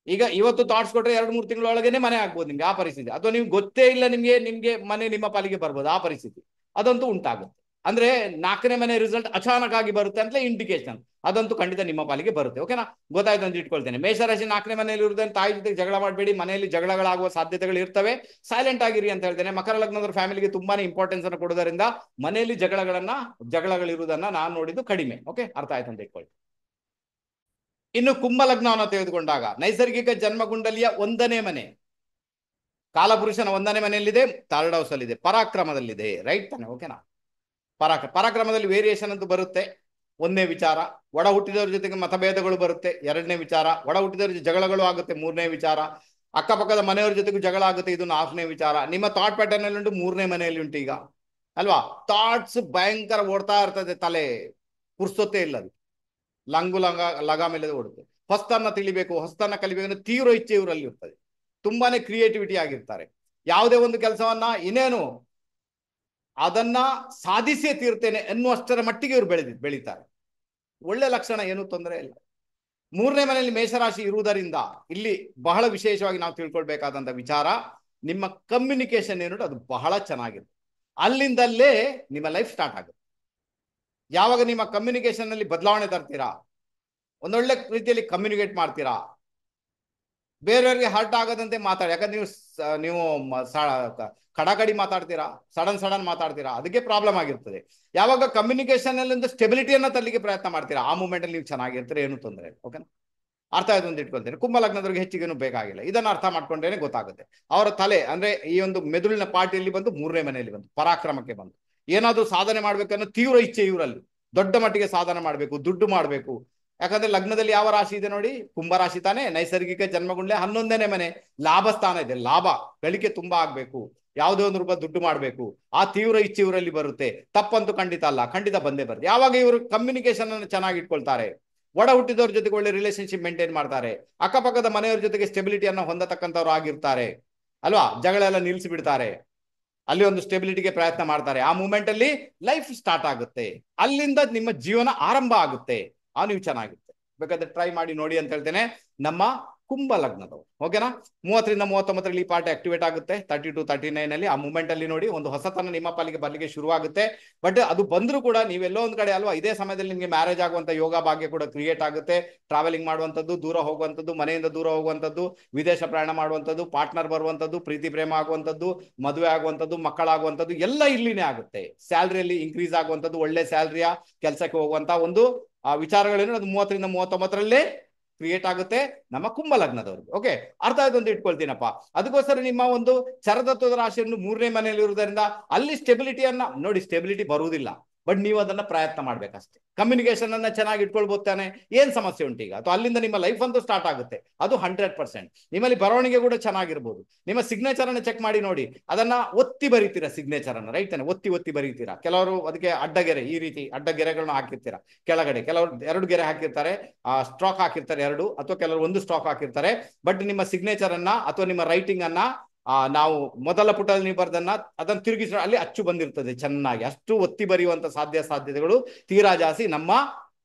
ಈಗ ಇವತ್ತು ಥಾಟ್ಸ್ ಕೊಟ್ರೆ 2-3 ತಿಂಗಳೊಳಗೇನೆ ಮನೆ ಆಗ್ಬೋದು ನಿಮ್ಗೆ, ಆ ಪರಿಸ್ಥಿತಿ. ಅಥವಾ ನೀವು ಗೊತ್ತೇ ಇಲ್ಲ ನಿಮ್ಗೆ ಮನೆ ನಿಮ್ಮ ಪಾಲಿಗೆ ಬರ್ಬೋದು, ಆ ಪರಿಸ್ಥಿತಿ ಅದಂತೂ ಉಂಟಾಗುತ್ತೆ. ಅಂದ್ರೆ 4ನೇ ಮನೆ ರಿಸಲ್ಟ್ ಅಚಾನಕ್ ಆಗಿ ಬರುತ್ತೆ ಅಂತಲೇ ಇಂಡಿಕೇಶನ್, ಅದಂತೂ ಖಂಡಿತ ನಿಮ್ಮ ಪಾಲಿಗೆ ಬರುತ್ತೆ. ಓಕೆನಾ? ಗೊತ್ತಾಯ್ತು ಅಂತ ಇಟ್ಕೊಳ್ತೇನೆ. ಮೇಷರಾಶಿ 4ನೇ ಮನೆಯಲ್ಲಿ ಇರುವುದನ್ನು ತಾಯಿ ಜೊತೆಗೆ ಜಗಳ ಮಾಡಬೇಡಿ, ಮನೆಯಲ್ಲಿ ಜಗಳಗಳಾಗುವ ಸಾಧ್ಯತೆಗಳು ಇರ್ತವೆ, ಸೈಲೆಂಟ್ ಆಗಿರಿ ಅಂತ ಹೇಳ್ತೇನೆ. ಮಕರ ಲಗ್ನದವರ ಫ್ಯಾಮಿಲಿಗೆ ತುಂಬಾನೇ ಇಂಪಾರ್ಟೆನ್ಸ್ ಅನ್ನು ಕೊಡೋದ್ರಿಂದ ಮನೆಯಲ್ಲಿ ಜಗಳಗಳಿರುವುದನ್ನ ನಾನು ನೋಡಿದ್ದು ಕಡಿಮೆ. ಓಕೆ, ಅರ್ಥ ಆಯ್ತು ಅಂತ ಇಟ್ಕೊಳ್ಳಿ. ಇನ್ನು ಕುಂಭ ಲಗ್ನವನ್ನು ತೆಗೆದುಕೊಂಡಾಗ ನೈಸರ್ಗಿಕ ಜನ್ಮಗುಂಡಲಿಯ 1ನೇ ಮನೆ, ಕಾಲಪುರುಷನ 1ನೇ ಮನೆಯಲ್ಲಿದೆ, ಥರ್ಡ್ ಹೌಸ್ ಅಲ್ಲಿದೆ, ಪರಾಕ್ರಮದಲ್ಲಿದೆ. ರೈಟ್ ತಾನೆ? ಓಕೆನಾ? ಪರಾಕ್ರಮದಲ್ಲಿ ವೇರಿಯೇಷನ್ ಅಂತೂ ಬರುತ್ತೆ, 1ನೇ ವಿಚಾರ. ಒಡ ಹುಟ್ಟಿದವ್ರ ಜೊತೆಗೆ ಮತಭೇದಗಳು ಬರುತ್ತೆ, 2ನೇ ವಿಚಾರ. ಒಡ ಹುಟ್ಟಿದವ್ರ ಜಗಳಗಳು ಆಗುತ್ತೆ, 3ನೇ ವಿಚಾರ. ಅಕ್ಕಪಕ್ಕದ ಮನೆಯವ್ರ ಜೊತೆಗೂ ಜಗಳ ಆಗುತ್ತೆ, ಇದು 4ನೇ ವಿಚಾರ. ನಿಮ್ಮ ಥಾಟ್ ಪ್ಯಾಟರ್ನ್ ಅಲ್ಲಿ ಉಂಟು, 3ನೇ ಮನೆಯಲ್ಲಿ ಉಂಟು ಈಗ, ಅಲ್ವಾ? ಥಾಟ್ಸ್ ಭಯಂಕರ ಓಡ್ತಾ ಇರ್ತದೆ, ತಲೆ ಪುರ್ಸೊತ್ತೇ ಇಲ್ಲ, ಅದು ಲಂಗು ಲಗಾಮಿಲ್ಲದೆ ಓಡುತ್ತೆ. ಹೊಸ್ತನ್ನ ತಿಳಿಬೇಕು, ಹೊಸ್ತನ್ನ ಕಲಿಬೇಕು, ತೀವ್ರ ಇಚ್ಛೆ ಇವರಲ್ಲಿ ಇರ್ತದೆ, ತುಂಬಾನೇ ಕ್ರಿಯೇಟಿವಿಟಿ ಆಗಿರ್ತಾರೆ. ಯಾವುದೇ ಒಂದು ಕೆಲಸವನ್ನ ಇನ್ನೇನು ಅದನ್ನ ಸಾಧಿಸೇ ತೀರ್ತೇನೆ ಎನ್ನುವಷ್ಟರ ಮಟ್ಟಿಗೆ ಇವರು ಬೆಳೀತಾರೆ. ಒಳ್ಳೆ ಲಕ್ಷಣ, ಏನು ತೊಂದರೆ ಇಲ್ಲ. 3ನೇ ಮನೆಯಲ್ಲಿ ಮೇಷರಾಶಿ ಇರುವುದರಿಂದ ಇಲ್ಲಿ ಬಹಳ ವಿಶೇಷವಾಗಿ ನಾವು ತಿಳ್ಕೊಳ್ಬೇಕಾದಂತ ವಿಚಾರ, ನಿಮ್ಮ ಕಮ್ಯುನಿಕೇಶನ್ ಏನು ಅದು ಬಹಳ ಚೆನ್ನಾಗಿದೆ. ಅಲ್ಲಿಂದಲೇ ನಿಮ್ಮ ಲೈಫ್ ಸ್ಟಾರ್ಟ್ ಆಗುತ್ತೆ. ಯಾವಾಗ ನಿಮ್ಮ ಕಮ್ಯುನಿಕೇಶನ್ ಅಲ್ಲಿ ಬದಲಾವಣೆ ತರ್ತೀರಾ, ಒಂದೊಳ್ಳೆ ರೀತಿಯಲ್ಲಿ ಕಮ್ಯುನಿಕೇಟ್ ಮಾಡ್ತೀರಾ, ಬೇರೆಯವರಿಗೆ ಹರ್ಟ್ ಆಗದಂತೆ ಮಾತಾಡಿ. ಯಾಕಂದ್ರೆ ನೀವು ಕಡಾಕಡಿ ಮಾತಾಡ್ತೀರಾ, ಸಡನ್ ಮಾತಾಡ್ತೀರಾ, ಅದಕ್ಕೆ ಪ್ರಾಬ್ಲಮ್ ಆಗಿರ್ತದೆ. ಯಾವಾಗ ಕಮ್ಯುನಿಕೇಶನ್ ಅಲ್ಲಿ ಒಂದು ಸ್ಟೆಬಿಲಿಟಿಯನ್ನ ತರಲಿಕ್ಕೆ ಪ್ರಯತ್ನ ಮಾಡ್ತೀರಾ, ಆ ಮೂಮೆಂಟ್ ಅಲ್ಲಿ ನೀವು ಚೆನ್ನಾಗಿರ್ತೀರ, ಏನು ತೊಂದರೆ ಇಲ್ಲ. ಓಕೆನಾ? ಅರ್ಥ ಆಯ್ತು ಅಂತ ಇಟ್ಕೊಳ್ತೇನೆ. ಕುಂಭ ಲಗ್ನದವ್ರಿಗೆ ಹೆಚ್ಚಿಗೇನು ಬೇಕಾಗಿಲ್ಲ, ಇದನ್ನ ಅರ್ಥ ಮಾಡ್ಕೊಂಡ್ರೇನೆ ಗೊತ್ತಾಗುತ್ತೆ. ಅವರ ತಲೆ ಅಂದ್ರೆ ಈ ಒಂದು ಮೆದುಳಿನ ಪಾರ್ಟಿಯಲ್ಲಿ ಬಂದು 3ನೇ ಮನೆಯಲ್ಲಿ ಬಂದು ಪರಾಕ್ರಮಕ್ಕೆ ಬಂದು ಏನಾದ್ರೂ ಸಾಧನೆ ಮಾಡ್ಬೇಕನ್ನೋ ತೀವ್ರ ಇಚ್ಛೆ ಇವರಲ್ಲಿ, ದೊಡ್ಡ ಮಟ್ಟಿಗೆ ಸಾಧನೆ ಮಾಡಬೇಕು, ದುಡ್ಡು ಮಾಡಬೇಕು. ಯಾಕಂದ್ರೆ ಲಗ್ನದಲ್ಲಿ ಯಾವ ರಾಶಿ ಇದೆ ನೋಡಿ, ಕುಂಭ ರಾಶಿ ತಾನೇ. ನೈಸರ್ಗಿಕ ಜನ್ಮಗುಂಡ್ಲೆ 11ನೇ ಮನೆ, ಲಾಭ ಸ್ಥಾನ ಇದೆ, ಲಾಭ ಗಳಿಕೆ ತುಂಬಾ ಆಗ್ಬೇಕು, ಯಾವುದೇ ಒಂದು ರೂಪಾಯಿ ದುಡ್ಡು ಮಾಡಬೇಕು, ಆ ತೀವ್ರ ಇಚ್ಛೆ ಇವರಲ್ಲಿ ಬರುತ್ತೆ. ತಪ್ಪಂತೂ ಖಂಡಿತ ಅಲ್ಲ, ಖಂಡಿತ ಬಂದೇ ಬರುತ್ತೆ. ಯಾವಾಗ ಇವರು ಕಮ್ಯುನಿಕೇಶನ್ ಅನ್ನು ಚೆನ್ನಾಗಿ ಇಟ್ಕೊಳ್ತಾರೆ, ಒಡ ಹುಟ್ಟಿದವ್ರ ಜೊತೆಗೆ ಒಳ್ಳೆ ರಿಲೇಶನ್ಶಿಪ್ ಮೇಂಟೈನ್ ಮಾಡ್ತಾರೆ, ಅಕ್ಕಪಕ್ಕದ ಮನೆಯವ್ರ ಜೊತೆಗೆ ಸ್ಟೆಬಿಲಿಟಿಯನ್ನು ಹೊಂದತಕ್ಕಂಥವ್ರು ಆಗಿರ್ತಾರೆ, ಅಲ್ವಾ? ಜಗಳ ಎಲ್ಲ ನಿಲ್ಲಿಸಿ ಬಿಡ್ತಾರೆ, ಅಲ್ಲಿ ಒಂದು ಸ್ಟೆಬಿಲಿಟಿಗೆ ಪ್ರಯತ್ನ ಮಾಡ್ತಾರೆ. ಆ ಮೂಮೆಂಟ್ ಅಲ್ಲಿ ಲೈಫ್ ಸ್ಟಾರ್ಟ್ ಆಗುತ್ತೆ, ಅಲ್ಲಿಂದ ನಿಮ್ಮ ಜೀವನ ಆರಂಭ ಆಗುತ್ತೆ. ನೀವು ಚೆನ್ನಾಗಿರುತ್ತೆ, ಬೇಕಾದ್ರೆ ಟ್ರೈ ಮಾಡಿ ನೋಡಿ ಅಂತ ಹೇಳ್ತೇನೆ ನಮ್ಮ ಕುಂಭ ಲಗ್ನದವರು. ಓಕೆನಾ? 30ರಿಂದ 39ರಲ್ಲಿ ಈ ಪಾರ್ಟ್ ಆಕ್ಟಿವೇಟ್ ಆಗುತ್ತೆ, 30 to 39 ಅಲ್ಲಿ. ಆ ಮೂಮೆಂಟ್ ಅಲ್ಲಿ ನೋಡಿ ಒಂದು ಹೊಸತನ ನಿಮ್ಮ ಪಾಲಿಗೆ ಬರ್ಲಿಕ್ಕೆ ಶುರುವಾಗುತ್ತೆ. ಬಟ್ ಅದು ಬಂದ್ರೂ ಕೂಡ ನೀವೆಲ್ಲೋ ಒಂದ್ ಕಡೆ ಅಲ್ವಾ, ಇದೇ ಸಮಯದಲ್ಲಿ ನಿಮ್ಗೆ ಮ್ಯಾರೇಜ್ ಆಗುವಂತ ಯೋಗ ಭಾಗ್ಯ ಕೂಡ ಕ್ರಿಯೇಟ್ ಆಗುತ್ತೆ. ಟ್ರಾವೆಲಿಂಗ್ ಮಾಡುವಂಥದ್ದು, ದೂರ ಹೋಗುವಂಥದ್ದು, ಮನೆಯಿಂದ ದೂರ ಹೋಗುವಂಥದ್ದು, ವಿದೇಶ ಪ್ರಯಾಣ ಮಾಡುವಂಥದ್ದು, ಪಾರ್ಟ್ನರ್ ಬರುವಂಥದ್ದು, ಪ್ರೀತಿ ಪ್ರೇಮ ಆಗುವಂಥದ್ದು, ಮದುವೆ ಆಗುವಂಥದ್ದು, ಮಕ್ಕಳಾಗುವಂಥದ್ದು ಎಲ್ಲ ಇಲ್ಲಿನೇ ಆಗುತ್ತೆ. ಸ್ಯಾಲ್ರಿಯಲ್ಲಿ ಇನ್ಕ್ರೀಸ್ ಆಗುವಂಥದ್ದು, ಒಳ್ಳೆ ಸ್ಯಾಲ್ರಿಯ ಕೆಲಸಕ್ಕೆ ಹೋಗುವಂತ ಒಂದು ವಿಚಾರಗಳೇನು ಅದು 30ರಿಂದ 39ರಲ್ಲೇ ಕ್ರಿಯೇಟ್ ಆಗುತ್ತೆ ನಮ್ಮ ಕುಂಭ ಲಗ್ನದವ್ರಿಗೆ. ಓಕೆ, ಅರ್ಥ ಆಯ್ತು ಅಂತ ಇಟ್ಕೊಳ್ತೀನಪ್ಪ. ಅದಕ್ಕೋಸ್ಕರ ನಿಮ್ಮ ಒಂದು ಚರತತ್ವದ ರಾಶಿಯನ್ನು 3ನೇ ಮನೆಯಲ್ಲಿ ಇರುವುದರಿಂದ ಅಲ್ಲಿ ಸ್ಟೆಬಿಲಿಟಿಯನ್ನ ನೋಡಿ, ಸ್ಟೆಬಿಲಿಟಿ ಬರುವುದಿಲ್ಲ, ಬಟ್ ನೀವು ಅದನ್ನ ಪ್ರಯತ್ನ ಮಾಡ್ಬೇಕಷ್ಟೇ. ಕಮ್ಯುನಿಕೇಶನ್ ಅನ್ನ ಚೆನ್ನಾಗಿ ಇಟ್ಕೊಳ್ಬೋದು ತಾನೆ, ಏನ್ ಸಮಸ್ಯೆ ಉಂಟು ಈಗ? ಅಥವಾ ಅಲ್ಲಿಂದ ನಿಮ್ಮ ಲೈಫ್ ಅಂತೂ ಸ್ಟಾರ್ಟ್ ಆಗುತ್ತೆ, ಅದು 100%. ನಿಮ್ಮಲ್ಲಿ ಬರವಣಿಗೆ ಕೂಡ ಚೆನ್ನಾಗಿರ್ಬೋದು. ನಿಮ್ಮ ಸಿಗ್ನೇಚರ್ ಅನ್ನ ಚೆಕ್ ಮಾಡಿ ನೋಡಿ, ಅದನ್ನ ಒತ್ತಿ ಬರೀತೀರಾ ಸಿಗ್ನೇಚರ್ ಅನ್ನ, ರೈಟ್ ತಾನೆ? ಒತ್ತಿ ಬರೀತೀರಾ. ಕೆಲವರು ಅದಕ್ಕೆ ಅಡ್ಡಗೆರೆ, ಈ ರೀತಿ ಅಡ್ಡಗೆರೆಗಳನ್ನ ಹಾಕಿರ್ತೀರಾ ಕೆಳಗಡೆ. ಕೆಲವರು 2 ಗೆರೆ ಹಾಕಿರ್ತಾರೆ, ಸ್ಟ್ರಾಕ್ ಹಾಕಿರ್ತಾರೆ 2, ಅಥವಾ ಕೆಲವರು 1 ಸ್ಟ್ರಾಕ್ ಹಾಕಿರ್ತಾರೆ. ಬಟ್ ನಿಮ್ಮ ಸಿಗ್ನೇಚರ್ ಅನ್ನ ಅಥವಾ ನಿಮ್ಮ ರೈಟಿಂಗ್ ಅನ್ನ ನಾವು ಮೊದಲ ಪುಟದಲ್ಲಿ ನೀವು ಬರ್ದನ್ನ ಅದನ್ನು ತಿರುಗಿಸಿ ಅಲ್ಲಿ ಅಚ್ಚು ಬಂದಿರ್ತದೆ ಚೆನ್ನಾಗಿ. ಅಷ್ಟು ಒತ್ತಿ ಬರೆಯುವಂತ ಸಾಧ್ಯತೆಗಳು ತೀರಾ ಜಾಸ್ತಿ ನಮ್ಮ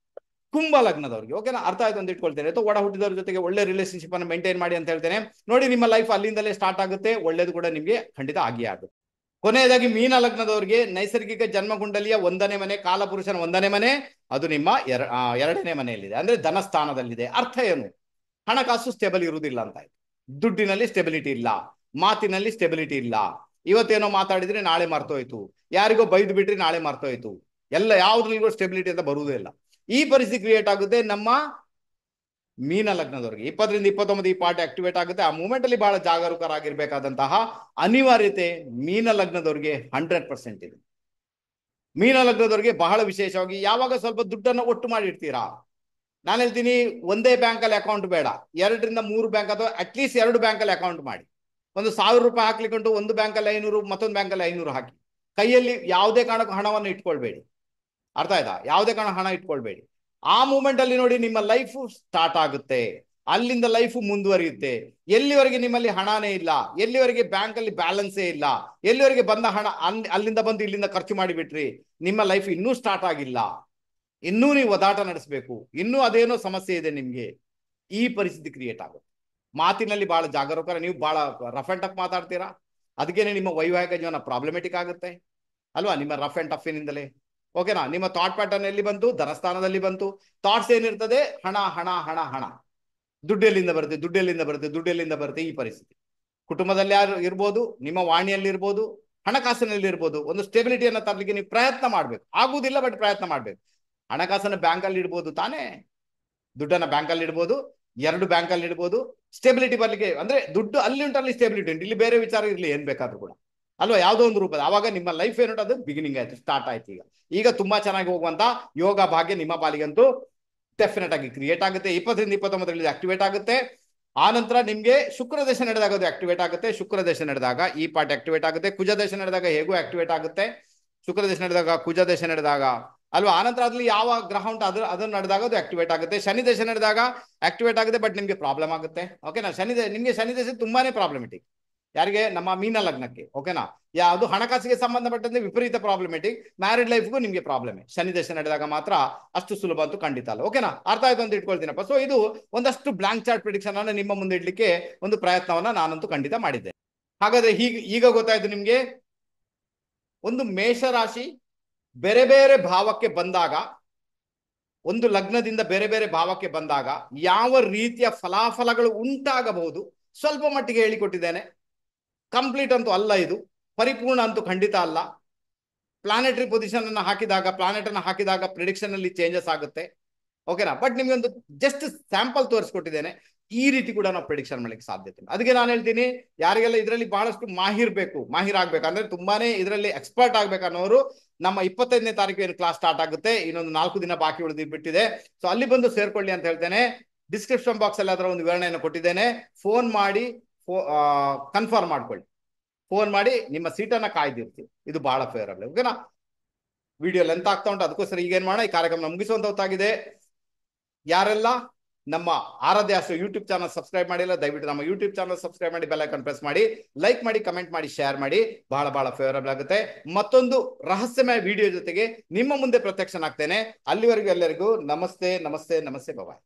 ಕುಂಭ ಲಗ್ನದವ್ರಿಗೆ. ಓಕೆನಾ? ಅರ್ಥ ಆಯ್ತು ಅಂತ ಇಟ್ಕೊಳ್ತೇನೆ. ಅಥವಾ ಒಡ ಹುಟ್ಟಿದವ್ರ ಜೊತೆಗೆ ಒಳ್ಳೆ ರಿಲೇಶನ್ಶಿಪ್ ಅನ್ನು ಮೇಂಟೈನ್ ಮಾಡಿ ಅಂತ ಹೇಳ್ತೇನೆ. ನೋಡಿ, ನಿಮ್ಮ ಲೈಫ್ ಅಲ್ಲಿಂದಲೇ ಸ್ಟಾರ್ಟ್ ಆಗುತ್ತೆ, ಒಳ್ಳೇದು ಕೂಡ ನಿಮ್ಗೆ ಖಂಡಿತ ಆಗಿಯೇ ಆಗುತ್ತೆ. ಕೊನೆಯದಾಗಿ ಮೀನ ಲಗ್ನದವರಿಗೆ ನೈಸರ್ಗಿಕ ಜನ್ಮಗುಂಡಲಿಯ 1ನೇ ಮನೆ, ಕಾಲಪುರುಷನ 1ನೇ ಮನೆ, ಅದು ನಿಮ್ಮ 2ನೇ ಮನೆಯಲ್ಲಿದೆ, ಅಂದ್ರೆ ಧನಸ್ಥಾನದಲ್ಲಿದೆ. ಅರ್ಥ ಏನು? ಹಣಕಾಸು ಸ್ಟೇಬಲ್ ಇರುವುದಿಲ್ಲ ಅಂತ ಆಯ್ತು. ದುಡ್ಡಿನಲ್ಲಿ ಸ್ಟೆಬಿಲಿಟಿ ಇಲ್ಲ, ಮಾತಿನಲ್ಲಿ ಸ್ಟೆಬಿಲಿಟಿ ಇಲ್ಲ. ಇವತ್ತೇನೋ ಮಾತಾಡಿದ್ರೆ ನಾಳೆ ಮರ್ತೋಯ್ತು, ಯಾರಿಗೋ ಬೈದು ಬಿಟ್ರೆ ನಾಳೆ ಮರ್ತೋಯ್ತು, ಎಲ್ಲ ಯಾವ್ದ್ರಲ್ಲಿಗೂ ಸ್ಟೆಬಿಲಿಟಿ ಅಂತ ಬರುವುದೇ ಇಲ್ಲ. ಈ ಪರಿಸ್ಥಿತಿ ಕ್ರಿಯೇಟ್ ಆಗುತ್ತೆ ನಮ್ಮ ಮೀನ ಲಗ್ನದವರಿಗೆ. 20ರಿಂದ 29 ಈ ಪಾರ್ಟ್ ಆಕ್ಟಿವೇಟ್ ಆಗುತ್ತೆ. ಆ ಮೂಮೆಂಟ್ ಅಲ್ಲಿ ಬಹಳ ಜಾಗರೂಕರಾಗಿರ್ಬೇಕಾದಂತಹ ಅನಿವಾರ್ಯತೆ ಮೀನ ಲಗ್ನದವರಿಗೆ 100% ಇದೆ. ಮೀನ ಲಗ್ನದವರಿಗೆ ಬಹಳ ವಿಶೇಷವಾಗಿ ಯಾವಾಗ ಸ್ವಲ್ಪ ದುಡ್ಡನ್ನು ಒಟ್ಟು ಮಾಡಿರ್ತೀರಾ, ನಾನು ಹೇಳ್ತೀನಿ ಒಂದೇ ಬ್ಯಾಂಕ್ ಅಲ್ಲಿ ಅಕೌಂಟ್ ಬೇಡ, 2ರಿಂದ 3 ಬ್ಯಾಂಕ್ ಅಥವಾ ಅಟ್ಲೀಸ್ಟ್ 2 ಬ್ಯಾಂಕ್ ಅಲ್ಲಿ ಅಕೌಂಟ್ ಮಾಡಿ. ಒಂದು 1000 ರೂಪಾಯಿ ಹಾಕ್ಲಿಕ್ಕುಂಟು, ಒಂದು ಬ್ಯಾಂಕಲ್ಲಿ 500, ಮತ್ತೊಂದು ಬ್ಯಾಂಕಲ್ಲಿ 500 ಹಾಕಿ. ಕೈಯಲ್ಲಿ ಯಾವುದೇ ಕಾರಣಕ್ಕೂ ಹಣವನ್ನು ಇಟ್ಕೊಳ್ಬೇಡಿ, ಅರ್ಥ ಆಯ್ತಾ? ಯಾವುದೇ ಕಾರಣ ಹಣ ಇಟ್ಕೊಳ್ಬೇಡಿ. ಆ ಮೂಮೆಂಟ್ ಅಲ್ಲಿ ನೋಡಿ ನಿಮ್ಮ ಲೈಫ್ ಸ್ಟಾರ್ಟ್ ಆಗುತ್ತೆ. ಅಲ್ಲಿಂದ ಲೈಫ್ ಮುಂದುವರಿಯುತ್ತೆ. ಎಲ್ಲಿವರೆಗೆ ನಿಮ್ಮಲ್ಲಿ ಹಣನೇ ಇಲ್ಲ, ಎಲ್ಲಿವರೆಗೆ ಬ್ಯಾಂಕ್ ಅಲ್ಲಿ ಬ್ಯಾಲೆನ್ಸೇ ಇಲ್ಲ, ಎಲ್ಲಿವರೆಗೆ ಬಂದ ಹಣ ಅಲ್ಲಿಂದ ಬಂದು ಇಲ್ಲಿಂದ ಖರ್ಚು ಮಾಡಿಬಿಟ್ರಿ, ನಿಮ್ಮ ಲೈಫ್ ಇನ್ನೂ ಸ್ಟಾರ್ಟ್ ಆಗಿಲ್ಲ, ಇನ್ನೂ ನೀವು ಒದಾಟ ನಡೆಸಬೇಕು, ಇನ್ನೂ ಅದೇನೋ ಸಮಸ್ಯೆ ಇದೆ ನಿಮ್ಗೆ, ಈ ಪರಿಸ್ಥಿತಿ ಕ್ರಿಯೇಟ್ ಆಗುತ್ತೆ. ಮಾತಿನಲ್ಲಿ ಬಹಳ ಜಾಗರೂಕರ, ನೀವು ಬಹಳ ರಫ್ ಅಂಡ್ ಟಫ್ ಮಾತಾಡ್ತೀರಾ, ಅದಕ್ಕೇನೆ ನಿಮ್ಮ ವೈವಾಹಿಕ ಜೀವನ ಪ್ರಾಬ್ಲಮೆಟಿಕ್ ಆಗುತ್ತೆ ಅಲ್ವಾ, ನಿಮ್ಮ ರಫ್ ಅಂಡ್ ಟಫಿನಿಂದಲೇ. ಓಕೆನಾ? ನಿಮ್ಮ ಥಾಟ್ ಪ್ಯಾಟರ್ನ್ ಎಲ್ಲಿ ಬಂತು? ಧನಸ್ಥಾನದಲ್ಲಿ ಬಂತು. ಥಾಟ್ಸ್ ಏನಿರ್ತದೆ? ಹಣ ಹಣ ಹಣ ಹಣ, ದುಡ್ಡು ಎಲ್ಲಿಂದ ಬರುತ್ತೆ, ದುಡ್ಡು ಎಲ್ಲಿಂದ ಬರುತ್ತೆ, ದುಡ್ಡು ಎಲ್ಲಿಂದ ಬರುತ್ತೆ, ಈ ಪರಿಸ್ಥಿತಿ. ಕುಟುಂಬದಲ್ಲಿ ಯಾರು ಇರ್ಬೋದು, ನಿಮ್ಮ ವಾಣಿಯಲ್ಲಿ ಇರ್ಬೋದು, ಹಣಕಾಸಿನಲ್ಲಿ ಇರ್ಬೋದು. ಒಂದು ಸ್ಟೆಬಿಲಿಟಿಯನ್ನು ತರಲಿಕ್ಕೆ ನೀವು ಪ್ರಯತ್ನ ಮಾಡ್ಬೇಕು. ಆಗುವುದಿಲ್ಲ, ಬಟ್ ಪ್ರಯತ್ನ ಮಾಡ್ಬೇಕು. ಹಣಕಾಸನ್ನು ಬ್ಯಾಂಕಲ್ಲಿ ಇಡ್ಬೋದು ತಾನೇ, ದುಡ್ಡನ್ನ ಬ್ಯಾಂಕಲ್ಲಿ ಇಡ್ಬೋದು, 2 ಬ್ಯಾಂಕಲ್ಲಿ ಇಡ್ಬೋದು. ಸ್ಟೆಬಿಲಿಟಿ ಬರ್ಲಿಕ್ಕೆ ಅಂದ್ರೆ ದುಡ್ಡು ಅಲ್ಲಿ ಉಂಟು, ಅಲ್ಲಿ ಸ್ಟೆಬಿಲಿಟಿ ಉಂಟು, ಇಲ್ಲಿ ಬೇರೆ ವಿಚಾರ ಇರಲಿ ಏನ್ ಬೇಕಾದ್ರೂ ಕೂಡ ಅಲ್ವಾ, ಯಾವುದೋ ಒಂದು ರೂಪದ. ಆವಾಗ ನಿಮ್ಮ ಲೈಫ್ ಏನುಂಟು ಅದು ಬಿಗಿನಿಂಗ್ ಆಯ್ತು, ಸ್ಟಾರ್ಟ್ ಆಯ್ತು. ಈಗ ತುಂಬಾ ಚೆನ್ನಾಗಿ ಹೋಗುವಂತ ಯೋಗ ಭಾಗ್ಯ ನಿಮ್ಮ ಪಾಲಿಗಂತೂ ಡೆಫಿನೆಟ್ ಆಗಿ ಕ್ರಿಯೇಟ್ ಆಗುತ್ತೆ. 20ರಿಂದ 29 ಆಕ್ಟಿವೇಟ್ ಆಗುತ್ತೆ. ಆ ನಂತರ ನಿಮ್ಗೆ ಶುಕ್ರ ದೇಶ ನಡೆದಾಗ ಅದು ಆಕ್ಟಿವೇಟ್ ಆಗುತ್ತೆ. ಶುಕ್ರ ದೇಶ ನಡೆದಾಗ ಈ ಪಾರ್ಟ್ ಆಕ್ಟಿವೇಟ್ ಆಗುತ್ತೆ. ಕುಜ ದೇಶ ನಡೆದಾಗ ಹೇಗೂ ಆಕ್ಟಿವೇಟ್ ಆಗುತ್ತೆ. ಶುಕ್ರ ದೇಶ ನಡೆದಾಗ, ಕುಜ ದೇಶ ನಡೆದಾಗ ಅಲ್ವಾ. ಆನಂತರ ಅದ್ರಲ್ಲಿ ಯಾವ ಗ್ರಹ ಉಂಟು ಅದನ್ನ ನಡೆದಾಗ ಅದು ಆಕ್ಟಿವೇಟ್ ಆಗುತ್ತೆ. ಶನಿ ದೇಶ ನಡೆದಾಗ ಆಕ್ಟಿವೇಟ್ ಆಗುತ್ತೆ, ಬಟ್ ನಿಮ್ಗೆ ಪ್ರಾಬ್ಲಮ್ ಆಗುತ್ತೆ. ಓಕೆನಾ? ನಿಮ್ಗೆ ಶನಿ ದೇಶ ತುಂಬಾನೇ ಪ್ರಾಬ್ಲಮೆಟಿಕ್. ಯಾರಿಗೆ? ನಮ್ಮ ಮೀನ ಲಗ್ನಕ್ಕೆ. ಓಕೆನಾ? ಯಾವುದು ಹಣಕಾಸಿಗೆ ಸಂಬಂಧಪಟ್ಟಂತೆ ವಿಪರೀತ ಪ್ರಾಬ್ಲಮೆಟಿಕ್. ಮ್ಯಾರಿಡ್ ಲೈಫ್ಗೂ ನಿಮ್ಗೆ ಪ್ರಾಬ್ಲಮ್. ಶನಿ ದೇಶ ನಡೆದಾಗ ಮಾತ್ರ ಅಷ್ಟು ಸುಲಭ ಅಂತೂ ಖಂಡಿತ ಅಲ್ಲ. ಓಕೆನಾ? ಅರ್ಥ ಆಯ್ತು ಅಂತ ಇಟ್ಕೊಳ್ತೀನಪ್ಪ. ಸೊ ಇದು ಒಂದಷ್ಟು ಬ್ಲಾಂಕ್ ಚಾರ್ಟ್ ಪ್ರಿಡಿಕ್ಷನ್ ಅನ್ನು ನಿಮ್ಮ ಮುಂದೆ ಇಡ್ಲಿಕ್ಕೆ ಒಂದು ಪ್ರಯತ್ನವನ್ನ ನಾನಂತೂ ಖಂಡಿತ ಮಾಡಿದ್ದೆ. ಹಾಗಾದ್ರೆ ಈಗ ಗೊತ್ತಾಯ್ತು ನಿಮ್ಗೆ, ಒಂದು ಮೇಷರಾಶಿ ಬೇರೆ ಬೇರೆ ಭಾವಕ್ಕೆ ಬಂದಾಗ, ಒಂದು ಲಗ್ನದಿಂದ ಬೇರೆ ಬೇರೆ ಭಾವಕ್ಕೆ ಬಂದಾಗ ಯಾವ ರೀತಿಯ ಫಲಾಫಲಗಳು ಉಂಟಾಗಬಹುದು ಸ್ವಲ್ಪ ಮಟ್ಟಿಗೆ ಹೇಳಿಕೊಟ್ಟಿದ್ದೇನೆ. ಕಂಪ್ಲೀಟ್ ಅಂತೂ ಅಲ್ಲ, ಇದು ಪರಿಪೂರ್ಣ ಅಂತೂ ಖಂಡಿತ ಅಲ್ಲ. ಪ್ಲಾನೆಟರಿ ಪೊಸಿಷನ್ ಅನ್ನು ಹಾಕಿದಾಗ, ಪ್ಲಾನೆಟ್ ಅನ್ನು ಹಾಕಿದಾಗ ಪ್ರಿಡಿಕ್ಷನ್ ಅಲ್ಲಿ ಚೇಂಜಸ್ ಆಗುತ್ತೆ. ಓಕೆನಾ? ಬಟ್ ನಿಮ್ಗೆ ಒಂದು ಜಸ್ಟ್ ಸ್ಯಾಂಪಲ್ ತೋರಿಸ್ಕೊಟ್ಟಿದ್ದೇನೆ. ಈ ರೀತಿ ಕೂಡ ನಾವು ಪ್ರಿಡಿಕ್ಷನ್ ಮಾಡ್ಲಿಕ್ಕೆ ಸಾಧ್ಯತೆ. ಅದಕ್ಕೆ ನಾನು ಹೇಳ್ತೀನಿ, ಯಾರಿಗೆಲ್ಲ ಇದರಲ್ಲಿ ಬಹಳಷ್ಟು ಮಾಹಿರಾಗಬೇಕು ಅಂದ್ರೆ ತುಂಬಾನೇ ಇದರಲ್ಲಿ ಎಕ್ಸ್ಪರ್ಟ್ ಆಗ್ಬೇಕನ್ನೋರು ನಮ್ಮ 25ನೇ ತಾರೀಕು ಏನು ಕ್ಲಾಸ್ ಸ್ಟಾರ್ಟ್ ಆಗುತ್ತೆ, ಇನ್ನೊಂದು 4 ದಿನ ಬಾಕಿ ಉಳಿದಿಬಿಟ್ಟಿದೆ. ಸೊ ಅಲ್ಲಿ ಬಂದು ಸೇರ್ಕೊಳ್ಳಿ ಅಂತ ಹೇಳ್ತೇನೆ. ಡಿಸ್ಕ್ರಿಪ್ಷನ್ ಬಾಕ್ಸ್ ಅಲ್ಲಿ ಅದರ ಒಂದು ವಿವರಣೆಯನ್ನು ಕೊಟ್ಟಿದ್ದೇನೆ. ಫೋನ್ ಮಾಡಿ ಕನ್ಫರ್ಮ್ ಮಾಡ್ಕೊಳ್ಳಿ. ಫೋನ್ ಮಾಡಿ ನಿಮ್ಮ ಸೀಟನ್ನ ಕಾಯ್ದಿರ್ತೀವಿ. ಇದು ಬಹಳ ಫೇವರಬಲ್. ಓಕೆನಾ? ವಿಡಿಯೋ ಲೆಂತ್ ಆಗ್ತಾ ಉಂಟು, ಅದಕ್ಕೋಸ್ಕರ ಈಗೇನ್ ಮಾಡೋಣ, ಈ ಕಾರ್ಯಕ್ರಮ ಮುಗಿಸುವಂತ ಹೊತ್ತಾಗಿದೆ. ಯಾರೆಲ್ಲ ನಮ್ಮ ಆರಾಧ್ಯ ಆಸ್ಟ್ರೋ ಯೂಟ್ಯೂಬ್ ಚಾನಲ್ ಸಬ್ಸ್ಕ್ರೈಬ್ ಮಾಡಿಲ್ಲ, ದಯವಿಟ್ಟು ನಮ್ಮ ಯೂಟ್ಯೂಬ್ ಚಾನಲ್ ಸಬ್ಸ್ಕ್ರೈಬ್ ಮಾಡಿ, ಬೆಲ್ ಐಕಾನ್ ಪ್ರೆಸ್ ಮಾಡಿ, ಲೈಕ್ ಮಾಡಿ, ಕಮೆಂಟ್ ಮಾಡಿ, ಶೇರ್ ಮಾಡಿ. ಬಹಳ ಫೇವರಬಲ್ ಆಗುತ್ತೆ. ಮತ್ತೊಂದು ರಹಸ್ಯಮಯ ವಿಡಿಯೋ ಜೊತೆಗೆ ನಿಮ್ಮ ಮುಂದೆ ಪ್ರತ್ಯಕ್ಷನಾಗ್ತೇನೆ. ಅಲ್ಲಿವರೆಗೂ ಎಲ್ಲರಿಗೂ ನಮಸ್ತೆ. ಬಾಯ್.